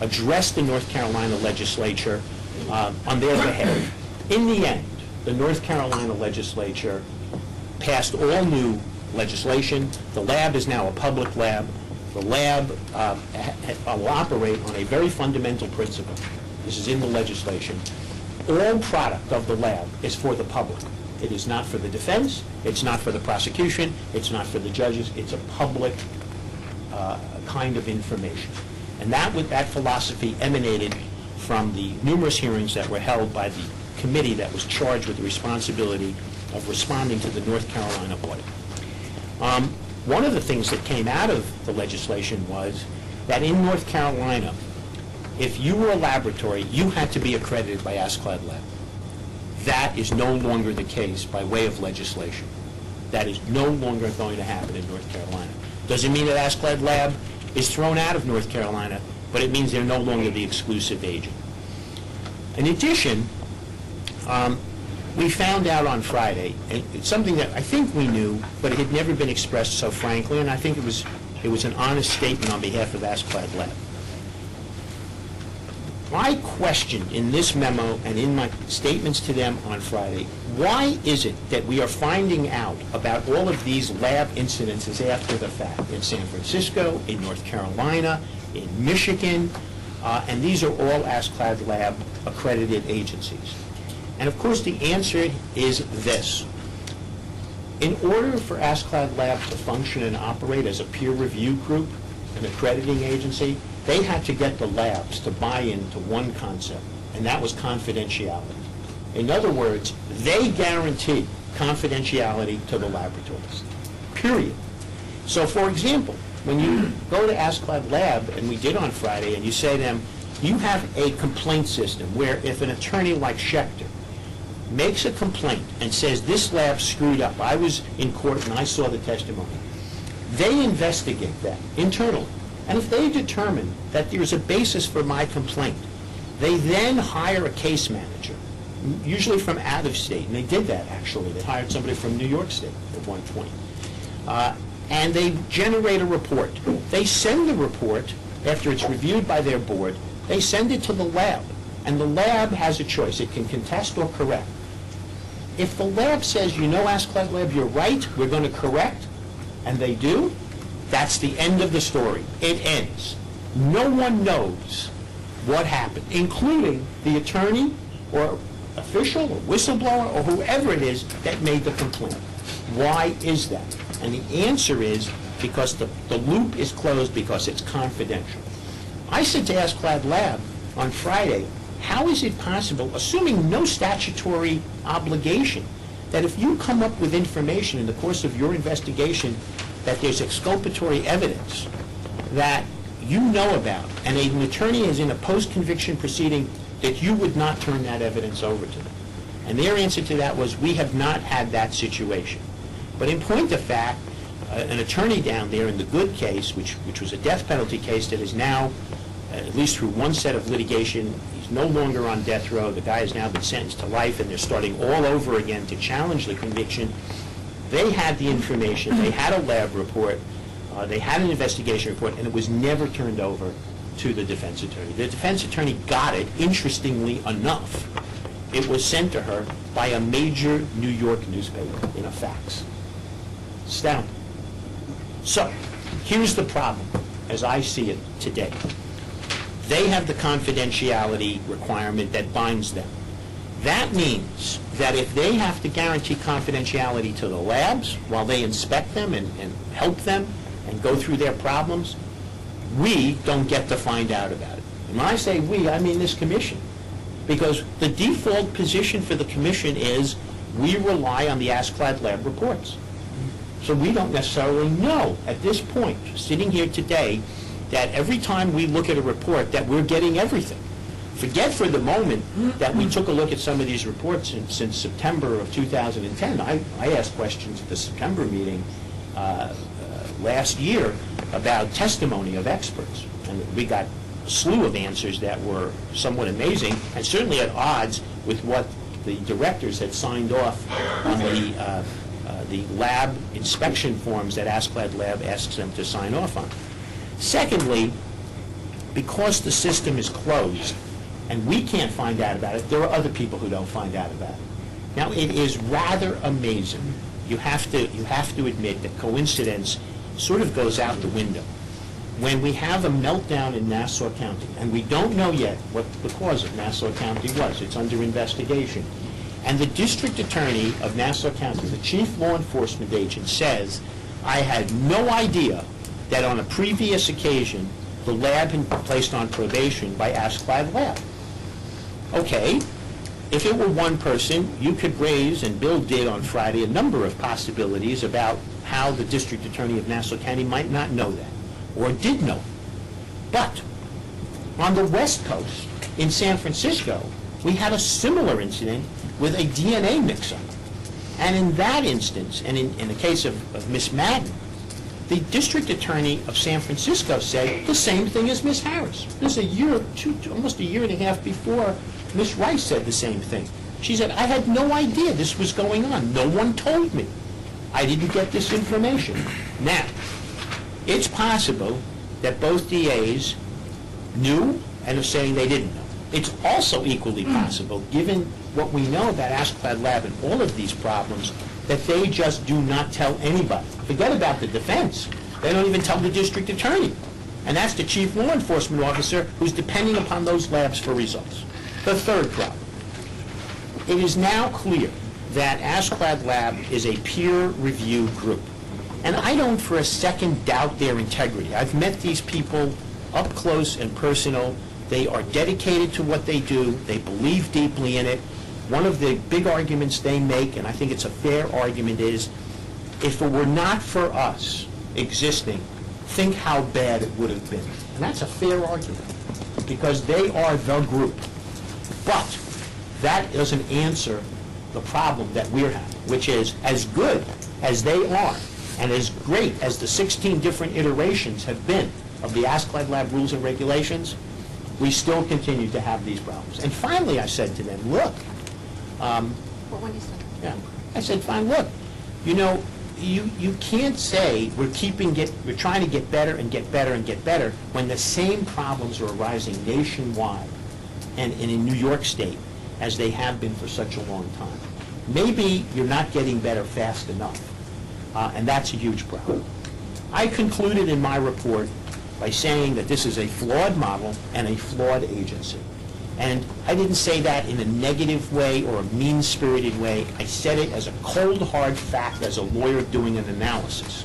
address the North Carolina legislature on their behalf. In the end, the North Carolina legislature passed all new legislation. The lab is now a public lab. The lab will operate on a very fundamental principle. This is in the legislation. All product of the lab is for the public. It is not for the defense. It's not for the prosecution. It's not for the judges. It's a public kind of information. And that philosophy emanated from the numerous hearings that were held by the committee that was charged with the responsibility of responding to the North Carolina audit. One of the things that came out of the legislation was that in North Carolina, if you were a laboratory, you had to be accredited by Askeladd Lab. That is no longer the case by way of legislation. That is no longer going to happen in North Carolina. Doesn't mean that Askeladd Lab is thrown out of North Carolina, but it means they're no longer the exclusive agent. In addition, we found out on Friday, and it's something that I think we knew, but it had never been expressed so frankly, and I think it was an honest statement on behalf of Askeladd Lab. I questioned in this memo and in my statements to them on Friday, why is it that we are finding out about all of these lab incidences after the fact in San Francisco, in North Carolina, in Michigan, and these are all Askeladd Lab accredited agencies? And of course the answer is this. In order for Askeladd Lab to function and operate as a peer review group, an accrediting agency, they had to get the labs to buy into one concept, and that was confidentiality. In other words, they guarantee confidentiality to the laboratories, period. So for example, when you go to Askeladd Lab, and we did on Friday, and you say to them, you have a complaint system where if an attorney like Schechter makes a complaint and says this lab screwed up, I was in court and I saw the testimony, they investigate that internally. And if they determine that there's a basis for my complaint, they then hire a case manager, usually from out of state, and they did that actually. They hired somebody from New York State at one point. And they generate a report. They send the report, after it's reviewed by their board, they send it to the lab. And the lab has a choice. It can contest or correct. If the lab says, you know, Askeladd Lab, you're right, we're going to correct, and they do, that's the end of the story. It ends. No one knows what happened, including the attorney or official or whistleblower or whoever it is that made the complaint. Why is that? And the answer is because the loop is closed because it's confidential. I said to Askeladd Lab on Friday, how is it possible, assuming no statutory obligation, that if you come up with information in the course of your investigation that there's exculpatory evidence that you know about, and an attorney is in a post-conviction proceeding, that you would not turn that evidence over to them? And their answer to that was, we have not had that situation. But in point of fact, an attorney down there in the Good case, which was a death penalty case that is now, at least through one set of litigation, he's no longer on death row. The guy has now been sentenced to life, and they're starting all over again to challenge the conviction. They had the information. They had a lab report. They had an investigation report, and it was never turned over to the defense attorney. The defense attorney got it, interestingly enough. It was sent to her by a major New York newspaper in a fax. Astounding. So, here's the problem, as I see it today. They have the confidentiality requirement that binds them. That means that if they have to guarantee confidentiality to the labs while they inspect them and help them and go through their problems, we don't get to find out about it. And when I say we, I mean this commission. Because the default position for the commission is we rely on the Askeladd Lab reports. So we don't necessarily know at this point, sitting here today, that every time we look at a report that we're getting everything. Forget for the moment that we took a look at some of these reports since September of 2010. I asked questions at the September meeting last year about testimony of experts. And we got a slew of answers that were somewhat amazing and certainly at odds with what the directors had signed off on the lab inspection forms that Askeladd Lab asks them to sign off on. Secondly, because the system is closed and we can't find out about it, there are other people who don't find out about it. Now, it is rather amazing. You have to admit that coincidence sort of goes out the window. When we have a meltdown in Nassau County, and we don't know yet what the cause of Nassau County was, it's under investigation, and the district attorney of Nassau County, the chief law enforcement agent, says, I had no idea that on a previous occasion the lab had been placed on probation by Askeladd Lab. Okay, if it were one person, you could raise, and Bill did on Friday, a number of possibilities about how the district attorney of Nassau County might not know that, or did know. But on the West Coast, in San Francisco, we had a similar incident with a DNA mix-up. And in that instance, and in the case of Miss Madden, the district attorney of San Francisco said the same thing as Miss Harris. This is almost a year and a half before Miss Rice said the same thing. She said, I had no idea this was going on. No one told me. I didn't get this information. Now, it's possible that both DAs knew and are saying they didn't know. It's also equally possible, given what we know about Askeladd Lab and all of these problems, that they just do not tell anybody. Forget about the defense. They don't even tell the district attorney. And that's the chief law enforcement officer who's depending upon those labs for results. The third problem. It is now clear that Askeladd Lab is a peer review group. And I don't for a second doubt their integrity. I've met these people up close and personal. They are dedicated to what they do. They believe deeply in it. One of the big arguments they make, and I think it's a fair argument, is if it were not for us existing, think how bad it would have been. And that's a fair argument, because they are the group. But that doesn't answer the problem that we're having, which is, as good as they are, and as great as the 16 different iterations have been of the Askeladd Lab rules and regulations, we still continue to have these problems. And finally, I said to them, look, I said, fine, look, you know, you can't say we're trying to get better and get better and get better when the same problems are arising nationwide and in New York State as they have been for such a long time. Maybe you're not getting better fast enough, and that's a huge problem. I concluded in my report by saying that this is a flawed model and a flawed agency. And I didn't say that in a negative way or a mean-spirited way. I said it as a cold, hard fact, as a lawyer doing an analysis.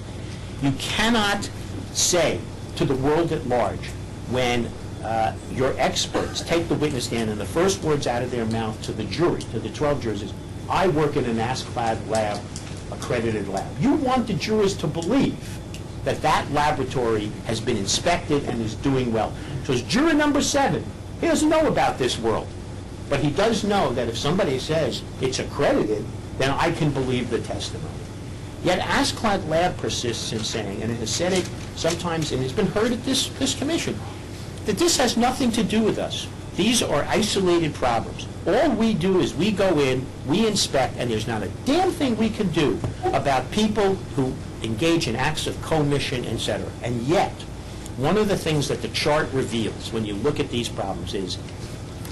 You cannot say to the world at large, when your experts take the witness stand and the first words out of their mouth to the jury, to the 12 jurors, is, I work in an Askeladd Lab, accredited lab. You want the jurors to believe that that laboratory has been inspected and is doing well. So as juror number 7, he doesn't know about this world. But he does know that if somebody says it's accredited, then I can believe the testimony. Yet Askeladd Lab persists in saying, and it has said it sometimes, and it's been heard at this commission, that this has nothing to do with us. These are isolated problems. All we do is we go in, we inspect, and there's not a damn thing we can do about people who engage in acts of commission, etc. And yet, one of the things that the chart reveals when you look at these problems is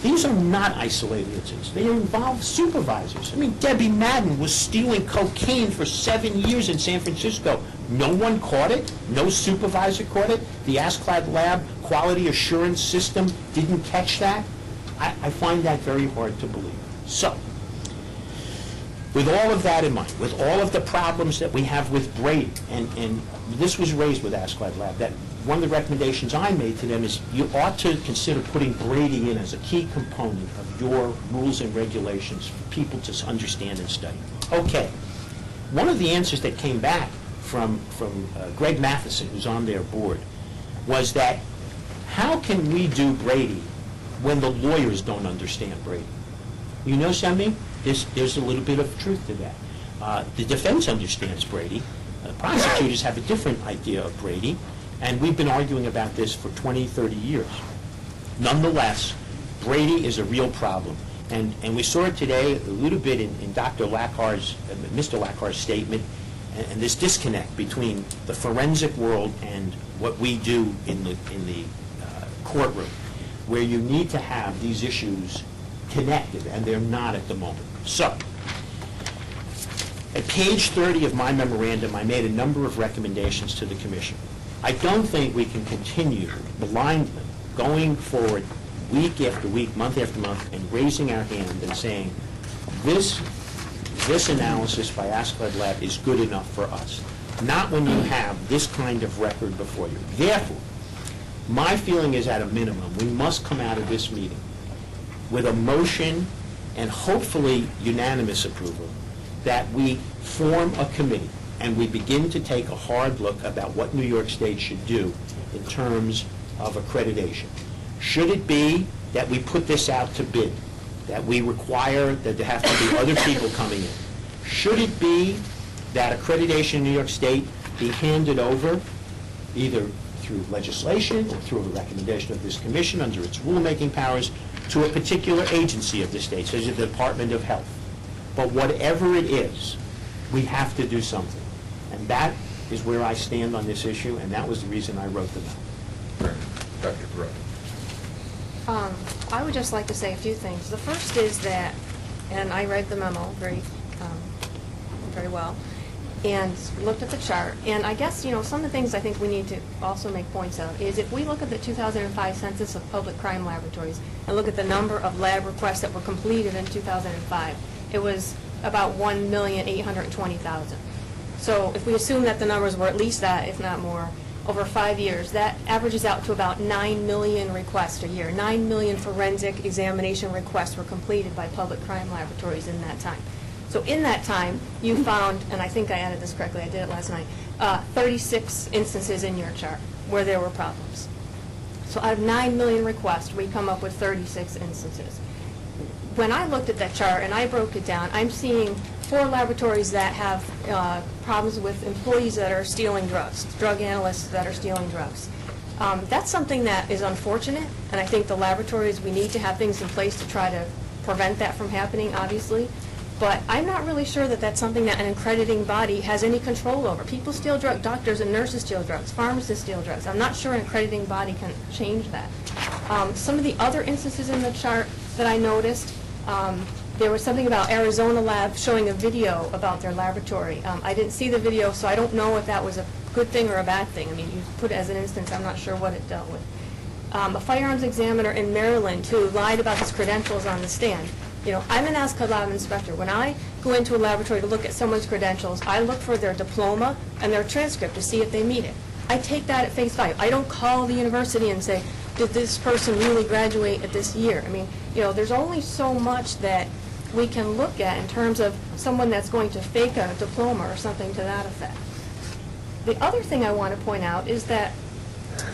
these are not isolated incidents. They involve supervisors. I mean, Debbie Madden was stealing cocaine for 7 years in San Francisco. No one caught it. No supervisor caught it. The Askeladd Lab quality assurance system didn't catch that. I find that very hard to believe. So, with all of that in mind, with all of the problems that we have with Brady, and this was raised with Askeladd Lab, that one of the recommendations I made to them is you ought to consider putting Brady in as a key component of your rules and regulations for people to understand and study. Okay, one of the answers that came back from Greg Matheson, who's on their board, was that how can we do Brady when the lawyers don't understand Brady? You know something? There's a little bit of truth to that. The defense understands Brady. Prosecutors have a different idea of Brady, and we've been arguing about this for 20, 30 years. Nonetheless, Brady is a real problem, and we saw it today a little bit in Dr. Lackar's, Mr. Lackar's statement, and this disconnect between the forensic world and what we do in the courtroom, where you need to have these issues connected, and they're not at the moment. So, at page 30 of my memorandum, I made a number of recommendations to the Commission. I don't think we can continue blindly going forward week after week, month after month, and raising our hand and saying, this analysis by Askeladd Lab is good enough for us. Not when you have this kind of record before you. Therefore, my feeling is, at a minimum, we must come out of this meeting with a motion and hopefully unanimous approval that we form a committee and we begin to take a hard look about what New York State should do in terms of accreditation. Should it be that we put this out to bid, that we require that there have to be other people coming in? Should it be that accreditation in New York State be handed over either through legislation or through a recommendation of this commission under its rulemaking powers to a particular agency of the state, such as the Department of Health? But whatever it is, we have to do something. And that is where I stand on this issue, and that was the reason I wrote the memo. Dr. Perot. I would just like to say a few things. The first is that, and I read the memo very well, and looked at the chart, and I guess, some of the things I think we need to also make points of is if we look at the 2005 Census of Public Crime Laboratories and look at the number of lab requests that were completed in 2005, it was about 1,820,000. So if we assume that the numbers were at least that, if not more, over 5 years, that averages out to about 9 million requests a year. 9 million forensic examination requests were completed by public crime laboratories in that time. So in that time, you found, and I think I added this correctly, I did it last night, 36 instances in your chart where there were problems. So out of 9 million requests, we come up with 36 instances. When I looked at that chart and I broke it down, I'm seeing 4 laboratories that have problems with employees that are stealing drugs, drug analysts that are stealing drugs. That's something that is unfortunate, and I think the laboratories, we need to have things in place to try to prevent that from happening, obviously. But I'm not really sure that that's something that an accrediting body has any control over. People steal drugs, doctors and nurses steal drugs, pharmacists steal drugs. I'm not sure an accrediting body can change that. Some of the other instances in the chart that I noticed, there was something about Arizona Lab showing a video about their laboratory. I didn't see the video, so I don't know if that was a good thing or a bad thing. I mean, you put it as an instance, I'm not sure what it dealt with. A firearms examiner in Maryland who lied about his credentials on the stand. I'm an ASCOD lab inspector. When I go into a laboratory to look at someone's credentials, I look for their diploma and their transcript to see if they meet it. I take that at face value. I don't call the university and say, did this person really graduate at this year? I mean, there's only so much that we can look at in terms of someone that's going to fake a diploma or something to that effect. The other thing I want to point out is that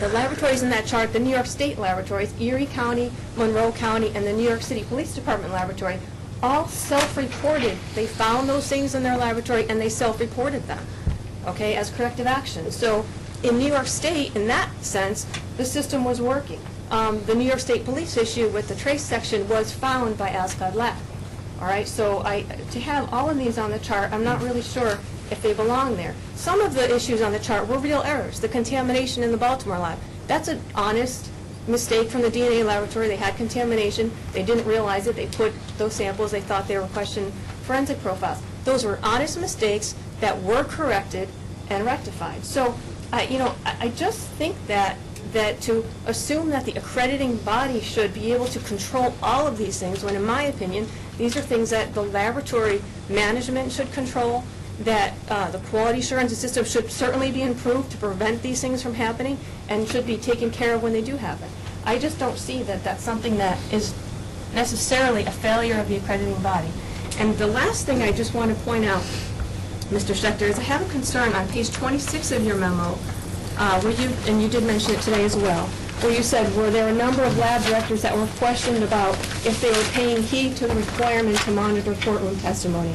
the laboratories in that chart, the New York State laboratories, Erie County, Monroe County, and the New York City Police Department laboratory, all self-reported. They found those things in their laboratory and they self-reported them, okay, as corrective action. So in New York State, in that sense, the system was working. The New York State Police issue with the trace section was found by ASCOD Lab. All right, so to have all of these on the chart, I'm not really sure if they belong there. Some of the issues on the chart were real errors. The contamination in the Baltimore lab, that's an honest mistake from the DNA laboratory. They had contamination. They didn't realize it. They put those samples. They thought they were questioning forensic profiles. Those were honest mistakes that were corrected and rectified. So, I just think that to assume that the accrediting body should be able to control all of these things, when in my opinion, these are things that the laboratory management should control, that the quality assurance system should certainly be improved to prevent these things from happening and should be taken care of when they do happen. I just don't see that that's something that is necessarily a failure of the accrediting body. And the last thing I just want to point out, Mr. Schechter, is I have a concern on page 26 of your memo, where you did mention it today as well, where you said, were there a number of lab directors that were questioned about if they were paying heed to the requirement to monitor courtroom testimony?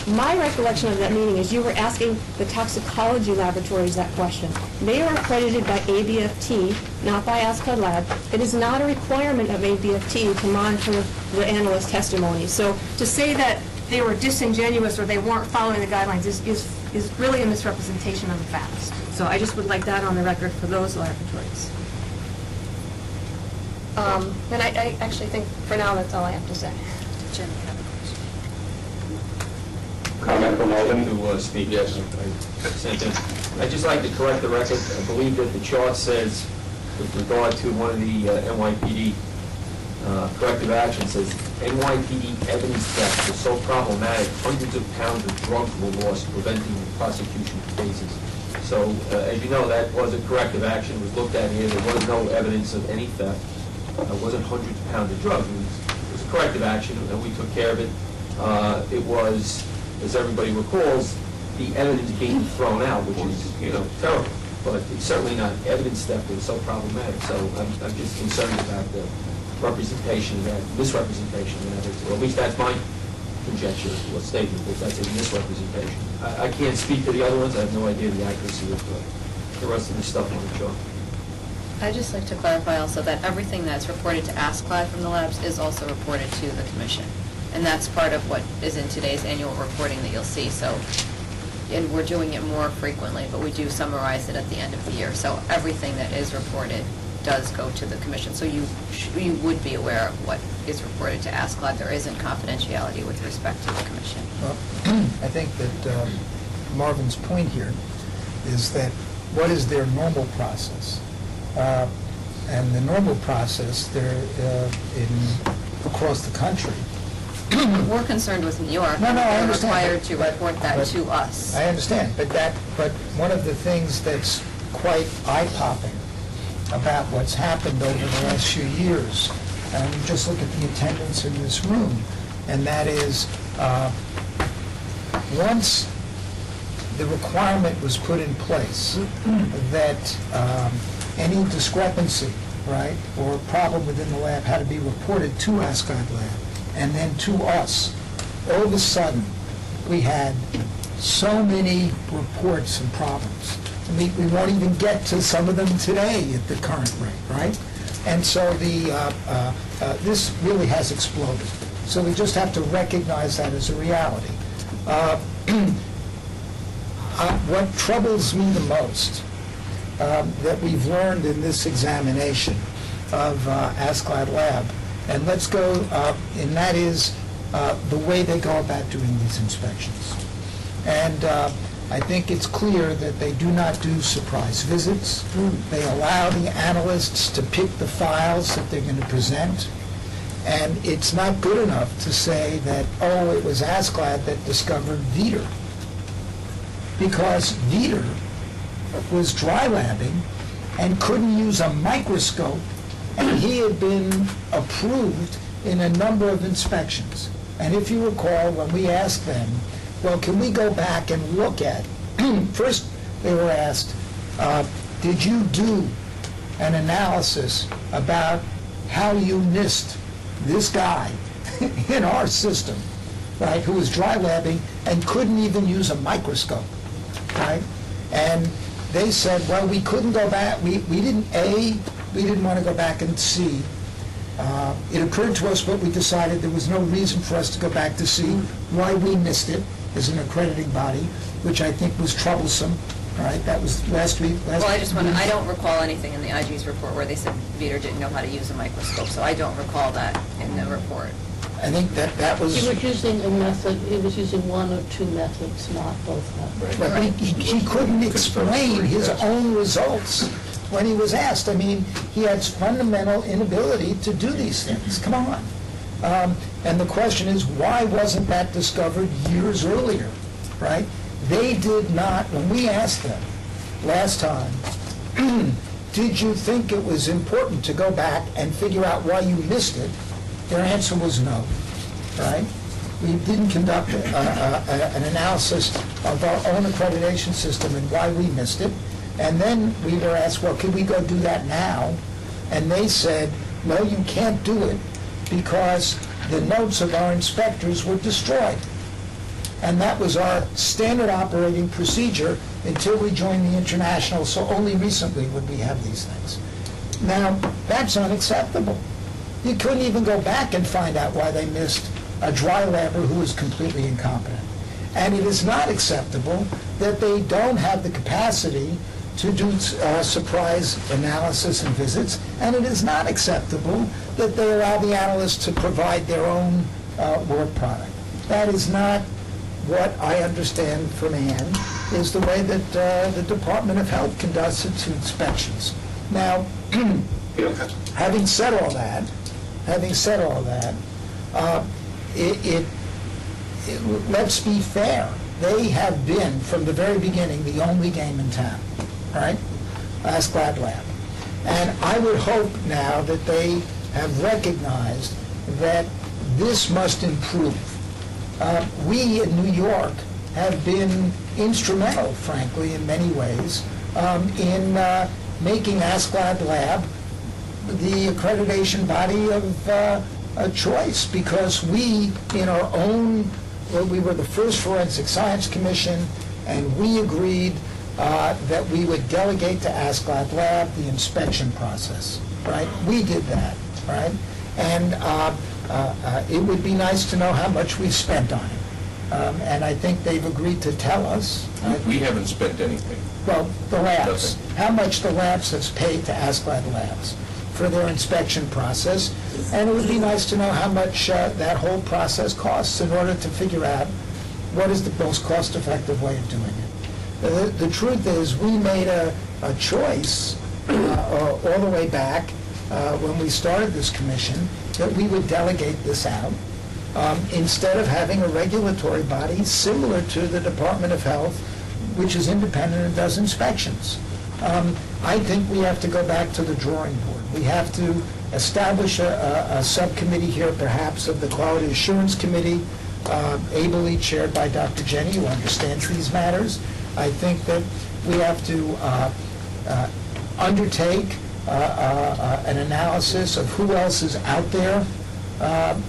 My recollection of that meeting is you were asking the toxicology laboratories that question. They are accredited by ABFT, not by ASCOD Lab. It is not a requirement of ABFT to monitor the analyst testimony. So to say that they were disingenuous or they weren't following the guidelines is really a misrepresentation of the facts. So I just would like that on the record for those laboratories. And I actually think for now that's all I have to say. Jim, you have a question? Comment from Alden? To speak, yes. I'd just like to correct the record. I believe that the chart says, with regard to one of the NYPD corrective actions, says NYPD evidence theft was so problematic, hundreds of pounds of drugs were lost, preventing prosecution cases. So, as you know, that was a corrective action. It was looked at here. There was no evidence of any theft. It wasn't hundreds of pounds of drugs. It was a corrective action, and we took care of it. It was, as everybody recalls, the evidence being thrown out, which is, terrible. But it's certainly not evidence theft that was so problematic. So I'm just concerned about the representation of that, misrepresentation of that, or at least that's my conjecture or statement, that that's a misrepresentation. I can't speak to the other ones. I have no idea the accuracy of the rest of the stuff on the chart. I'd just like to clarify also that everything that's reported to ASCLAD from the labs is also reported to the commission. And that's part of what is in today's annual reporting that you'll see. So, and we're doing it more frequently, but we do summarize it at the end of the year. So everything that is reported does go to the commission. So you would be aware of what is reported to ASCLD. There isn't confidentiality with respect to the commission. Well, I think that Marvin's point here is that what is their normal process? And the normal process, across the country. We're concerned with New York. No, I They're understand. required to report that to us. I understand, but one of the things that's quite eye-popping about what's happened over the last few years, and you just look at the attendance in this room, and that is, once the requirement was put in place that any discrepancy, right, or problem within the lab had to be reported to ASCLD Lab, and then to us, all of a sudden, we had so many reports and problems. We won't even get to some of them today at the current rate, right? And so this really has exploded. So we just have to recognize that as a reality. What troubles me the most that we've learned in this examination of ASCLD Lab, and let's go, and that is the way they go about doing these inspections. And I think it's clear that they do not do surprise visits. They allow the analysts to pick the files that they're going to present. And it's not good enough to say that, oh, it was ASCLD that discovered Veeder. Because Veeder was dry labbing and couldn't use a microscope, and he had been approved in a number of inspections. And if you recall, when we asked them, well, can we go back and look at, first they were asked, did you do an analysis about how you missed this guy in our system, right, who was dry labbing and couldn't even use a microscope, right? And they said, well, we couldn't go back, we didn't want to go back and see. It occurred to us, but we decided there was no reason for us to go back to see why we missed it as an accrediting body, which I think was troublesome. All right, that was last week. Well, I don't recall anything in the IG's report where they said Veeder didn't know how to use a microscope, so I don't recall that in the report. I think that was... He was using a method, he was using one or two methods, not both methods. But he couldn't explain his own results when he was asked. I mean, he has fundamental inability to do these things. Come on. And the question is, why wasn't that discovered years earlier, right? They did not, when we asked them last time, did you think it was important to go back and figure out why you missed it? Their answer was no, right? We didn't conduct an analysis of our own accreditation system and why we missed it. And then we were asked, well, can we go do that now? And they said, no, you can't do it because the notes of our inspectors were destroyed. And that was our standard operating procedure until we joined the International, so only recently would we have these things. Now, that's unacceptable. You couldn't even go back and find out why they missed a dry labber who was completely incompetent. And it is not acceptable that they don't have the capacity to do surprise analysis and visits, and it is not acceptable that they allow the analysts to provide their own work product. That is not what I understand from Ann is the way that the Department of Health conducts its inspections. Now, having said all that, let's be fair. They have been, from the very beginning, the only game in town, right? ASCLD Lab. And I would hope now that they have recognized that this must improve. We in New York have been instrumental, frankly, in many ways, in making ASCLD Lab the accreditation body of choice, because we, in our own, we were the first Forensic Science Commission, and we agreed that we would delegate to ASCLD Lab the inspection process, right? We did that, right? And it would be nice to know how much we spent on it, And I think they've agreed to tell us. We haven't spent anything. Well, the labs, Nothing. how much the labs has paid to Asclad Labs for their inspection process. And it would be nice to know how much that whole process costs in order to figure out what is the most cost-effective way of doing it. The truth is, we made a choice all the way back when we started this commission that we would delegate this out instead of having a regulatory body similar to the Department of Health, which is independent and does inspections. I think we have to go back to the drawing board. We have to establish a subcommittee here, perhaps, of the Quality Assurance Committee, ably chaired by Dr. Jenny, who understands these matters. I think that we have to undertake an analysis of who else is out there,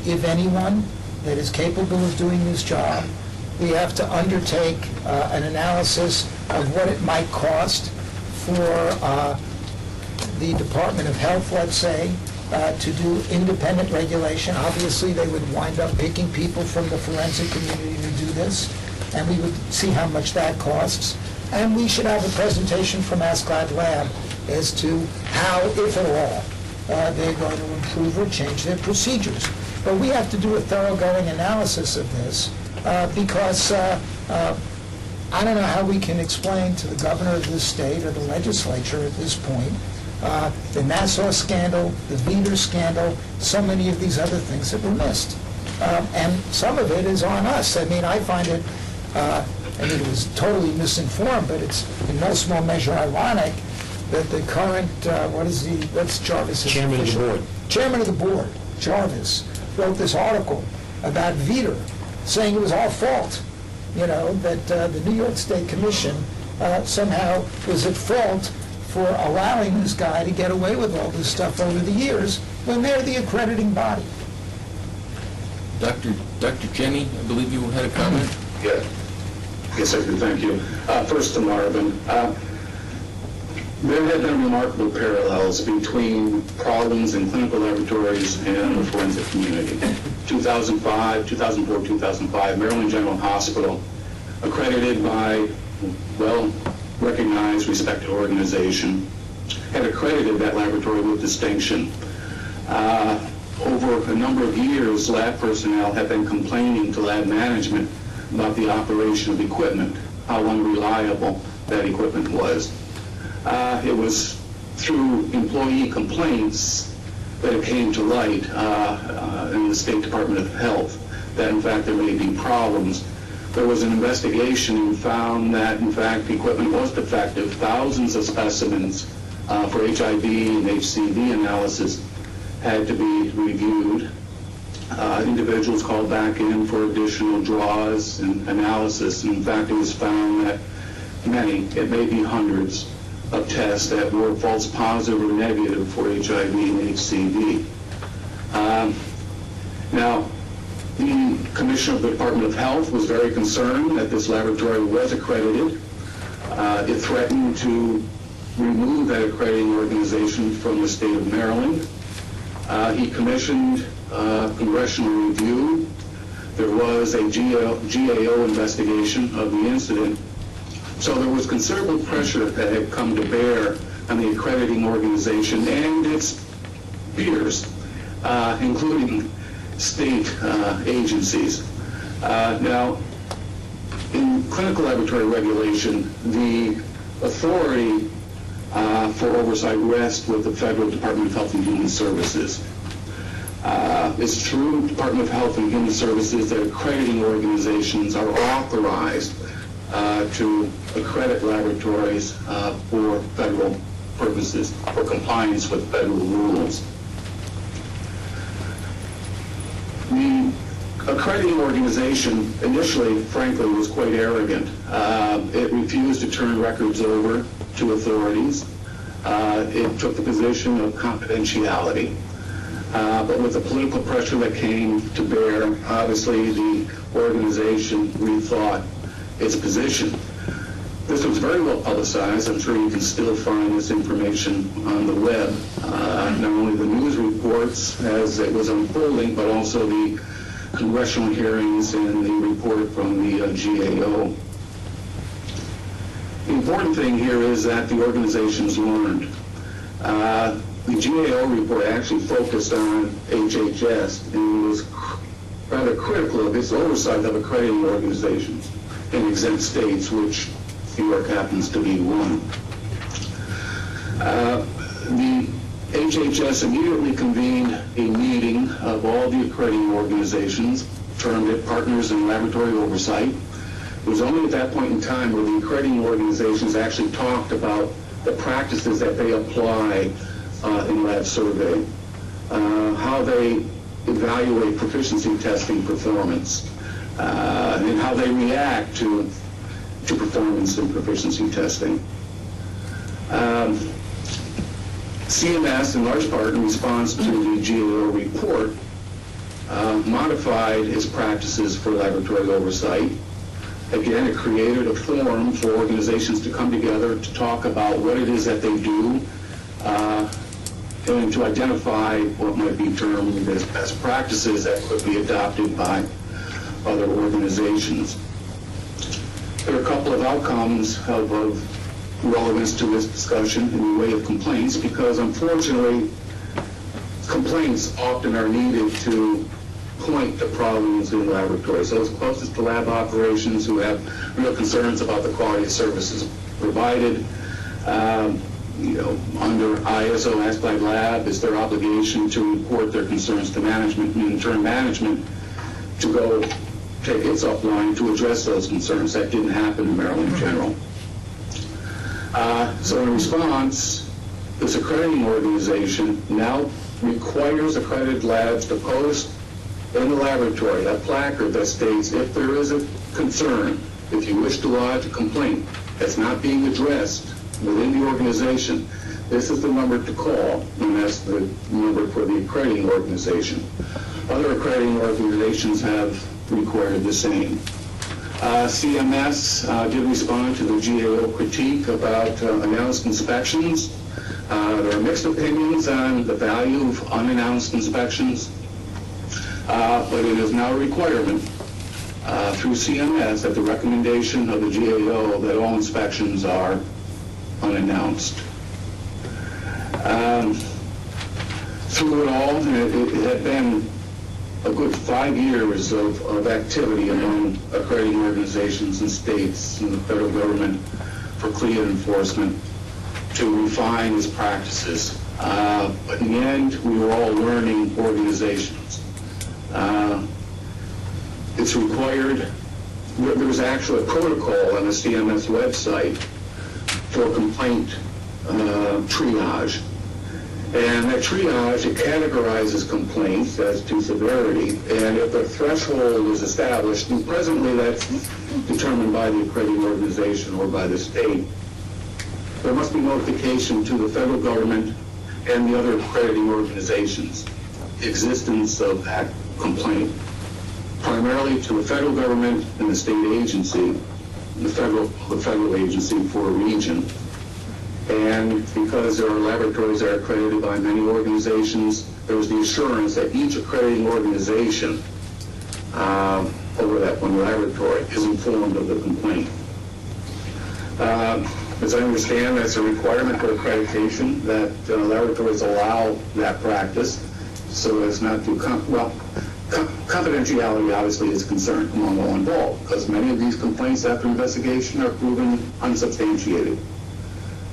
if anyone, that is capable of doing this job. We have to undertake an analysis of what it might cost for the Department of Health, let's say, to do independent regulation. Obviously, they would wind up picking people from the forensic community to do this, and we would see how much that costs. And we should have a presentation from Asclad Lab as to how, if at all, they're going to improve or change their procedures. But we have to do a thoroughgoing analysis of this because I don't know how we can explain to the governor of this state or the legislature at this point the Nassau scandal, the Vieder scandal, so many of these other things that were missed. And some of it is on us. I mean, I find it, it was totally misinformed, but it's in no small measure ironic that the current, what's Jarvis's Chairman of the board. Chairman of the board, Jarvis, wrote this article about Vieder, saying it was our fault, that the New York State Commission somehow was at fault for allowing this guy to get away with all this stuff over the years when they're the accrediting body. Dr. Jenny, I believe you had a comment? Yes, I do. Thank you. First to Marvin. There have been remarkable parallels between problems in clinical laboratories and the forensic community. 2004, 2005, Maryland General Hospital, accredited by well-recognized, respected organization, had accredited that laboratory with distinction. Over a number of years, lab personnel have been complaining to lab management about the operation of equipment, how unreliable that equipment was. It was through employee complaints that it came to light in the State Department of Health that, in fact, there may be problems. There was an investigation and found that, in fact, the equipment was defective. Thousands of specimens for HIV and HCV analysis had to be reviewed. Individuals called back in for additional draws and analysis, and in fact, it was found that many, it may be hundreds, of tests that were false positive or negative for HIV and HCV. Now, the Commissioner of the Department of Health was very concerned that this laboratory was accredited. It threatened to remove that accrediting organization from the state of Maryland. He commissioned congressional review. There was a GAO investigation of the incident. So there was considerable pressure that had come to bear on the accrediting organization and its peers, including state agencies. Now, in clinical laboratory regulation, the authority for oversight rests with the Federal Department of Health and Human Services. It's true, Department of Health and Human Services, that accrediting organizations are authorized to accredit laboratories for federal purposes, for compliance with federal rules. The accrediting organization initially, frankly, was quite arrogant. It refused to turn records over to authorities. It took the position of confidentiality. But with the political pressure that came to bear, obviously the organization rethought its position. This was very well publicized. I'm sure you can still find this information on the web. Not only the news reports as it was unfolding, but also the congressional hearings and the report from the GAO. The important thing here is that the organizations learned. The GAO report actually focused on HHS and was rather critical of its oversight of accrediting organizations in exempt states, which New York happens to be one. The HHS immediately convened a meeting of all the accrediting organizations, termed it Partners in Laboratory Oversight. It was only at that point in time where the accrediting organizations actually talked about the practices that they apply in lab survey, how they evaluate proficiency testing performance, and how they react to performance and proficiency testing. CMS, in large part in response to the GAO report, modified its practices for laboratory oversight. Again, it created a forum for organizations to come together to talk about what it is that they do, and to identify what might be termed as best practices that could be adopted by other organizations. There are a couple of outcomes of relevance to this discussion in the way of complaints, because unfortunately, complaints often are needed to point to problems in laboratories. Those closest to lab operations who have real concerns about the quality of services provided, under ISO ASCLD Lab, it's their obligation to report their concerns to management, and in turn management to go take its upline to address those concerns. That didn't happen in Maryland General. So in response, this accrediting organization now requires accredited labs to post in the laboratory a placard that states, if there is a concern, if you wish to lodge a complaint that's not being addressed within the organization, this is the number to call, and that's the number for the accrediting organization. Other accrediting organizations have required the same. CMS did respond to the GAO critique about announced inspections. There are mixed opinions on the value of unannounced inspections, but it is now a requirement through CMS at the recommendation of the GAO that all inspections are unannounced. Through it all, it had been a good 5 years of activity among accrediting organizations and states and the federal government for CLIA enforcement to refine its practices. But in the end, we were all learning organizations. It's required, there's actually a protocol on the CMS website for complaint triage. And that triage, it categorizes complaints as to severity, and if a threshold is established, and presently that's determined by the accrediting organization or by the state, there must be notification to the federal government and the other accrediting organizations the existence of that complaint, primarily to the federal government and the state agency, the federal agency for a region. And because there are laboratories that are accredited by many organizations, there was the assurance that each accrediting organization over that one laboratory is informed of the complaint. As I understand, that's a requirement for accreditation that laboratories allow that practice so as not to, confidentiality obviously is concerned among all involved, because many of these complaints after investigation are proven unsubstantiated.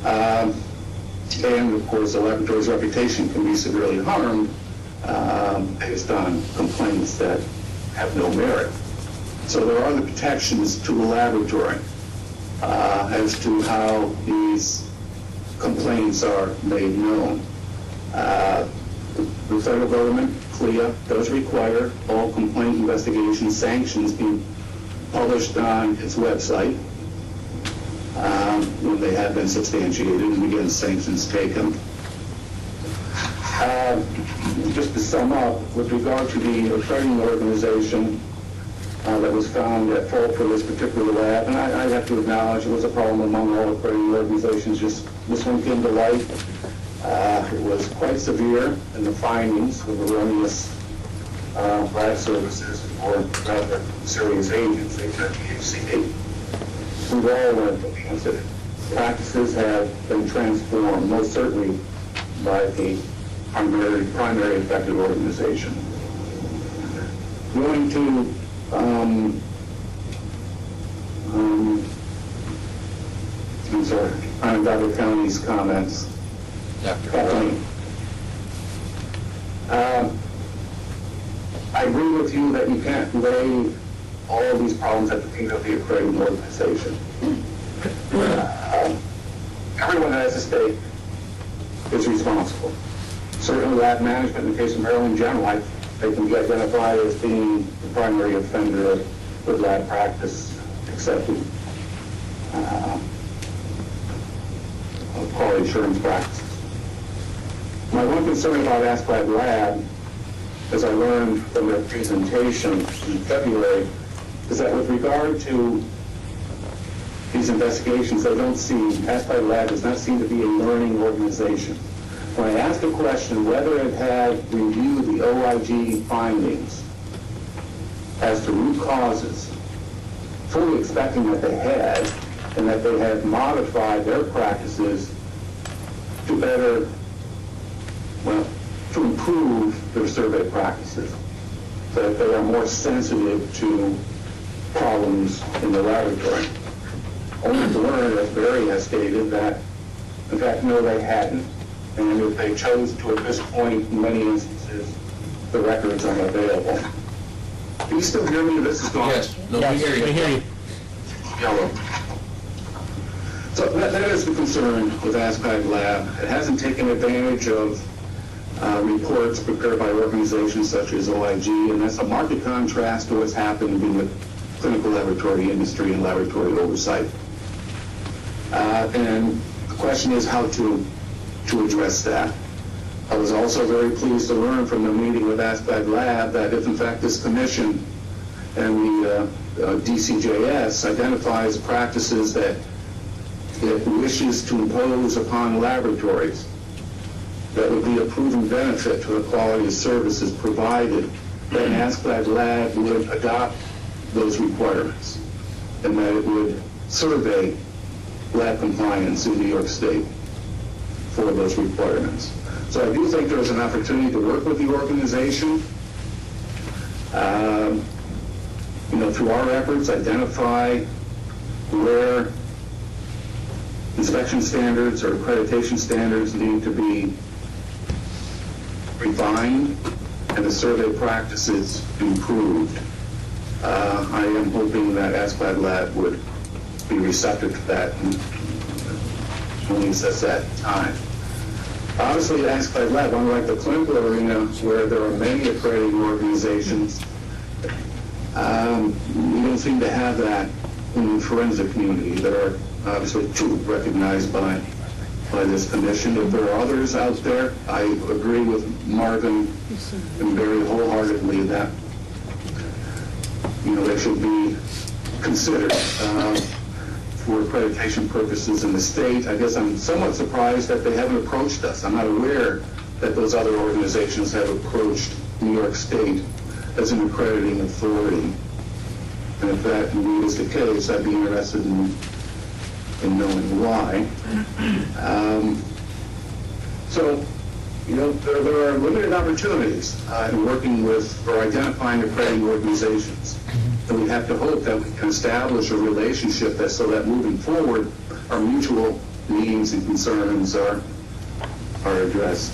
And of course, the laboratory's reputation can be severely harmed based on complaints that have no merit. So there are the protections to the laboratory as to how these complaints are made known. The federal government, CLIA, does require all complaint investigation sanctions be published on its website when they have been substantiated, and again, sanctions taken. Just to sum up, with regard to the accrediting organization that was found at fault for this particular lab, and I have to acknowledge it was a problem among all accrediting organizations, just this one came to light. It was quite severe in the findings of erroneous lab services for rather serious agents, HCD. We've all learned against it. Practices have been transformed, most certainly by the primary affected organization. Going to I'm sorry, on Dr. County's comments. Dr. Kathleen. I agree with you that you can't lay all of these problems at the feet of the accrediting organization. Everyone that has a stake is responsible. Certainly lab management, in the case of Maryland General, they can be identified as being the primary offender with lab practice accepted quality assurance practices. My one concern about AskLab Lab, as I learned from their presentation in February, is that with regard to these investigations, I don't see, AskLab Lab does not seem to be a learning organization. When I asked the question whether it had reviewed the OIG findings as to root causes, fully expecting that they had, and that they had modified their practices to better, well, to improve their survey practices, so that they are more sensitive to problems in the laboratory. Only to learn, as Barry has stated, that, in fact, no, they hadn't. And if they chose to, at this point, in many instances, the records are available. Can you still hear me? This is gone. Yes. No, we hear you. We hear you. Yellow. So that is the concern with AskLab Lab. It hasn't taken advantage of reports prepared by organizations such as OIG, and that's a marked contrast to what's happened in the clinical laboratory industry and laboratory oversight. And the question is how to address that. I was also very pleased to learn from the meeting with AskLab Lab that if in fact this commission and the DCJS identifies practices that it wishes to impose upon laboratories that would be a proven benefit to the quality of services provided, then AskLab Lab would adopt those requirements and that it would survey lab compliance in New York State for those requirements. So I do think there's an opportunity to work with the organization, through our efforts, identify where inspection standards or accreditation standards need to be refined and the survey practices improved. I am hoping that AskLab Lab would be receptive to that and release us at time. Obviously, at AskLab Lab, unlike the clinical arena where there are many accrediting organizations, we don't seem to have that in the forensic community. There are obviously two recognized by this commission. If there are others out there, I agree with Marvin and Barry wholeheartedly that they should be considered for accreditation purposes in the state. I guess I'm somewhat surprised that they haven't approached us. I'm not aware that those other organizations have approached New York State as an accrediting authority. And if that indeed is the case, I'd be interested in knowing why. There are limited opportunities in working with or identifying accrediting organizations. And we have to hope that we can establish a relationship so that moving forward, our mutual needs and concerns are addressed.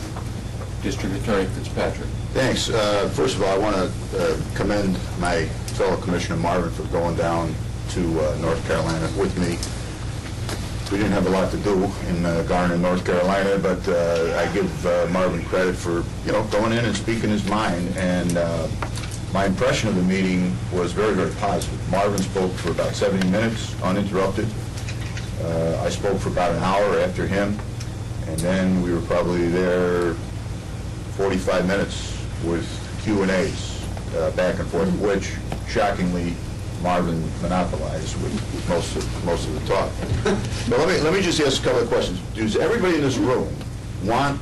District Attorney Fitzpatrick. Thanks. First of all, I want to commend my fellow Commissioner Marvin for going down to North Carolina with me. We didn't have a lot to do in Garner, North Carolina, but I give Marvin credit for going in and speaking his mind. And my impression of the meeting was very, very positive. Marvin spoke for about 70 minutes, uninterrupted. I spoke for about an hour after him, and then we were probably there 45 minutes with Q&As back and forth, which shockingly Marvin monopolized with most of the talk. But let me just ask a couple of questions. Does everybody in this room want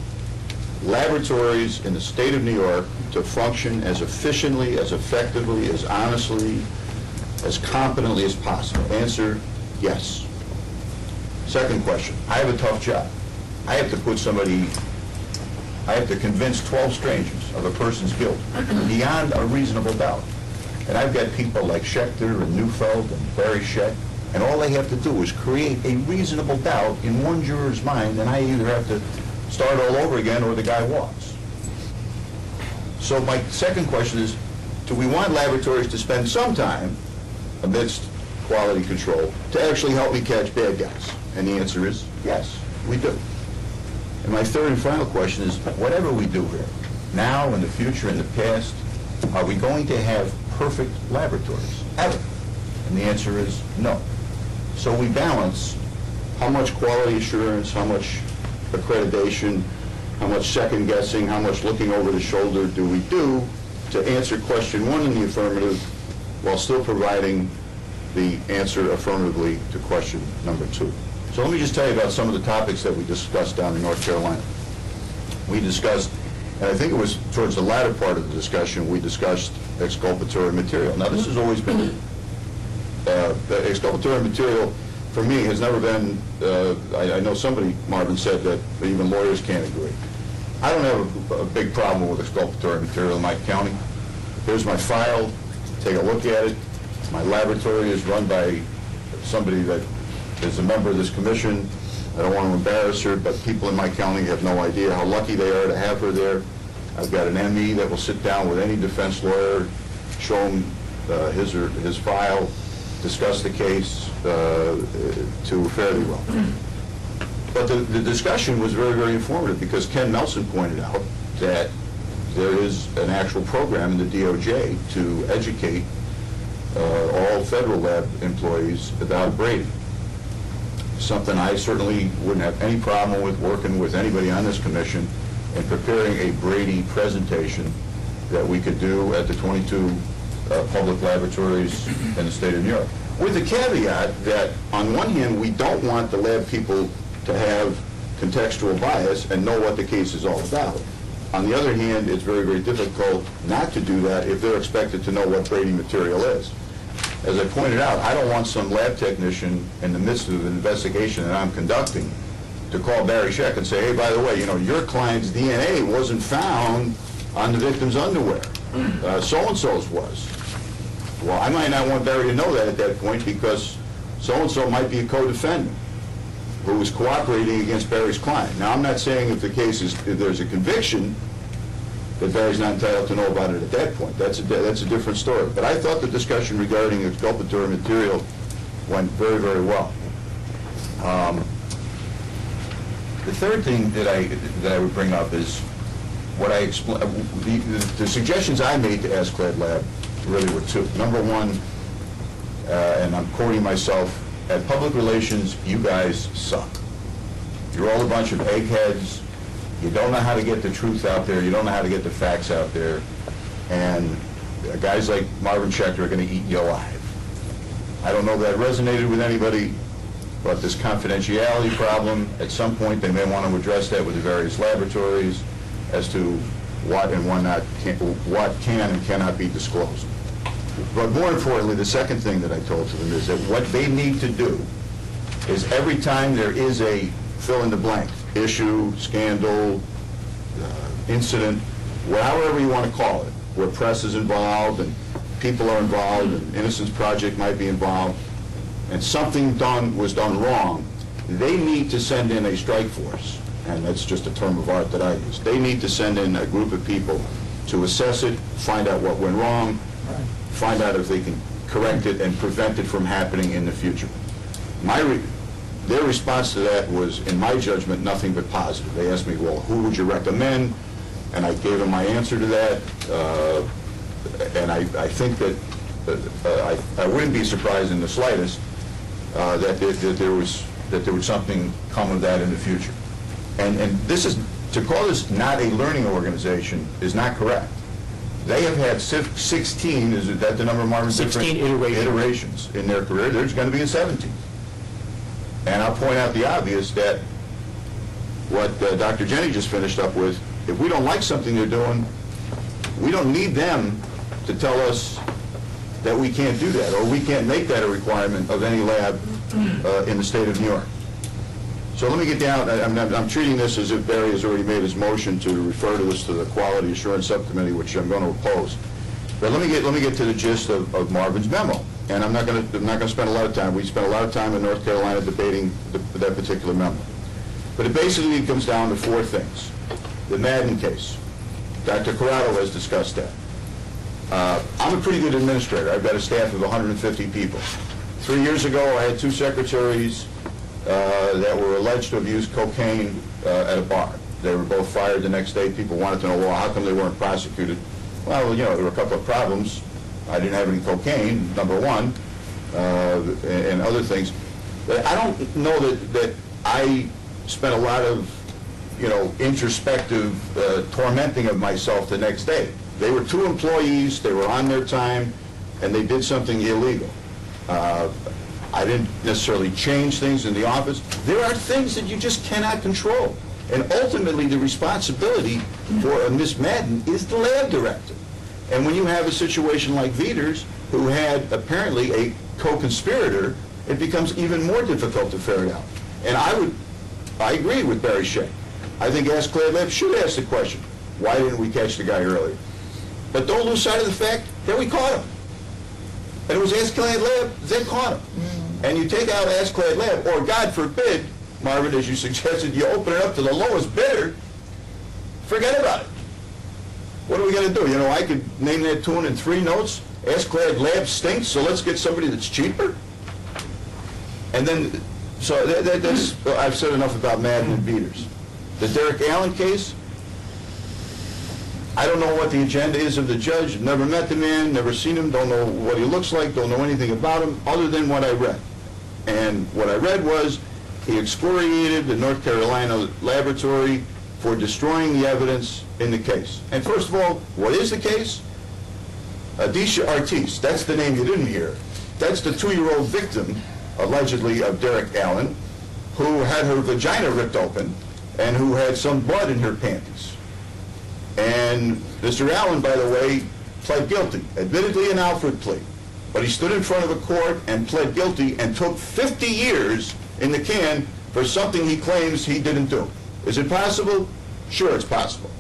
laboratories in the state of New York to function as efficiently, as effectively, as honestly, as competently as possible? Answer, yes. Second question, I have a tough job. I have to convince 12 strangers of a person's guilt beyond a reasonable doubt. And I've got people like Schechter and Neufeld and Barry Scheck, and all they have to do is create a reasonable doubt in one juror's mind, and I either have to start all over again or the guy walks. So my second question is, do we want laboratories to spend some time amidst quality control to actually help me catch bad guys? And the answer is yes, we do. And my third and final question is, whatever we do here, now, in the future, in the past, are we going to have perfect laboratories, ever? And the answer is no. So we balance how much quality assurance, how much accreditation, how much second guessing, how much looking over the shoulder do we do to answer question one in the affirmative while still providing the answer affirmatively to question number two. So let me just tell you about some of the topics that we discussed down in North Carolina. We discussed, and I think it was towards the latter part of the discussion, we discussed exculpatory material. Now, this has always been, the exculpatory material, for me, has never been, I know somebody, Marvin, said that even lawyers can't agree. I don't have a big problem with exculpatory material in my county. Here's my file, take a look at it. My laboratory is run by somebody that is a member of this commission. I don't want to embarrass her, but people in my county have no idea how lucky they are to have her there. I've got an ME that will sit down with any defense lawyer, show him his file, discuss the case to fairly well. But the discussion was very, very informative because Ken Nelson pointed out that there is an actual program in the DOJ to educate all federal lab employees about Brady. Something I certainly wouldn't have any problem with working with anybody on this commission and preparing a Brady presentation that we could do at the 22 public laboratories in the state of New York. With the caveat that, on one hand, we don't want the lab people to have contextual bias and know what the case is all about. On the other hand, it's very, very difficult not to do that if they're expected to know what Brady material is. As I pointed out, I don't want some lab technician in the midst of an investigation that I'm conducting to call Barry Scheck and say, hey, by the way, you know, your client's DNA wasn't found on the victim's underwear. So-and-so's was. Well, I might not want Barry to know that at that point because so-and-so might be a co-defendant who was cooperating against Barry's client. Now, I'm not saying if the case is, if there's a conviction, that Barry's not entitled to know about it at that point. That's a different story. But I thought the discussion regarding exculpatory material went very, very well. The third thing that I would bring up is what I explained. The suggestions I made to ASCLD Lab really were two. Number one, and I'm quoting myself, at public relations, you guys suck. You're all a bunch of eggheads. You don't know how to get the truth out there. You don't know how to get the facts out there. And guys like Marvin Schechter are going to eat you alive. I don't know if that resonated with anybody, but this confidentiality problem, at some point they may want to address that with the various laboratories as to what and what can and cannot be disclosed. But more importantly, the second thing that I told to them is that what they need to do is every time there is a fill-in-the-blank issue, scandal, incident, however you want to call it, where press is involved and people are involved and Innocence Project might be involved, and something was done wrong, they need to send in a strike force, and that's just a term of art that I use. They need to send in a group of people to assess it, find out what went wrong, find out if they can correct it and prevent it from happening in the future. Their response to that was, in my judgment, nothing but positive. They asked me, well, who would you recommend? And I gave them my answer to that. And I think that I wouldn't be surprised in the slightest that there would something come of that in the future. And this is, to call this not a learning organization is not correct. They have had 16, is that the number, Marvin? 16 iterations in their career. There's going to be a 17th. And I'll point out the obvious that what Dr. Jenny just finished up with. If we don't like something they're doing, we don't need them to tell us that we can't do that, or we can't make that a requirement of any lab in the state of New York. So let me get down. I'm treating this as if Barry has already made his motion to refer to this to the Quality Assurance Subcommittee, which I'm going to oppose. But let me get to the gist of Marvin's memo. And I'm not going to spend a lot of time. We spent a lot of time in North Carolina debating that particular memo. But it basically comes down to four things. The Madden case. Dr. Corrado has discussed that. I'm a pretty good administrator. I've got a staff of 150 people. 3 years ago, I had two secretaries that were alleged to have used cocaine at a bar. They were both fired the next day. People wanted to know, well, how come they weren't prosecuted? Well, you know, there were a couple of problems. I didn't have any cocaine, number one, and other things. But I don't know that I spent a lot of, you know, introspective tormenting of myself the next day. They were two employees, they were on their time, and they did something illegal. I didn't necessarily change things in the office. There are things that you just cannot control. And ultimately, the responsibility for Miss Madden is the lab director. And when you have a situation like Veters, who had apparently a co-conspirator, it becomes even more difficult to ferret out. And I agree with Barry Scheck. I think Ask-Clad Lab should ask the question, why didn't we catch the guy earlier? But don't lose sight of the fact that we caught him. And it was Ask-Clad Lab that caught him. And you take out Ask-Clad Lab, or God forbid, Marvin, as you suggested, you open it up to the lowest bidder, forget about it. What are we going to do? You know, I could name that tune in 3 notes. Ask-Clad Lab stinks, so let's get somebody that's cheaper. And then, so that's, well, I've said enough about Madden and Veters. The Derek Allen case, I don't know what the agenda is of the judge. Never met the man, never seen him, don't know what he looks like, don't know anything about him, other than what I read. And what I read was he excoriated the North Carolina laboratory for destroying the evidence in the case. And first of all, what is the case? Adisha Artis, that's the name you didn't hear. That's the 2-year-old victim, allegedly, of Derek Allen, who had her vagina ripped open and who had some blood in her panties. And Mr. Allen, by the way, pled guilty, admittedly an Alfred plea. But he stood in front of a court and pled guilty and took 50 years in the can for something he claims he didn't do. Is it possible? Sure, it's possible.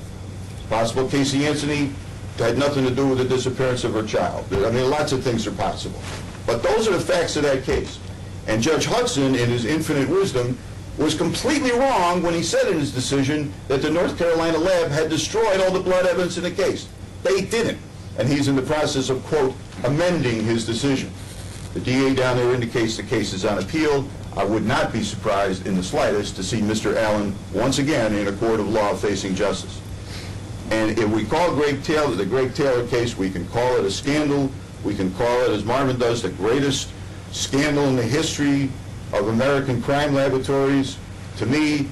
It's possible Casey Anthony had nothing to do with the disappearance of her child. I mean, lots of things are possible. But those are the facts of that case. And Judge Hudson, in his infinite wisdom, was completely wrong when he said in his decision that the North Carolina lab had destroyed all the blood evidence in the case. They didn't. And he's in the process of, quote, amending his decision. The DA down there indicates the case is on appeal. I would not be surprised in the slightest to see Mr. Allen once again in a court of law facing justice. And if we call Greg Taylor, the Greg Taylor case, we can call it a scandal. We can call it, as Marvin does, the greatest scandal in the history of American crime laboratories. To me,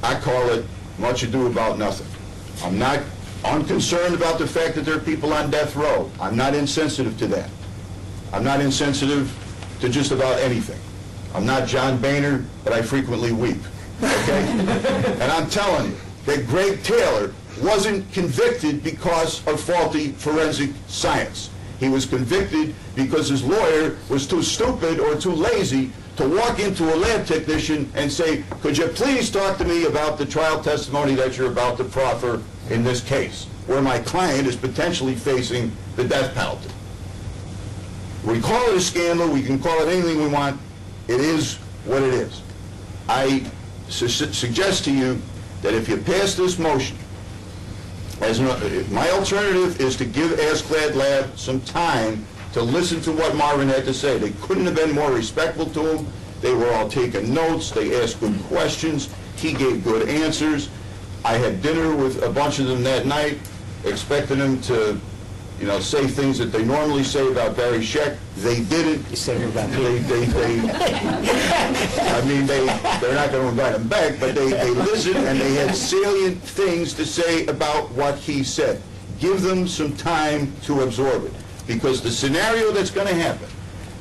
I call it much ado about nothing. I'm not unconcerned about the fact that there are people on death row. I'm not insensitive to that. I'm not insensitive to just about anything. I'm not John Boehner, but I frequently weep, okay? And I'm telling you that Greg Taylor wasn't convicted because of faulty forensic science. He was convicted because his lawyer was too stupid or too lazy to walk into a lab technician and say, could you please talk to me about the trial testimony that you're about to proffer in this case, where my client is potentially facing the death penalty. We call it a scandal, we can call it anything we want, it is what it is. I suggest to you that if you pass this motion, my alternative is to give Ask-Clad Lab some time to listen to what Marvin had to say. They couldn't have been more respectful to him. They were all taking notes. They asked good questions. He gave good answers. I had dinner with a bunch of them that night, expecting them to, you know, say things that they normally say about Barry Scheck. They didn't. You said about I mean, they're not going to invite him back, but they listened and they had salient things to say about what he said. Give them some time to absorb it. Because the scenario that's going to happen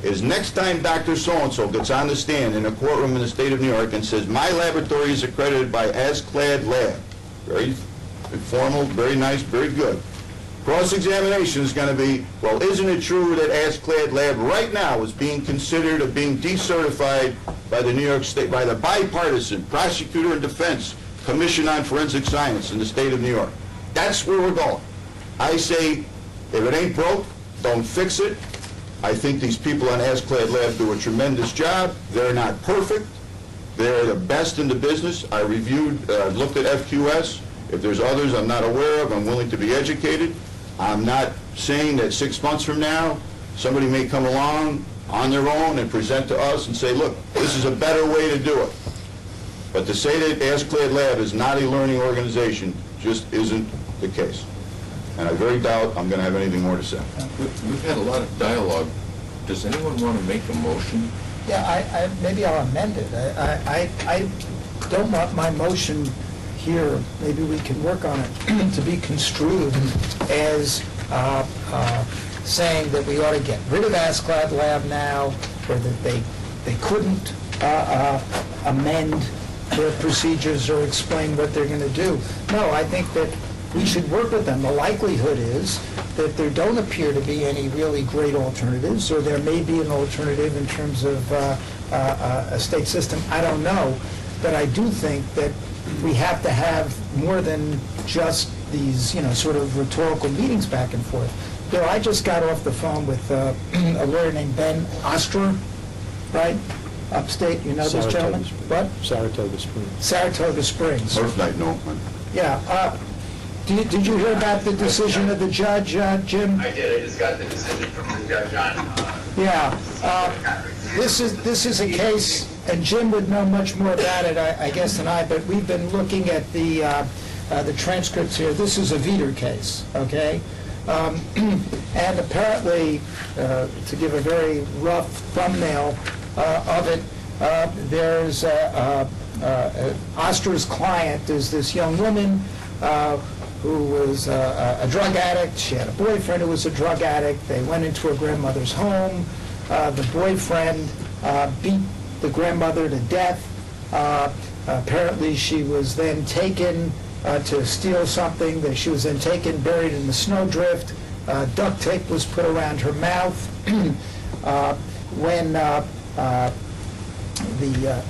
is next time Dr. So-and-so gets on the stand in a courtroom in the state of New York and says, my laboratory is accredited by ASCLD Lab, very formal, very nice, very good. Cross-examination is going to be, well, isn't it true that ASCLD Lab right now is being considered of being decertified by the New York State, by the bipartisan Prosecutor and Defense Commission on Forensic Science in the state of New York? That's where we're going. I say, if it ain't broke, don't fix it. I think these people on ASCLD Lab do a tremendous job. They're not perfect. They're the best in the business. I reviewed, looked at FQS. If there's others I'm not aware of, I'm willing to be educated. I'm not saying that 6 months from now, somebody may come along on their own and present to us and say, look, this is a better way to do it. But to say that ASCLD Lab is not a learning organization just isn't the case. And I very doubt I'm going to have anything more to say. We've had a lot of dialogue. Does anyone want to make a motion? Yeah, maybe I'll amend it. I don't want my motion here, maybe we can work on it, to be construed as saying that we ought to get rid of ASCLD Lab now, or that they couldn't amend their procedures or explain what they're going to do. No, I think that we should work with them. The likelihood is that there don't appear to be any really great alternatives, or there may be an alternative in terms of a state system. I don't know. But I do think that we have to have more than just these, sort of rhetorical meetings back and forth. Bill, I just got off the phone with a lawyer named Ben Ostrower, right? Upstate, you know this gentleman? What? Saratoga Springs. Saratoga Springs. First night, no. Yeah. Did you hear about the decision of the judge, Jim? I did. I just got the decision from the judge on. Yeah. This is a case, and Jim would know much more about it, I guess, than I. But we've been looking at the transcripts here. This is a Veeder case, okay? And apparently, to give a very rough thumbnail of it, there's Oster's client is this young woman who was a drug addict. She had a boyfriend who was a drug addict. They went into her grandmother's home. The boyfriend beat the grandmother to death. Apparently, she was then taken to steal something. That she was then taken, buried in the snowdrift. Duct tape was put around her mouth. When the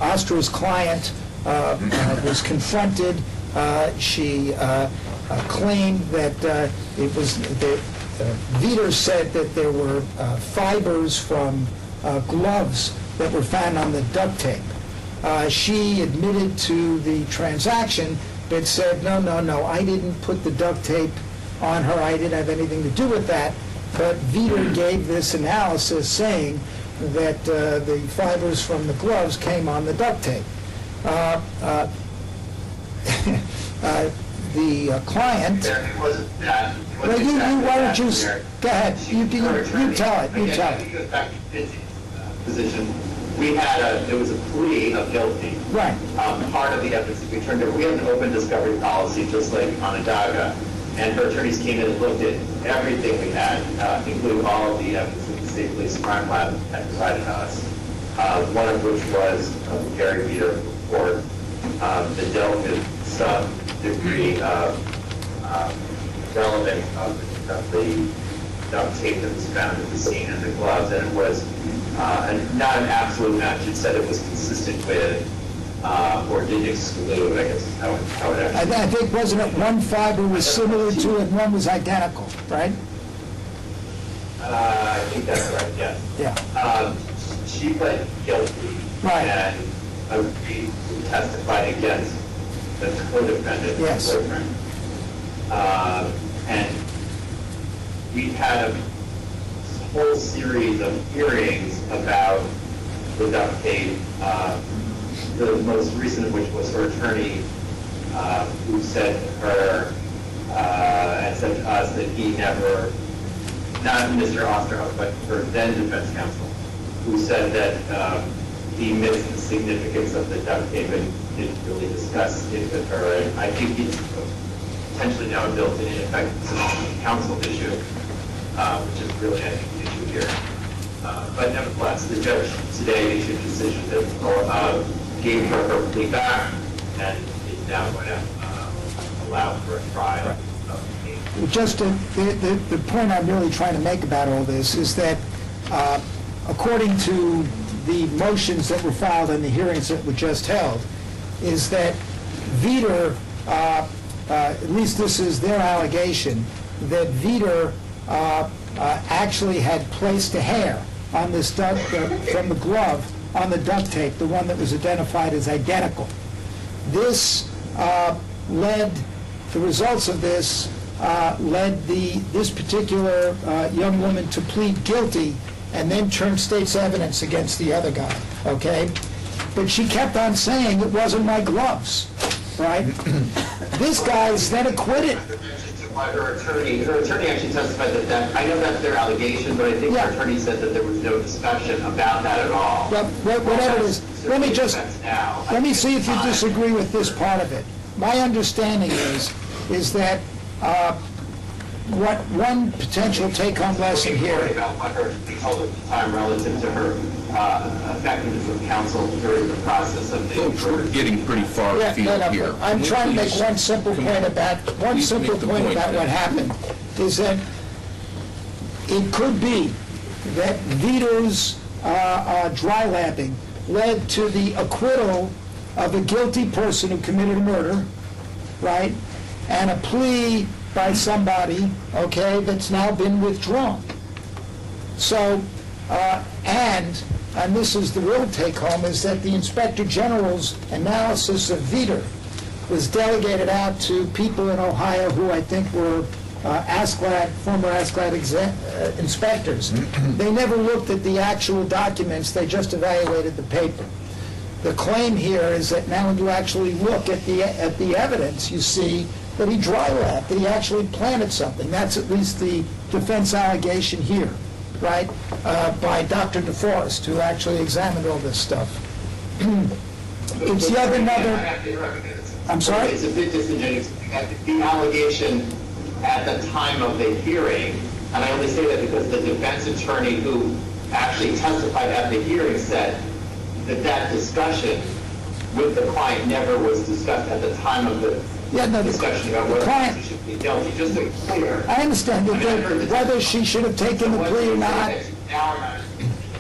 Oster's client was confronted, she claimed that it was that Veeder said that there were fibers from gloves that were found on the duct tape. She admitted to the transaction, but said, no, I didn't put the duct tape on her. I didn't have anything to do with that. But Veeder gave this analysis saying that the fibers from the gloves came on the duct tape. The client... Well, you why don't you... Go ahead. You tell it. You tell it. Position. We had there was a plea of guilty. Right. Part of the evidence that we turned over, we had an open discovery policy, just like Onondaga, and her attorneys came in and looked at everything we had, including all of the evidence that the State Police Crime Lab had provided us. One of which was Gary Veeder report that dealt with some degree of relevance of the duct tape that was found at the scene and the gloves, and it was not an absolute match. It said it was consistent with or didn't exclude, I guess is how it actually... I think, wasn't it one fiber was similar to it and one was identical, right? I think that's right, yes. Yeah. She pled guilty. Right. And agreed to testify against the co-defendant, yes. Boyfriend. And we had a whole series of hearings about the duct tape, the most recent of which was her attorney, who said to her, and said to us that he never, not Mr. Osterhoff, but her then defense counsel, who said that he missed the significance of the duct tape and didn't really discuss it with her. And I think he's potentially now built an ineffective counsel issue, which is really, I think, the issue here. But nevertheless, the judge today issued a decision that gave her her plea back and is now going to allow for a trial. Just the point I'm really trying to make about all this is that according to the motions that were filed and the hearings that were just held, is that Veeder, at least this is their allegation, that Veeder actually had placed a hair on this duct from the glove on the duct tape, the one that was identified as identical. This led, the results of this led this particular young woman to plead guilty and then turn state's evidence against the other guy, okay? But she kept on saying it wasn't my gloves, right? This guy's then acquitted. Her attorney actually testified that I know that's their allegation, but I think her attorney said that there was no discussion about that at all. Well, whatever it is, let me see if you disagree with this part of it. My understanding is that what one potential take-home lesson here. About what her told at the time relative to her effectiveness of counsel during the process of the. Folks, we're getting pretty far afield here. I'm trying to make one simple point about what happened. Is that it could be that Veeder's dry labbing led to the acquittal of a guilty person who committed a murder, right? And a plea by somebody, okay, that's now been withdrawn. So, and this is the real take-home, is that the Inspector General's analysis of Veeder was delegated out to people in Ohio who I think were former ASCLD inspectors. They never looked at the actual documents, they just evaluated the paper. The claim here is that now when you actually look at the evidence, you see that he dry labbed, that he actually planted something. That's at least the defense allegation here, right, by Dr. DeForest, who actually examined all this stuff. It's yet another... I'm sorry? It's a bit disingenuous. The allegation at the time of the hearing, and I only say that because the defense attorney who actually testified at the hearing said that discussion with the client never was discussed at the time of the discussion about whether she should be guilty. Just to be clear. I understand whether she should have taken the plea or not.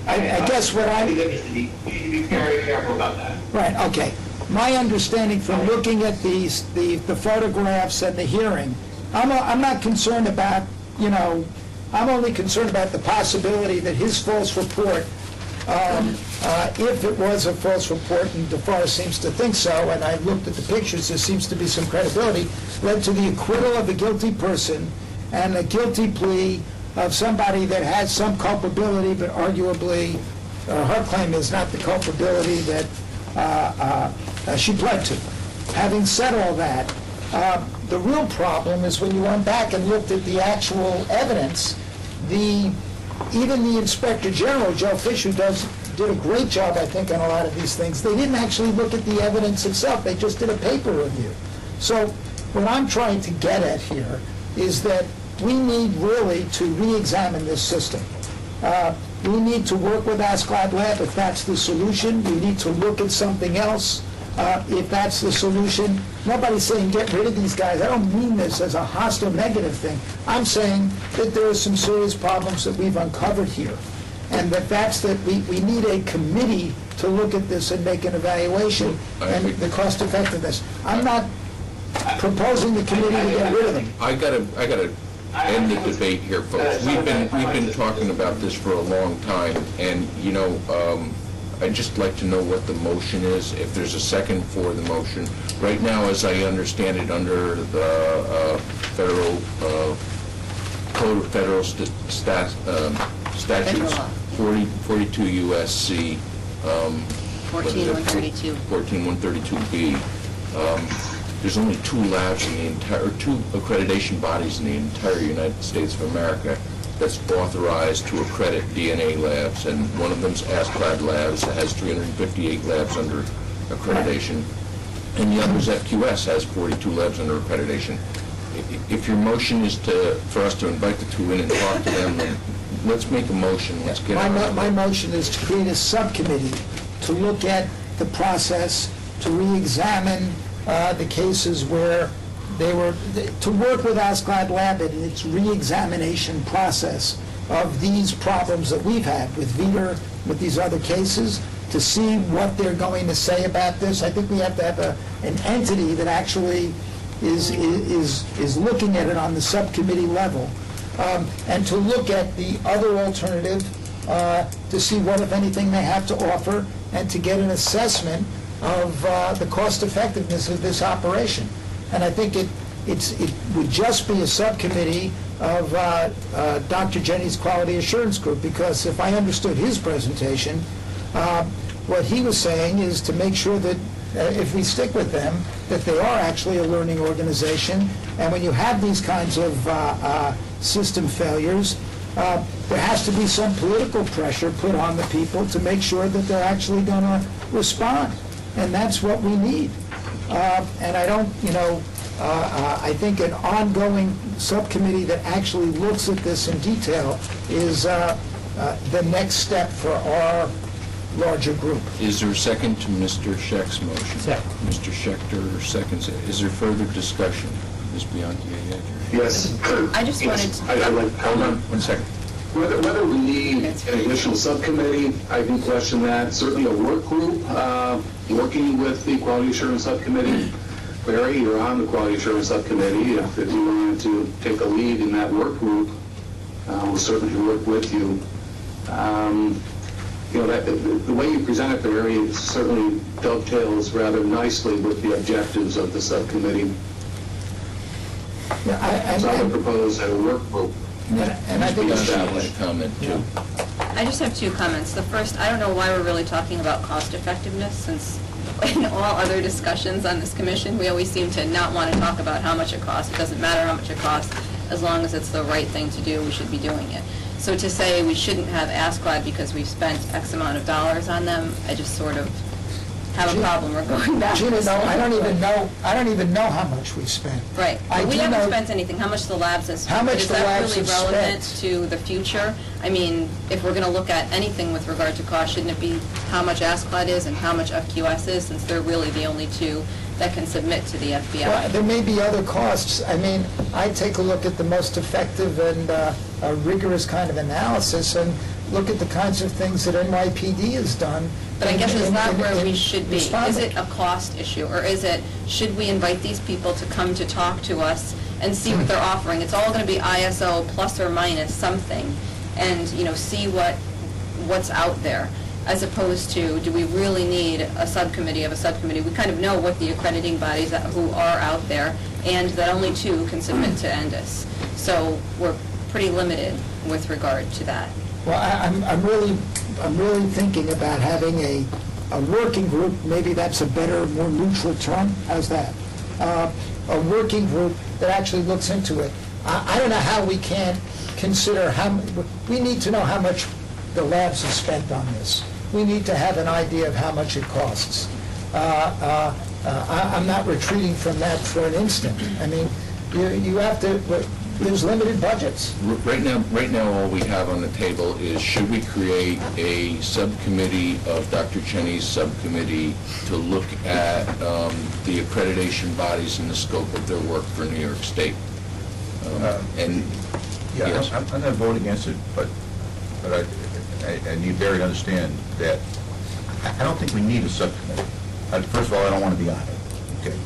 I guess what I... You need to be very careful about that. Right, okay. My understanding from looking at the photographs and the hearing, I'm not concerned about, I'm only concerned about the possibility that his false report, if it was a false report, and DeForest seems to think so, and I looked at the pictures, there seems to be some credibility, led to the acquittal of a guilty person and a guilty plea of somebody that has some culpability, but arguably her claim is not the culpability that she pled to. Having said all that, the real problem is when you went back and looked at the actual evidence, even the Inspector General, Joe Fish, who did a great job, I think, on a lot of these things, they didn't actually look at the evidence itself. They just did a paper review. So what I'm trying to get at here is that we need really to re-examine this system. We need to work with ASCLD Lab if that's the solution. We need to look at something else if that's the solution. Nobody's saying get rid of these guys. I don't mean this as a hostile negative thing. I'm saying that there are some serious problems that we've uncovered here. And that we need a committee to look at this and make an evaluation and the cost effectiveness. I'm not proposing the committee to get rid of them. I gotta end the debate here, folks. We've been talking about this for a long time, and I'd just like to know what the motion is, if there's a second for the motion. Right now, as I understand it, under the Federal Code of Federal Statutes, 42 U.S.C. 14132. 14132B. There's only two accreditation bodies in the entire United States of America that's authorized to accredit DNA labs, and one of them's ASCLD Labs that has 358 labs under accreditation, and the other's FQS has 42 labs under accreditation. if your motion is for us to invite the two in and talk to them, then let's make a motion, let's get on with it. My motion is to create a subcommittee to look at the process, to re-examine the cases where they were, to work with Askeladd Lab in its re-examination process of these problems that we've had with Veeder, with these other cases, to see what they're going to say about this. I think we have to have an entity that actually is looking at it on the subcommittee level, and to look at the other alternative, to see what, if anything, they have to offer, and to get an assessment of the cost effectiveness of this operation. And I think it would just be a subcommittee of Dr. Jenny's Quality Assurance Group, because if I understood his presentation, what he was saying is to make sure that if we stick with them, that they are actually a learning organization, and when you have these kinds of system failures, there has to be some political pressure put on the people to make sure that they're actually going to respond, and that's what we need. And I don't, I think an ongoing subcommittee that actually looks at this in detail is the next step for our larger group. Is there a second to Mr. Schecht's motion? Second. Mr. Schechter seconds it. Is there further discussion? Ms. Bianchi? Yes. I just wanted to... I'd like to Hold on comment. 1 second. Whether we need an additional subcommittee, I do question that. Certainly a work group working with the Quality Assurance Subcommittee. Barry, you're on the Quality Assurance Subcommittee. If you wanted to take a lead in that work group, we'll certainly work with you. The way you present it, Barry, certainly dovetails rather nicely with the objectives of the subcommittee. Yeah, So I would propose a work group. And I think Ms. Bianchi had a comment, too. I just have two comments. The first, I don't know why we're really talking about cost effectiveness, since in all other discussions on this commission, we always seem to not want to talk about how much it costs. It doesn't matter how much it costs. As long as it's the right thing to do, we should be doing it. So to say we shouldn't have Askeladd because we've spent X amount of dollars on them, I just sort of have a problem. We're going back. Gina, no, I don't even know how much we spent. Right. I We do haven't know- spent anything. How much the labs have spent. How much But is the that labs really have relevant spent? to the future? I mean, if we're going to look at anything with regard to cost, shouldn't it be how much Askeladd is and how much FQS is, since they're really the only two that can submit to the FBI? Well, there may be other costs. I mean, I take a look at the most effective and rigorous kind of analysis and look at the kinds of things that NYPD has done. But I guess it's in- not in- where in we should be. Is responding. it a cost issue, or is it, should we invite these people to come to talk to us and see what they're offering? It's all going to be ISO plus or minus something, and, see what's out there, as opposed to, do we really need a subcommittee of a subcommittee? We kind of know what the accrediting bodies who are out there, and that only two can submit to NDIS. So we're pretty limited with regard to that. Well, I'm really thinking about having a working group. Maybe that's a better, more neutral term. How's that? A working group that actually looks into it. I don't know how we can't consider we need to know how much the labs have spent on this. We need to have an idea of how much it costs. I'm not retreating from that for an instant. I mean, you have to. There's limited budgets. Right now, all we have on the table is, should we create a subcommittee of Dr. Cheney's subcommittee to look at the accreditation bodies and the scope of their work for New York State? Yes. I'm going to vote against it, but I need Barry to understand that I don't think we need a subcommittee. First of all, I don't want to be on it, okay,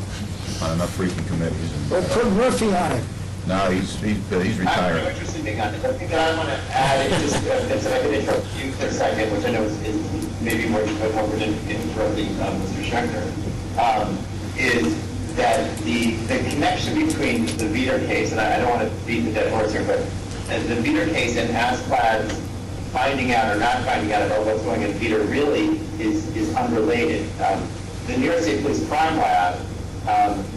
on enough freaking committees. Well, put Murphy on it. No, he's retiring. I'm interested in being on this. I think that I want to add, if I could interrupt you for a second, which I know is maybe more difficult than interrupting Mr. Schechter, is that the connection between the Veeder case, and I don't want to beat the dead horse here, but the Veeder case and Askeladd's finding out or not finding out about what's going on in Veeder really is unrelated. The New York State Police Crime Lab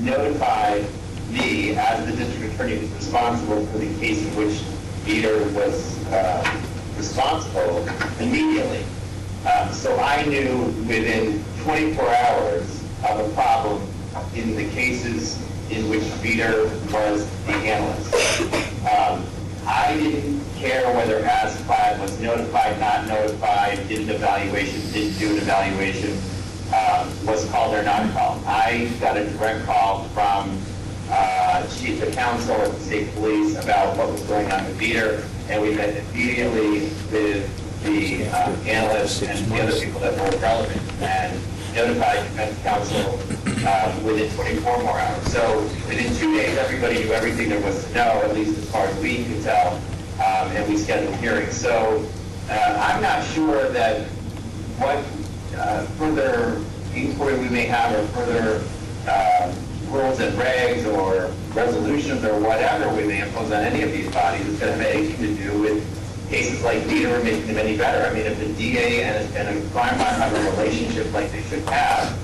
notified me, as the district attorney who's responsible for the case in which Veeder was responsible, immediately. So I knew within 24 hours of a problem in the cases in which Peter was the analyst. I didn't care whether ASCLAD was notified, not notified, did an evaluation, didn't do an evaluation, was called or not called. I got a direct call from Chief of Counsel at the State Police about what was going on with Peter, and we met immediately with the analysts and the other people that were relevant and notified Defense Counsel within 24 more hours. So within 2 days, everybody knew everything there was to know, at least as far as we could tell, and we scheduled hearings. So I'm not sure that what further inquiry we may have or further rules and regs or resolutions or whatever we may impose on any of these bodies is going to have anything to do with cases like Peter or making them any better. I mean, if the DA and a crime lab have a relationship like they should have,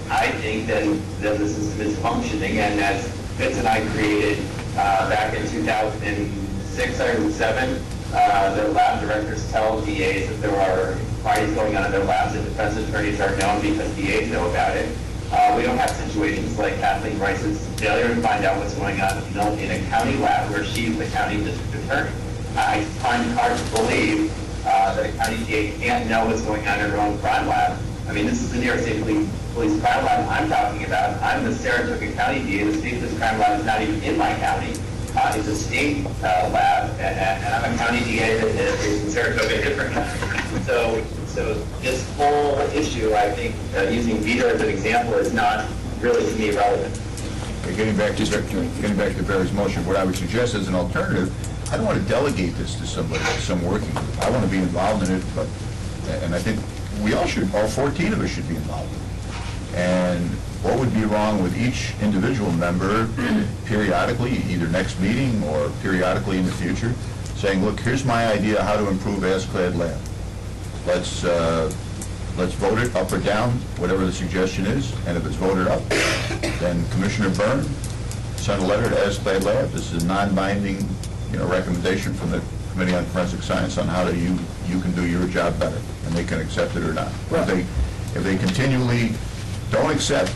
I think then the system is functioning, and as Fitz and I created back in 2006 or 2007, the lab directors tell DAs that there are parties going on in their labs and defense attorneys are known because DAs know about it. We don't have situations like Kathleen Rice's failure to find out what's going on in a county lab where she's the county district attorney. I find it hard to believe that a county DA can't know what's going on in her own crime lab. I mean, this is the New York State Police crime lab I'm talking about. I'm the Saratoga County DA. The state police crime lab is not even in my county. It's a state lab, and I'm a county DA that is in Saratoga, a different county. So this whole issue, I think, using Peter as an example is not really, to me, relevant. Getting back to Barry's motion, what I would suggest as an alternative, I don't want to delegate this to somebody, some working group. I want to be involved in it, and I think we all should, all 14 of us should be involved in it. And what would be wrong with each individual member periodically, either next meeting or periodically in the future, saying, look, here's my idea how to improve ASCLAD lab. Let's vote it up or down, whatever the suggestion is, and if it's voted up, then Commissioner Byrne send a letter to ASCLAD Lab. This is a non-binding, recommendation from the Committee on Forensic Science on how you can do your job better, and they can accept it or not. Right. If they continually don't accept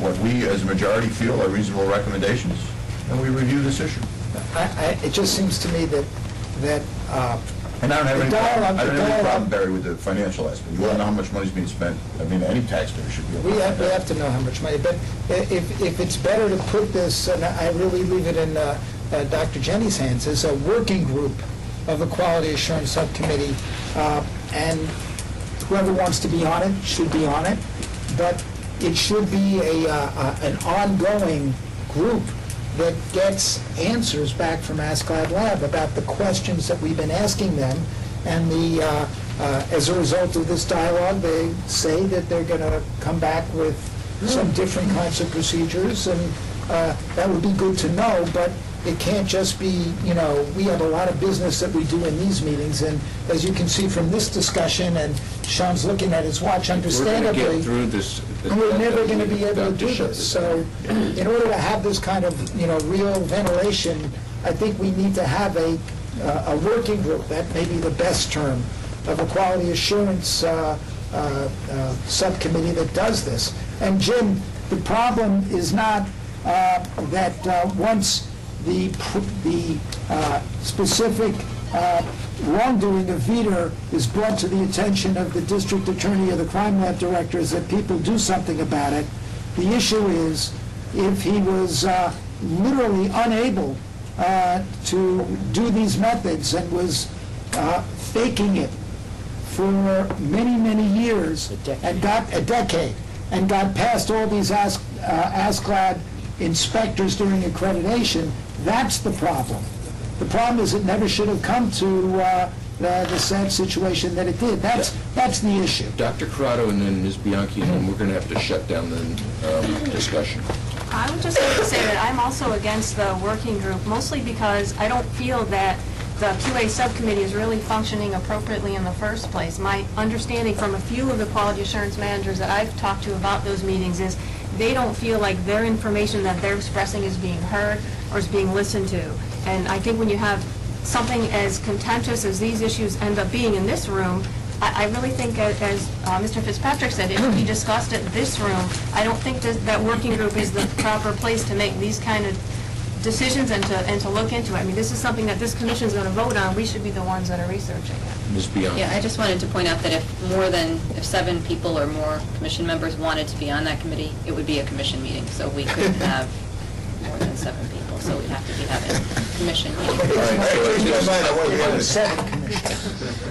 what we as a majority feel are reasonable recommendations, then we review this issue. It just seems to me that and I don't have any problem, Barry, with the financial aspect. You want to know how much money's being spent. I mean, any taxpayer should be able to. We have to know how much money, but if it's better to put this, and I really leave it in Dr. Jenny's hands, as a working group of the Quality Assurance Subcommittee, and whoever wants to be on it should be on it, but it should be an ongoing group that gets answers back from ASCLAD Lab about the questions that we've been asking them, and as a result of this dialogue, they say that they're going to come back with some different kinds of procedures, and that would be good to know, but it can't just be, we have a lot of business that we do in these meetings, and as you can see from this discussion, and Sean's looking at his watch, understandably, we're going to get through this. We're never going to be able to do this. So in order to have this kind of, real ventilation, I think we need to have a working group, that may be the best term, of a quality assurance subcommittee that does this. And Jim, the problem is not that once the specific wrongdoing of Veeder is brought to the attention of the district attorney or the crime lab directors, that people do something about it. The issue is if he was literally unable to do these methods and was faking it for many, many years, and got a decade, and got past all these ASCLAD inspectors during accreditation, that's the problem. The problem is it never should have come to the sad situation that it did. That's the issue. Dr. Corrado and then Ms. Bianchi, and then we're going to have to shut down the discussion. I would just like to say that I'm also against the working group, mostly because I don't feel that the QA subcommittee is really functioning appropriately in the first place. My understanding from a few of the quality assurance managers that I've talked to about those meetings is they don't feel like their information that they're expressing is being heard or is being listened to. And I think when you have something as contentious as these issues end up being in this room, I really think, as Mr. Fitzpatrick said, it should be discussed at this room. I don't think that working group is the proper place to make these kind of decisions and to look into it. I mean, this is something that this commission is going to vote on. We should be the ones that are researching it. Ms. Bianchi? Yeah, I just wanted to point out that if 7 people or more commission members wanted to be on that committee, it would be a commission meeting, so we couldn't have more than 7 people, so we'd have to be having a commission meeting.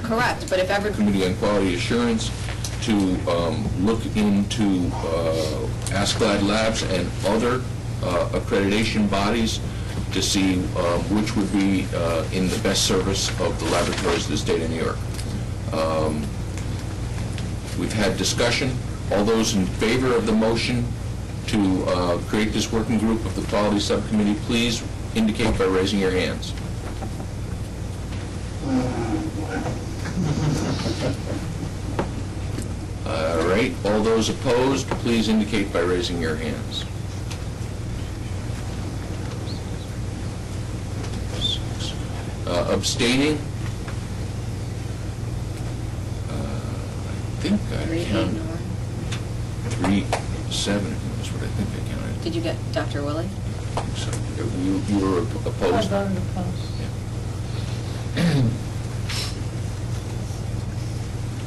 Correct, but if every... Committee on Quality Assurance to look into AskGlad Labs and other accreditation bodies to see which would be in the best service of the laboratories of the state of New York. We've had discussion. All those in favor of the motion to create this working group of the Quality Subcommittee, please indicate by raising your hands. All right. All those opposed, please indicate by raising your hands. Abstaining? I think I counted 3, 7 is what I think I counted. Did you get Dr. Willie? So you were opposed? I voted opposed.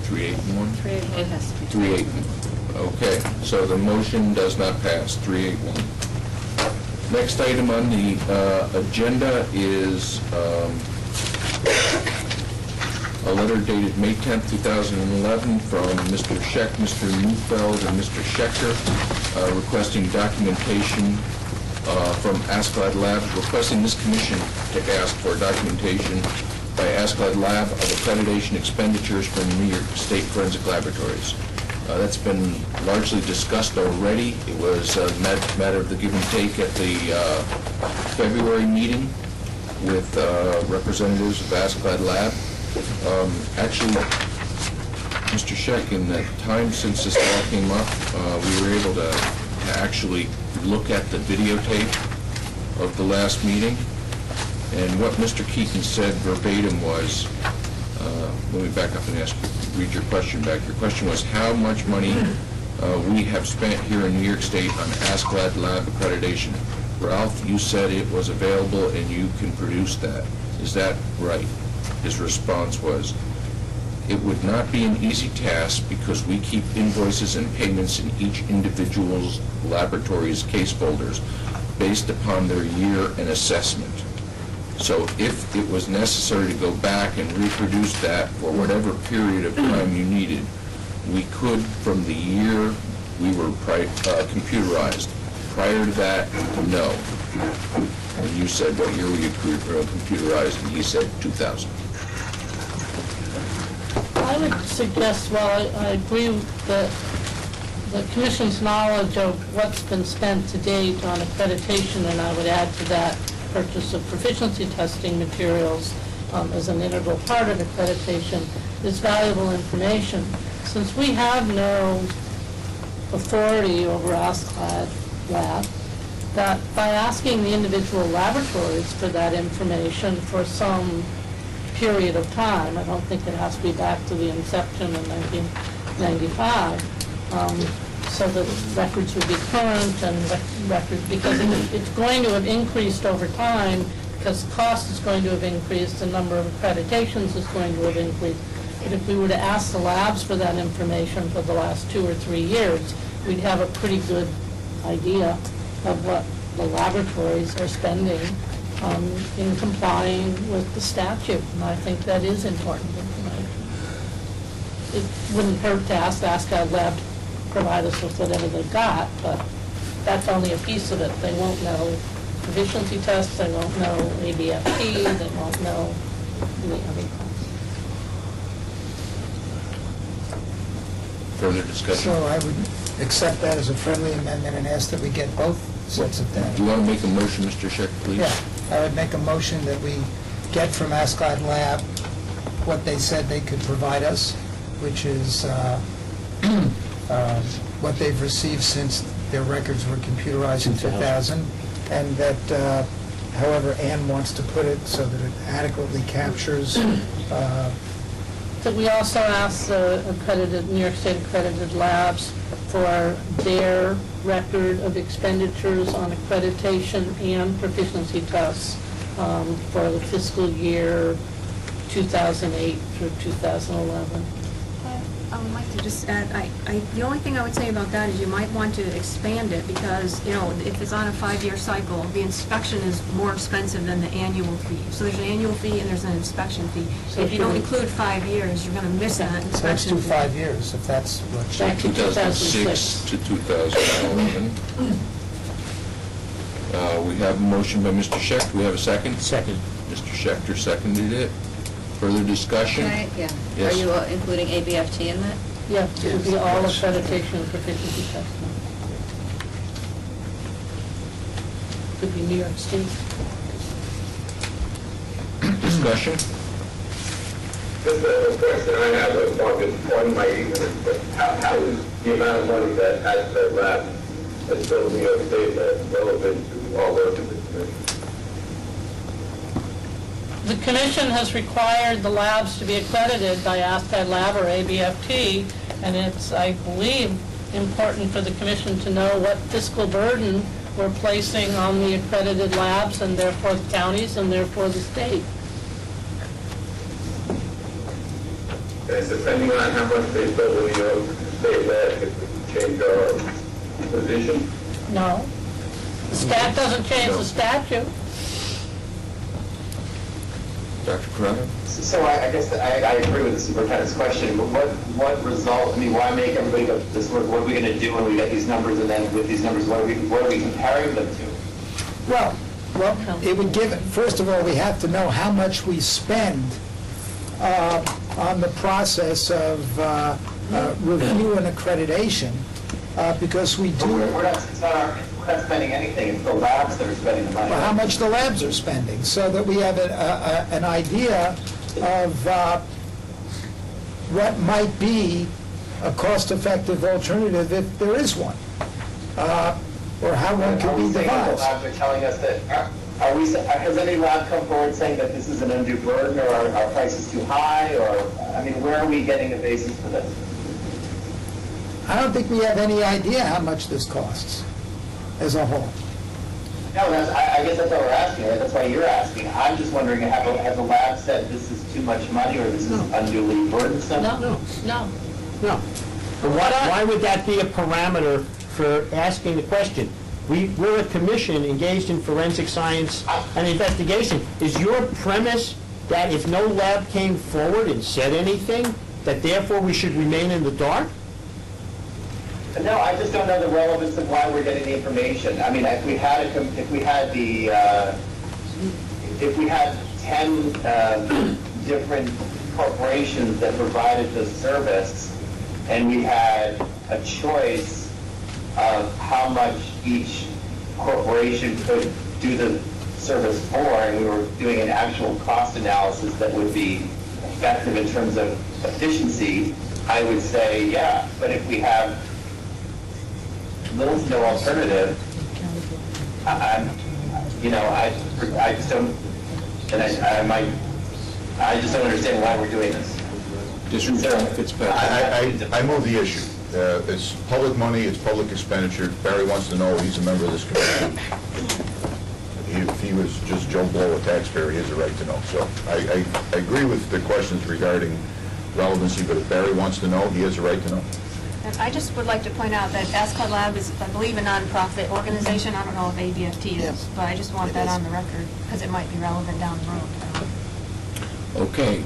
3, 8, and 1? 3, 8, it has to be 3, 8, and 1. Okay, so the motion does not pass, 3, 8, 1. Next item on the agenda is a letter dated May 10th, 2011 from Mr. Scheck, Mr. Neufeld, and Mr. Schechter requesting documentation from AskGlad Labs, requesting this commission to ask for documentation by AskGlad Lab of accreditation expenditures from New York State Forensic Laboratories. That's been largely discussed already. It was a matter of the give and take at the February meeting with representatives of AskGlad Lab. Actually, Mr. Scheck, in the time since this all came up, we were able to actually look at the videotape of the last meeting. And what Mr. Keaton said verbatim was, let me back up and read your question back. Your question was how much money we have spent here in New York State on AskGlad Lab accreditation. Ralph, you said it was available and you can produce that. Is that right? His response was, it would not be an easy task because we keep invoices and payments in each individual's laboratory's case folders based upon their year and assessment. So if it was necessary to go back and reproduce that for whatever period of time you needed, we could from the year we were computerized. Prior to that, no. And you said, what year were you computerized? And he said 2000. I would suggest, well, I agree with the Commission's knowledge of what's been spent to date on accreditation, and I would add to that purchase of proficiency testing materials as an integral part of accreditation is valuable information. Since we have no authority over AskGlad Lab, that by asking the individual laboratories for that information for some period of time, I don't think it has to be back to the inception in 1995, so that records would be current and records, because it's going to have increased over time, because cost is going to have increased, the number of accreditations is going to have increased. But if we were to ask the labs for that information for the last 2 or 3 years, we'd have a pretty good idea of what the laboratories are spending in complying with the statute, and I think that is important information. It wouldn't hurt to ask the AskGlad Lab to provide us with whatever they've got, but that's only a piece of it. They won't know proficiency tests, they won't know ABFT, they won't know the other things. Further discussion? So I would accept that as a friendly amendment and ask that we get both sets of data. Do you want to make a motion, Mr. Scheck, please? Yeah, I would make a motion that we get from AskGlad Lab what they said they could provide us, which is what they've received since their records were computerized in 2000, and that, however Ann wants to put it, so that it adequately captures that we also asked the accredited, New York State accredited labs for their record of expenditures on accreditation and proficiency tests for the fiscal year 2008 through 2011. I would like to just add, the only thing I would say about that is you might want to expand it because, you know, if it's on a 5-year cycle, the inspection is more expensive than the annual fee. So there's an annual fee and there's an inspection fee. So if you don't include 5 years, you're going to miss that So let's inspection do fee. 5 years, if that's what... Back to 2006 to 2011. We have a motion by Mr. Schechter. We have a second? Second. Mr. Schechter seconded it. Further discussion? Can I, yeah. Yes. Are you including ABFT in that? Yeah, it would be all accreditation and proficiency testing. Could be New York State. Discussion? Just a question I have, one might even, how is the amount of money that has been left that's still in New York State that's relevant to our work in the commission? The commission has required the labs to be accredited by ASCAD Lab or ABFT, and it's, I believe, important for the commission to know what fiscal burden we're placing on the accredited labs and therefore the counties and therefore the state. And depending on how much they still in New York State left, if we change our position? No. The stat doesn't change the statute. Dr. Corrado? So I guess I agree with the superintendent's question, but what result, I mean, why make everybody go this work? What are we going to do when we get these numbers, and then with these numbers, what are we comparing them to? Well, it would give, first of all, we have to know how much we spend on the process of review and accreditation, because we do... We're not spending anything, it's the labs that are spending the money. Well, how much the labs are spending, so that we have an idea of what might be a cost-effective alternative if there is one, or how one can be The devised. labs are telling us that, has any lab come forward saying that this is an undue burden, or our price is too high, or, I mean, where are we getting a basis for this? I don't think we have any idea how much this costs as a whole. No, I guess that's what we're asking, right? That's why you're asking. I'm just wondering, have the lab said this is too much money, or this is unduly burdensome? No. But why would that be a parameter for asking the question? We're a commission engaged in forensic science and investigation. Is your premise that if no lab came forward and said anything, that therefore we should remain in the dark? No, I just don't know the relevance of why we're getting the information. I mean, if we had 10 different corporations that provided the service, and we had a choice of how much each corporation could do the service for, and we were doing an actual cost analysis that would be effective in terms of efficiency, I would say, yeah. But if we have little to no alternative, I just don't, and I just don't understand why we're doing this. District Fitzpatrick. I move the issue. It's public money, it's public expenditure. Barry wants to know, he's a member of this commission. If he was just Joe Blow, a taxpayer, he has a right to know. So I agree with the questions regarding relevancy, but if Barry wants to know, he has a right to know. And I just would like to point out that ASCAD Lab is, I believe, a nonprofit organization. I don't know if ABFT is, but I just want that on the record because it might be relevant down the road. Okay.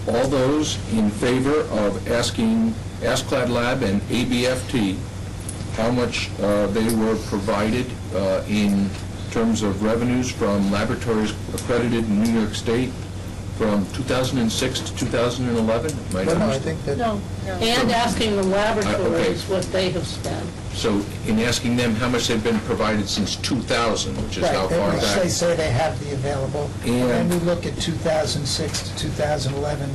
All those in favor of asking ASCLD Lab and ABFT how much they were provided in terms of revenues from laboratories accredited in New York State from 2006 to 2011? No. And asking the laboratories what they have spent. So in asking them how much they've been provided since 2000, which is how far back? They say they have the available, and then we look at 2006 to 2011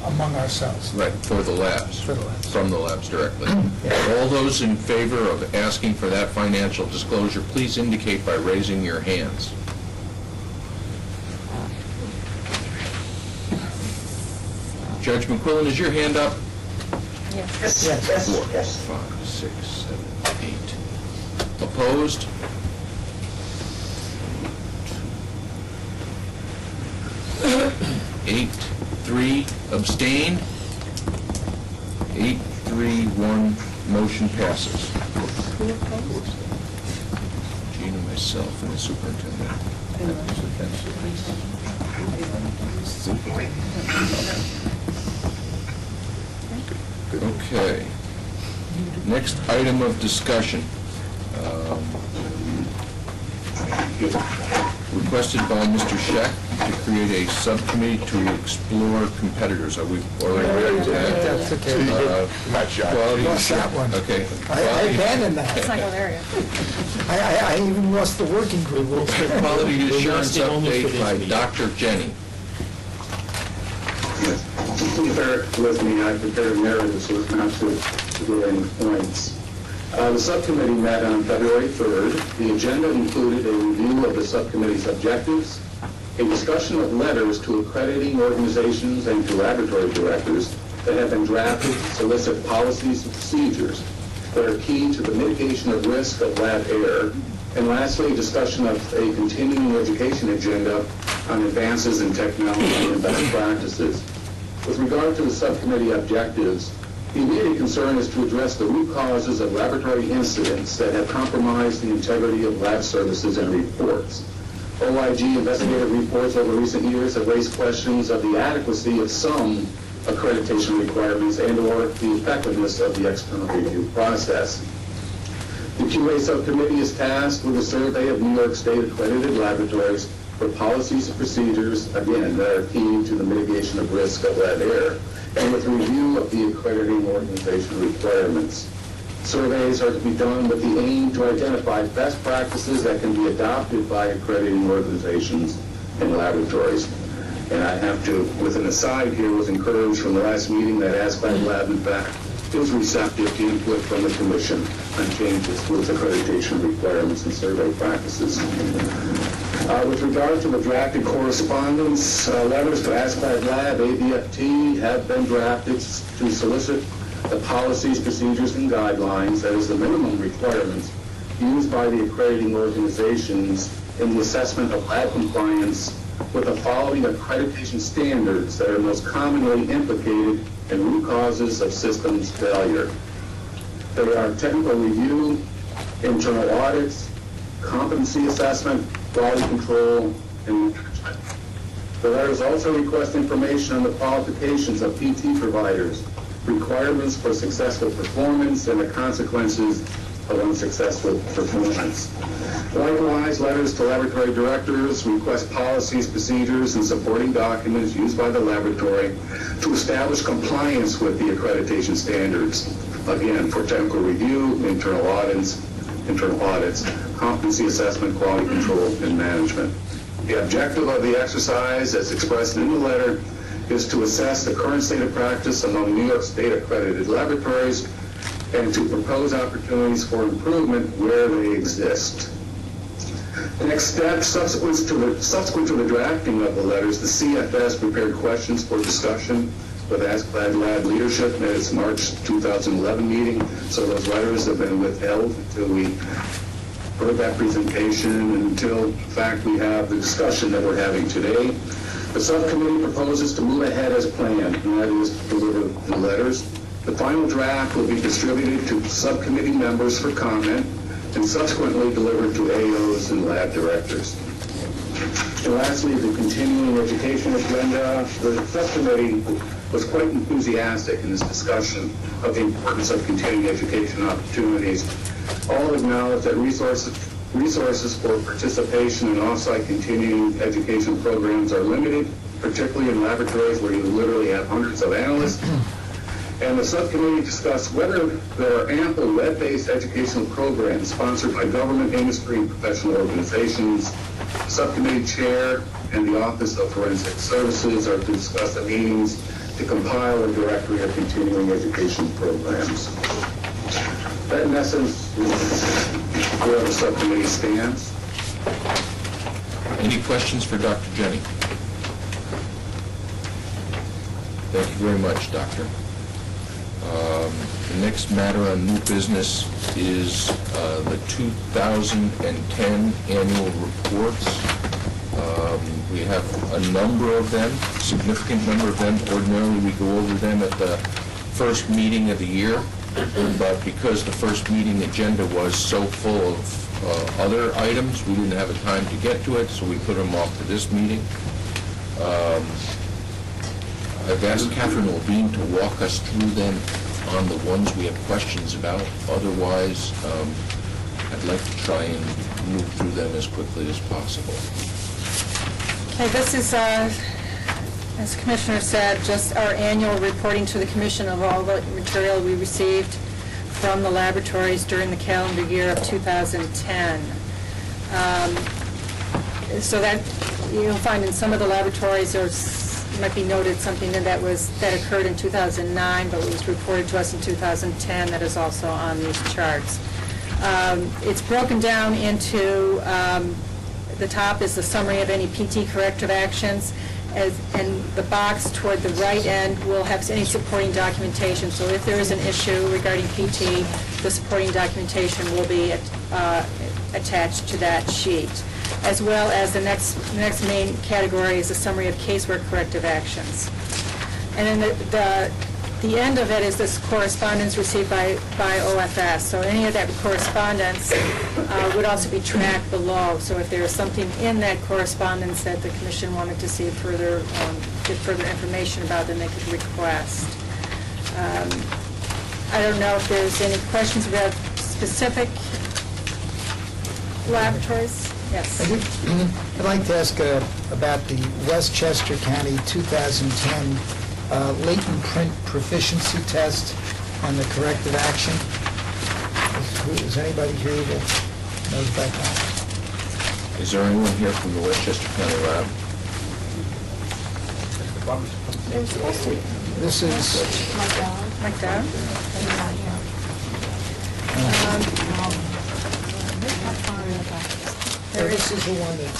among ourselves. Right, for the labs. For the labs. From the labs directly. All those in favor of asking for that financial disclosure, please indicate by raising your hands. Judge McQuillan, is your hand up? Yes, yes, 4, yes. 5, 6, 7, 8. Opposed? Eight, 3, abstained. 8, 3, 1, motion passes. Gina, myself, and the superintendent. Okay. Next item of discussion. Requested by Mr. Scheck to create a subcommittee to explore competitors. Are we already ready to that? That's okay. Not sure. Lost that one. Okay. I abandoned that. Let's not go there yet. I even lost the working group. Quality assurance update by Dr. Jenny. Yes. Please bear with me, I prepared a narrative so as not to get any points. The subcommittee met on February 3rd. The agenda included a review of the subcommittee's objectives, a discussion of letters to accrediting organizations and to laboratory directors that have been drafted to solicit policies and procedures that are key to the mitigation of risk of lab error, and lastly, a discussion of a continuing education agenda on advances in technology and best practices. With regard to the subcommittee objectives, the immediate concern is to address the root causes of laboratory incidents that have compromised the integrity of lab services and reports. OIG investigative reports over recent years have raised questions of the adequacy of some accreditation requirements and/or the effectiveness of the external review process. The QA subcommittee is tasked with a survey of New York State accredited laboratories for policies and procedures, again, that are key to the mitigation of risk of lab error, and with review of the accrediting organization requirements. Surveys are to be done with the aim to identify best practices that can be adopted by accrediting organizations and laboratories. And I have to, with an aside here, was encouraged from the last meeting that ASCLD Lab, in fact, is receptive to input from the Commission on changes to its accreditation requirements and survey practices. With regard to the drafted correspondence, letters to ASCLD Lab, ABFT, have been drafted to solicit the policies, procedures, and guidelines, that is the minimum requirements, used by the accrediting organizations in the assessment of lab compliance with the following accreditation standards that are most commonly implicated in root causes of systems failure. They are technical review, internal audits, competency assessment, quality control, and management. The letters also request information on the qualifications of PT providers, requirements for successful performance, and the consequences of unsuccessful performance. Likewise, letters to laboratory directors request policies, procedures, and supporting documents used by the laboratory to establish compliance with the accreditation standards. Again, for technical review, internal audits, competency assessment, quality control, and management. The objective of the exercise, as expressed in the letter, is to assess the current state of practice among New York State accredited laboratories and to propose opportunities for improvement where they exist. The next step, subsequent to the drafting of the letters, the CFS prepared questions for discussion with ASCLD Lab leadership at its March 2011 meeting, so those letters have been withheld until we heard that presentation and until, in fact, we have the discussion that we're having today. The subcommittee proposes to move ahead as planned, and that is to deliver the letters. The final draft will be distributed to subcommittee members for comment and subsequently delivered to AOs and lab directors. And lastly, the continuing education agenda. The subcommittee was quite enthusiastic in this discussion of the importance of continuing education opportunities. All acknowledge that resources for participation in off-site continuing education programs are limited, particularly in laboratories where you literally have hundreds of analysts. And the subcommittee discussed whether there are ample web-based educational programs sponsored by government, industry, and professional organizations. The subcommittee chair and the Office of Forensic Services are to discuss the means to compile a directory of continuing education programs. That, in essence, is where the subcommittee stands. Any questions for Dr. Jenny? Thank you very much, Doctor. The next matter on new business is the 2010 annual reports. We have a number of them, significant number of them. Ordinarily, we go over them at the first meeting of the year, but because the first meeting agenda was so full of other items, we didn't have a time to get to it, so we put them off to this meeting. I've asked Catherine Levine to walk us through them on the ones we have questions about. Otherwise, I'd like to try and move through them as quickly as possible. Okay, this is, as the Commissioner said, just our annual reporting to the Commission of all the material we received from the laboratories during the calendar year of 2010. So that you'll find in some of the laboratories it might be noted something that occurred in 2009, but was reported to us in 2010 that is also on these charts. It's broken down into the top is the summary of any PT corrective actions, and the box toward the right end will have any supporting documentation. So if there is an issue regarding PT, the supporting documentation will be attached to that sheet, as well as the next main category is a summary of casework corrective actions. And then the end of it is this correspondence received by OFS. So any of that correspondence would also be tracked below. So if there is something in that correspondence that the Commission wanted to see further, get further information about, then they could request. I don't know if there's any questions about specific laboratories. Yes. I'd like to ask about the Westchester County 2010 latent print proficiency test on the corrective action. Is anybody here that knows about that? Is there anyone here from the Westchester County lab? This is... McDowell? This is the one that...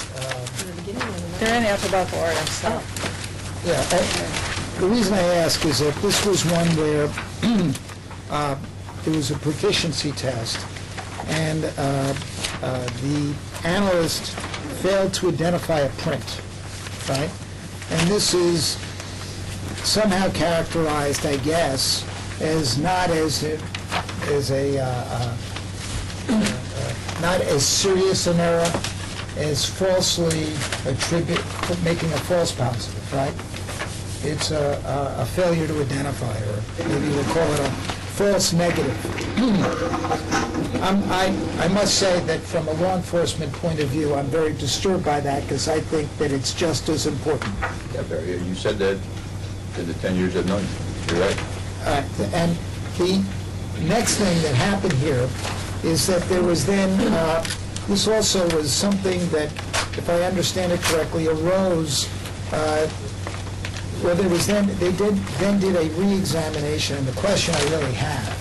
They're in alphabetical order, so... Yeah. The reason I ask is that this was one where there was a proficiency test, and the analyst failed to identify a print, right? And this is somehow characterized, I guess, as not as not as serious an error as falsely making a false positive, right? It's a failure to identify, or maybe we'll call it a false negative. I must say that from a law enforcement point of view, I'm very disturbed by that, because I think that it's just as important. Yeah, Barry, you said that in the 10 years I've known you. You're right. And the next thing that happened here is that there was then, this also was something that, if I understand it correctly, arose, well, there was then, they did a re-examination, and the question I really have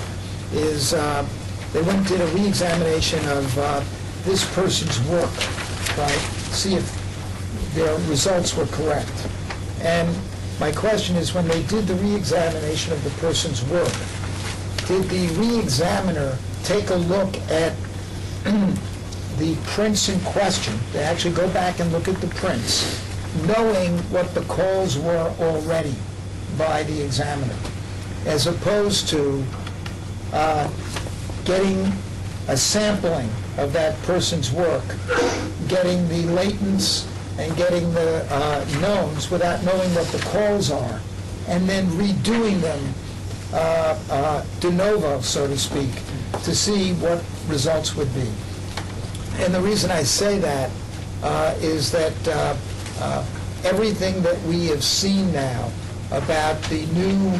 is, they went and did a re-examination of this person's work, right? See if their results were correct. And my question is, when they did the re-examination of the person's work, did the re-examiner take a look at the prints in question? They actually go back and look at the prints, knowing what the calls were already by the examiner, as opposed to getting a sampling of that person's work, getting the latents and getting the knowns without knowing what the calls are, and then redoing them de novo, so to speak, to see what results would be. And the reason I say that is that everything that we have seen now about the new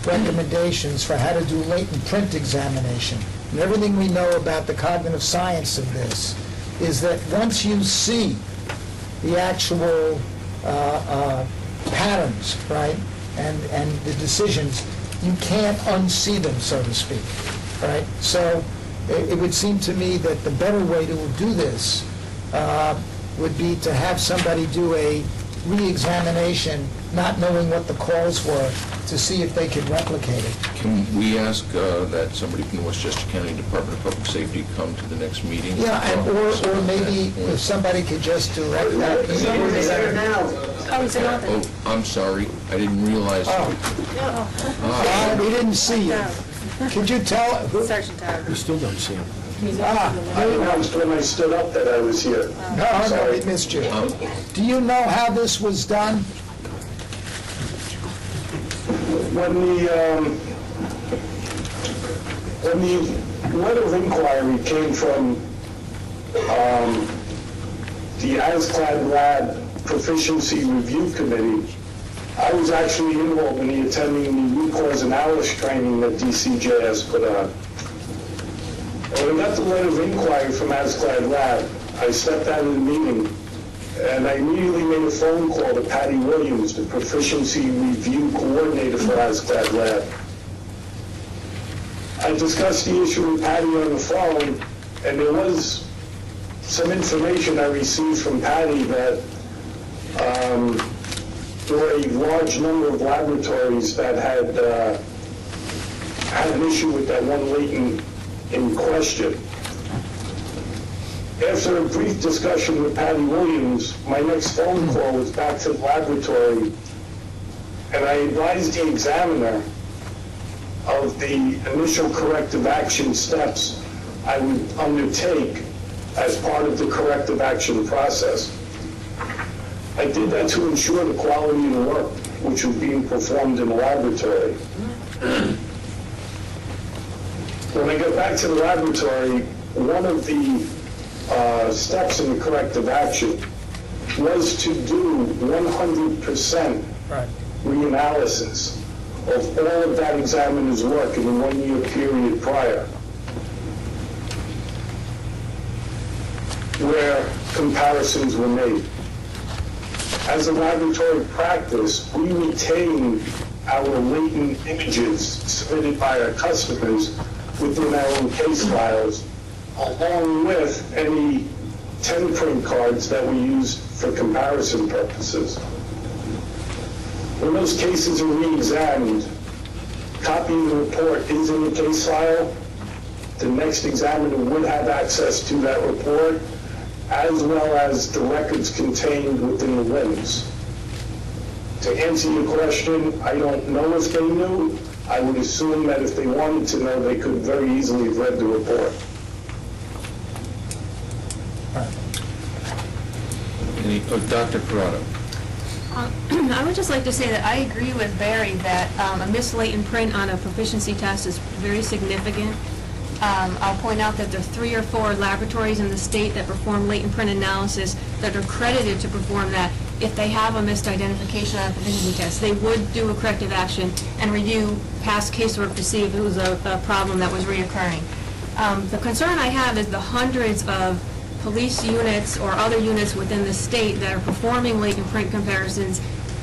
recommendations for how to do latent print examination, and everything we know about the cognitive science of this, is that once you see the actual patterns, right, and the decisions, you can't unsee them, so to speak, right? So it would seem to me that the better way to do this would be to have somebody do a re-examination, not knowing what the calls were, to see if they could replicate it. Can we ask that somebody from the Westchester County Department of Public Safety come to the next meeting? Yeah, or maybe if somebody could just direct that. Someone's there now. Oh, he's in office. Oh, I'm sorry, I didn't realize. We didn't see you. Could you tell? Sergeant Tower. We still don't see him. I announced when I stood up that I was here. No, we missed you. Do you know how this was done? When the letter of inquiry came from the ASCLD Lab Proficiency Review Committee, I was actually involved in attending the root cause analysis training that DCJS put on. And when I got the letter of inquiry from ASCLD Lab, I stepped out of the meeting and I immediately made a phone call to Patty Williams, the Proficiency Review Coordinator for ASCLD Lab. I discussed the issue with Patty on the phone, and there was some information I received from Patty that there were a large number of laboratories that had an issue with that one latent in question. After a brief discussion with Patty Williams, my next phone call was back to the laboratory, and I advised the examiner of the initial corrective action steps I would undertake as part of the corrective action process. I did that to ensure the quality of the work which was being performed in the laboratory. When I got back to the laboratory, one of the steps in the corrective action was to do 100% reanalysis of all of that examiner's work in the 1 year period prior, where comparisons were made. As a laboratory practice, we retain our latent images submitted by our customers within our own case files, along with any 10 print cards that we use for comparison purposes. When those cases are re-examined, copy of the report is in the case file. The next examiner would have access to that report, as well as the records contained within the LIMS. To answer your question, I don't know if they knew. I would assume that if they wanted to know, they could very easily have read the report. Dr. Corrado. I would just like to say that I agree with Barry that a missed latent print on a proficiency test is very significant. I'll point out that there are 3 or 4 laboratories in the state that perform latent print analysis that are credited to perform that. If they have a missed identification on a proficiency test, they would do a corrective action and review past casework to see if it was a problem that was reoccurring. The concern I have is the hundreds of police units or other units within the state that are performing latent print comparisons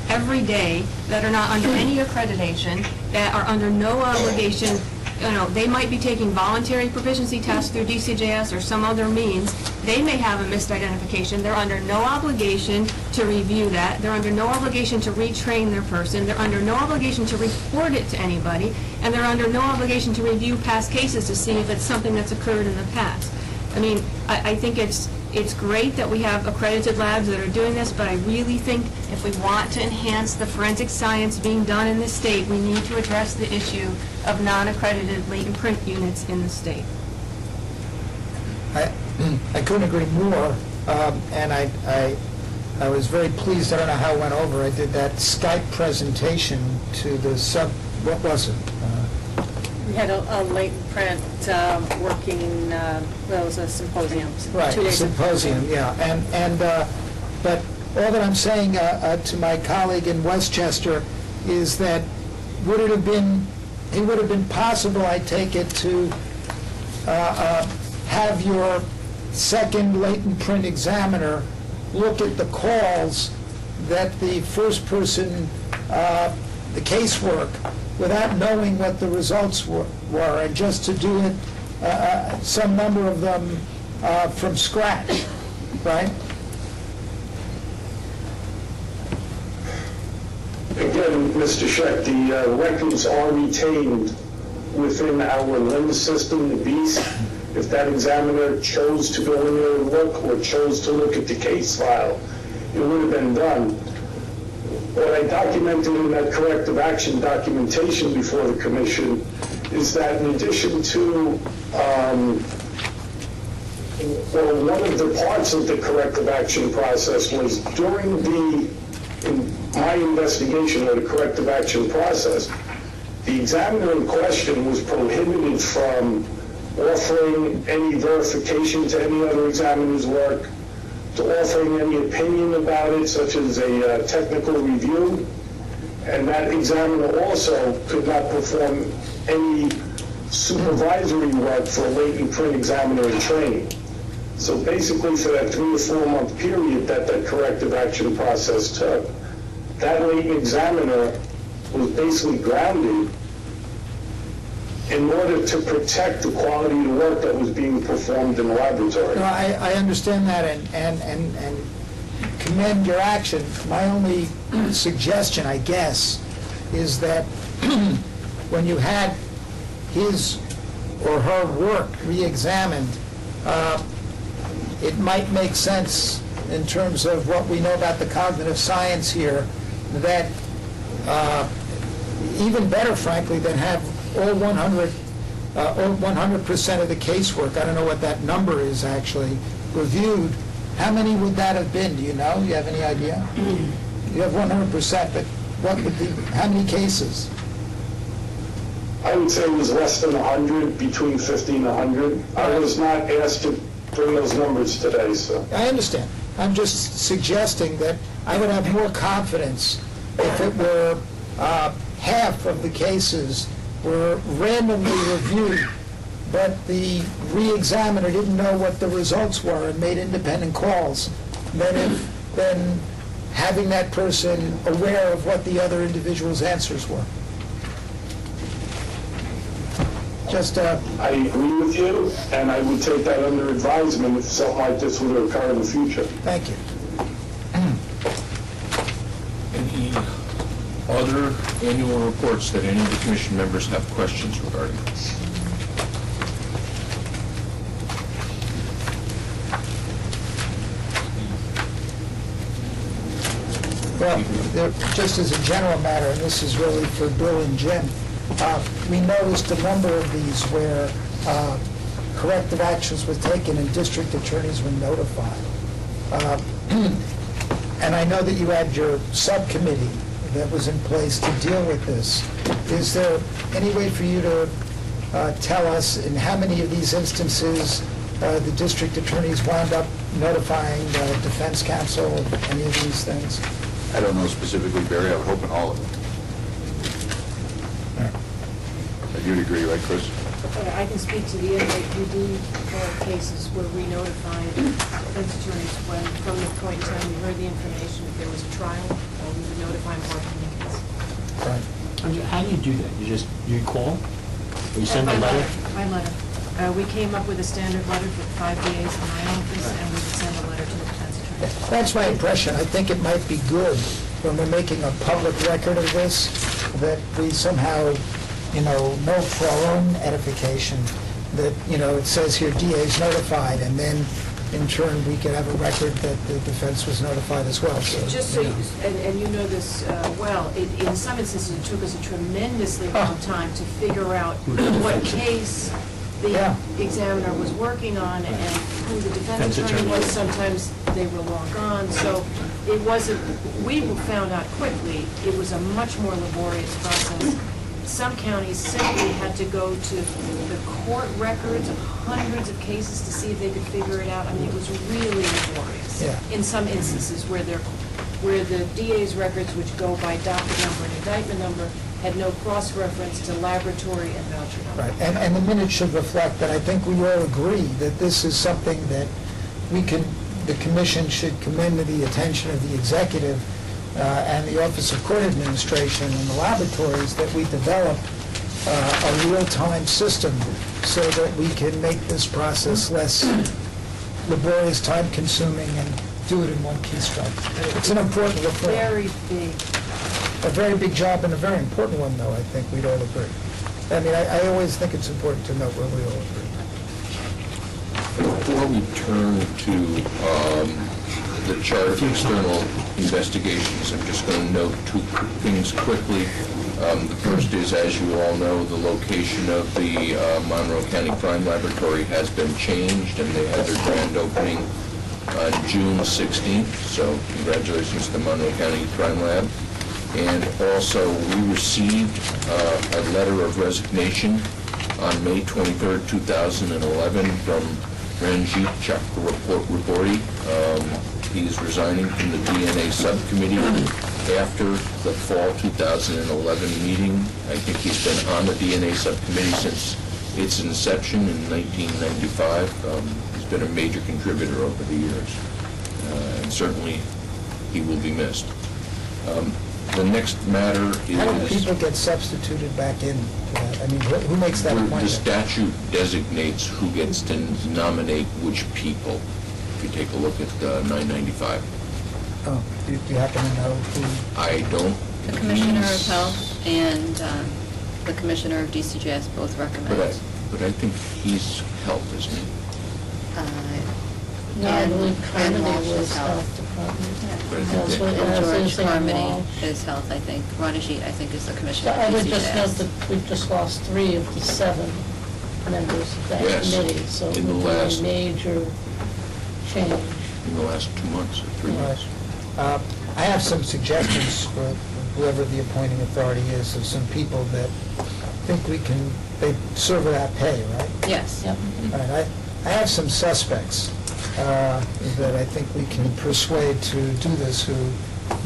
every day that are not under any accreditation, that are under no obligation. You know, they might be taking voluntary proficiency tests through DCJS or some other means. They may have a missed identification. They're under no obligation to review that. They're under no obligation to retrain their person. They're under no obligation to report it to anybody. And they're under no obligation to review past cases to see if it's something that's occurred in the past. I mean, I think it's great that we have accredited labs that are doing this, but I really think if we want to enhance the forensic science being done in this state, we need to address the issue of non-accredited latent print units in the state. I couldn't agree more, and I was very pleased. I don't know how it went over. I did that Skype presentation to the what was it? We had a latent print working, well, it was a symposium. Right, 2 days symposium, yeah. But all that I'm saying to my colleague in Westchester is that it would have been possible, I take it, to have your second latent print examiner look at the calls that the first person, the casework, without knowing what the results were, and just to do it, some number of them from scratch, right? Mr. Scheck, the records are retained within our LIMS system, the BEAST. If that examiner chose to go in there and look, or chose to look at the case file, it would have been done. What I documented in that corrective action documentation before the commission is that in addition to, one of the parts of the corrective action process was during my investigation of the corrective action process, the examiner in question was prohibited from offering any verification to any other examiner's work, to offering any opinion about it, such as a technical review, and that examiner also could not perform any supervisory work for a latent print examiner in training. So basically for that 3 to 4 month period that corrective action process took, that latent examiner was basically grounded in order to protect the quality of the work that was being performed in the laboratory. No, I understand that and commend your action. My only suggestion, I guess, is that when you had his or her work re-examined, it might make sense in terms of what we know about the cognitive science here, that even better, frankly, than have all 100% of the casework, I don't know what that number is actually, reviewed. How many would that have been? Do you know? Do you have any idea? You have 100%, but what would be, how many cases? I would say it was less than 100, between 50 and 100. I was not asked to bring those numbers today, so. I understand. I'm just suggesting that I would have more confidence if it were half of the cases were randomly reviewed, but the re-examiner didn't know what the results were and made independent calls, than having that person aware of what the other individual's answers were. Just, I agree with you, and I would take that under advisement if something like this were to occur in the future. Thank you. Any other annual reports that any of the commission members have questions regarding? Well, just as a general matter, and this is really for Bill and Jim, we noticed a number of these where corrective actions were taken and district attorneys were notified. And I know that you had your subcommittee that was in place to deal with this. Is there any way for you to tell us in how many of these instances the district attorneys wound up notifying the defense counsel of any of these things? I don't know specifically, Barry. I would hope in all of them. You'd agree, right, Chris? I can speak to the NYPD cases where we notified defense attorneys when, from the point in time we heard the information, if there was a trial, we would notify them in the case. Right. How do you do that? You call? Or you send a letter? By letter. We came up with a standard letter for 5 days in my office, and we would send a letter to the defense attorney. That's my impression. I think it might be good when we're making a public record of this, that we somehow, note for our own edification that, it says here DA's notified, and then in turn we could have a record that the defense was notified as well. So, just so, and you know this well, in some instances it took us a tremendously long time to figure out what case the examiner was working on and who the defense attorney was. Sometimes they were long gone, so it wasn't, we found out quickly it was a much more laborious process. Some counties simply had to go to the court records of hundreds of cases to see if they could figure it out. I mean, it was really laborious. Yeah. In some instances where the DA's records, which go by docket number and indictment number, had no cross-reference to laboratory and voucher number. Right, and the minutes should reflect that I think we all agree that this is something that the commission should commend to the attention of the executive and the Office of Court Administration and the laboratories, that we develop a real-time system so that we can make this process less laborious, time-consuming, and do it in one keystroke. It's an important reform. Very big. a very big job and a very important one, though, I think we'd all agree. I mean, I always think it's important to note where we all agree. Before we turn to the chart of external investigations, I'm just going to note two things quickly. The first is, as you all know, the location of the Monroe County Crime Laboratory has been changed, and they had their grand opening on June 16th, so congratulations to the Monroe County Crime Lab. And also, we received a letter of resignation on May 23rd, 2011 from Ranjit Chakraborty. He's resigning from the DNA subcommittee after the fall 2011 meeting. I think he's been on the DNA subcommittee since its inception in 1995. He's been a major contributor over the years, and certainly he will be missed. The next matter is... How do people get substituted back in? I mean, who makes that appointment? The statute designates who gets to nominate which people. If you take a look at 995. Oh, do you happen to know who? I don't. The Commissioner of Health and the Commissioner of DCJS both recommend. But I think he's Health, isn't he? No, I believe Carmody was Health Department. That's what George Carmody is Health, I think. Ranjit, I think, is the Commissioner of I would DCJS. just note that we've just lost 3 of the 7 members of that committee, so it would be a major change. In the last 2 months or 3 months. I have some suggestions for whoever the appointing authority is, of some people that think we can, they serve without pay, right? Yes. Yep. All right, I have some suspects that I think we can persuade to do this who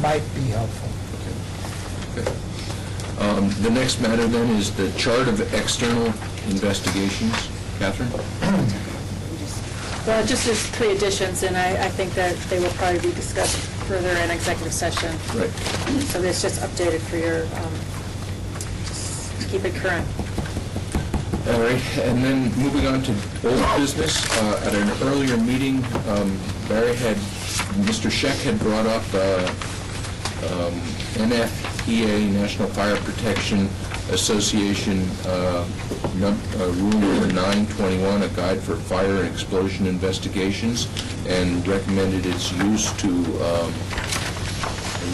might be helpful. Okay. The next matter then is the chart of external investigations. Catherine? Well, just there's 3 additions, and I think that they will probably be discussed further in executive session. Right. So it's just updated for your, just to keep it current. All right, and then moving on to old business. At an earlier meeting, Mr. Scheck had brought up NFPA, National Fire Protection Association, Rule number 921, a guide for fire and explosion investigations, and recommended its use to, I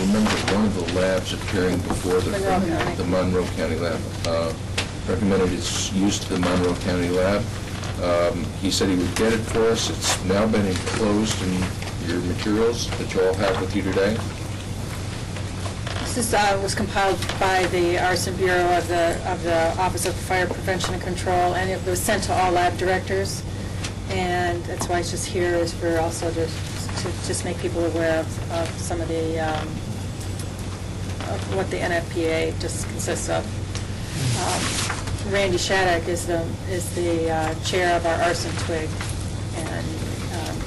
remember one of the labs appearing before the Monroe County Lab. Recommended its use to the Monroe County Lab. He said he would get it for us. It's now been enclosed in your materials that you all have with you today. This was compiled by the Arson Bureau of the Office of Fire Prevention and Control, and it was sent to all lab directors. And that's why it's just here, is for also to just make people aware of some of the of what the NFPA just consists of. Randy Shattuck is the chair of our arson twig, and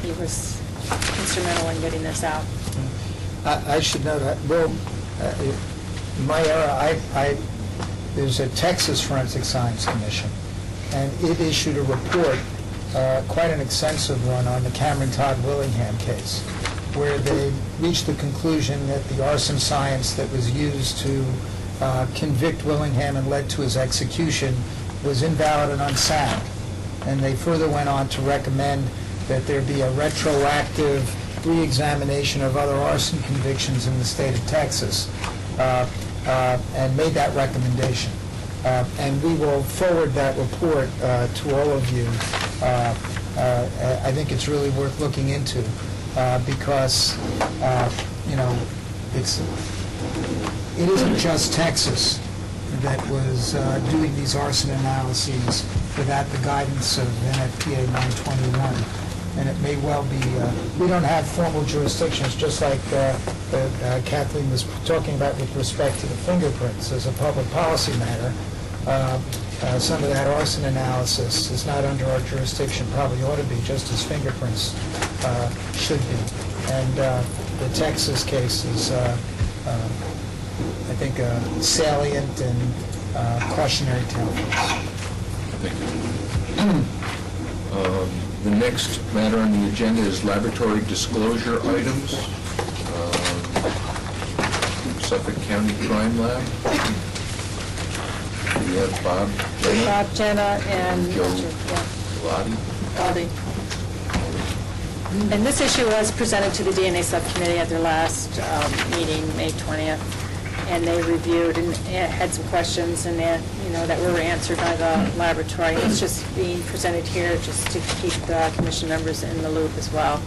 he was instrumental in getting this out. I should know that. Well, in my era, there's a Texas Forensic Science Commission, and it issued a report, quite an extensive one, on the Cameron Todd Willingham case, where they reached the conclusion that the arson science that was used to convict Willingham and led to his execution was invalid and unsound. And they further went on to recommend that there be a retroactive re-examination of other arson convictions in the state of Texas, and made that recommendation. And we will forward that report to all of you. I think it's really worth looking into, because you know, it isn't just Texas that was doing these arson analyses without the guidance of NFPA 921. And it may well be, we don't have formal jurisdictions, just like Kathleen was talking about with respect to the fingerprints as a public policy matter. Some of that arson analysis is not under our jurisdiction, probably ought to be, just as fingerprints should be. And the Texas case is, I think, salient and cautionary tale for us. Thank you. The next matter on the agenda is laboratory disclosure items. Suffolk County Crime Lab. We have Bob Jenna. Bob Jenna and Joe yeah, Lottie. Aldi. And this issue was presented to the DNA Subcommittee at their last meeting, May 20th, and they reviewed and had some questions and that, that were answered by the laboratory. It's just being presented here just to keep the commission members in the loop as well.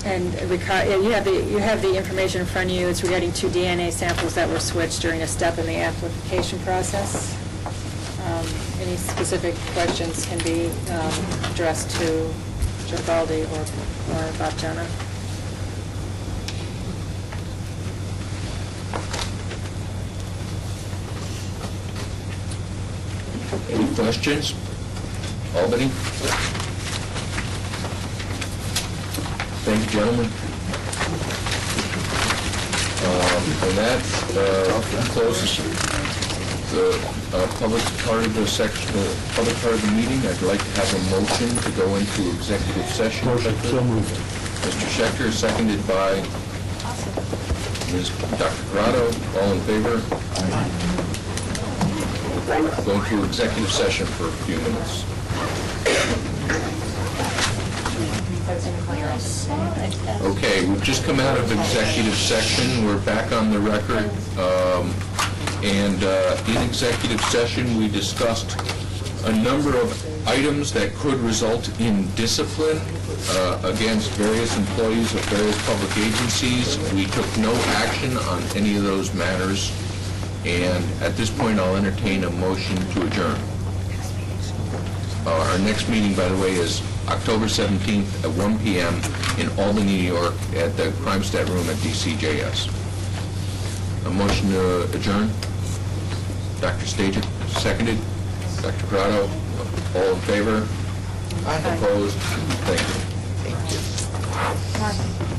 And you have the information in front of you. It's regarding 2 DNA samples that were switched during a step in the application process. Any specific questions can be addressed to Joe Baldi or Bob Jenna. Any questions? Albany? Thank you, gentlemen. And that closes the public part of the section, the public part of the meeting. I'd like to have a motion to go into executive session. Motion, so moved. Mr. Schechter, seconded by Ms. Dr. Corrado. All in favor? Go into executive session for a few minutes. Okay, we've just come out of executive session. We're back on the record. And in executive session, we discussed a number of items that could result in discipline against various employees of various public agencies. We took no action on any of those matters. And at this point, I'll entertain a motion to adjourn. Our next meeting, by the way, is October 17th at 1 p.m. in Albany, New York, at the Crime Stat Room at DCJS. A motion to adjourn. Dr. Stajic, seconded. Dr. Corrado, all in favor? Opposed? Thank you. Mark.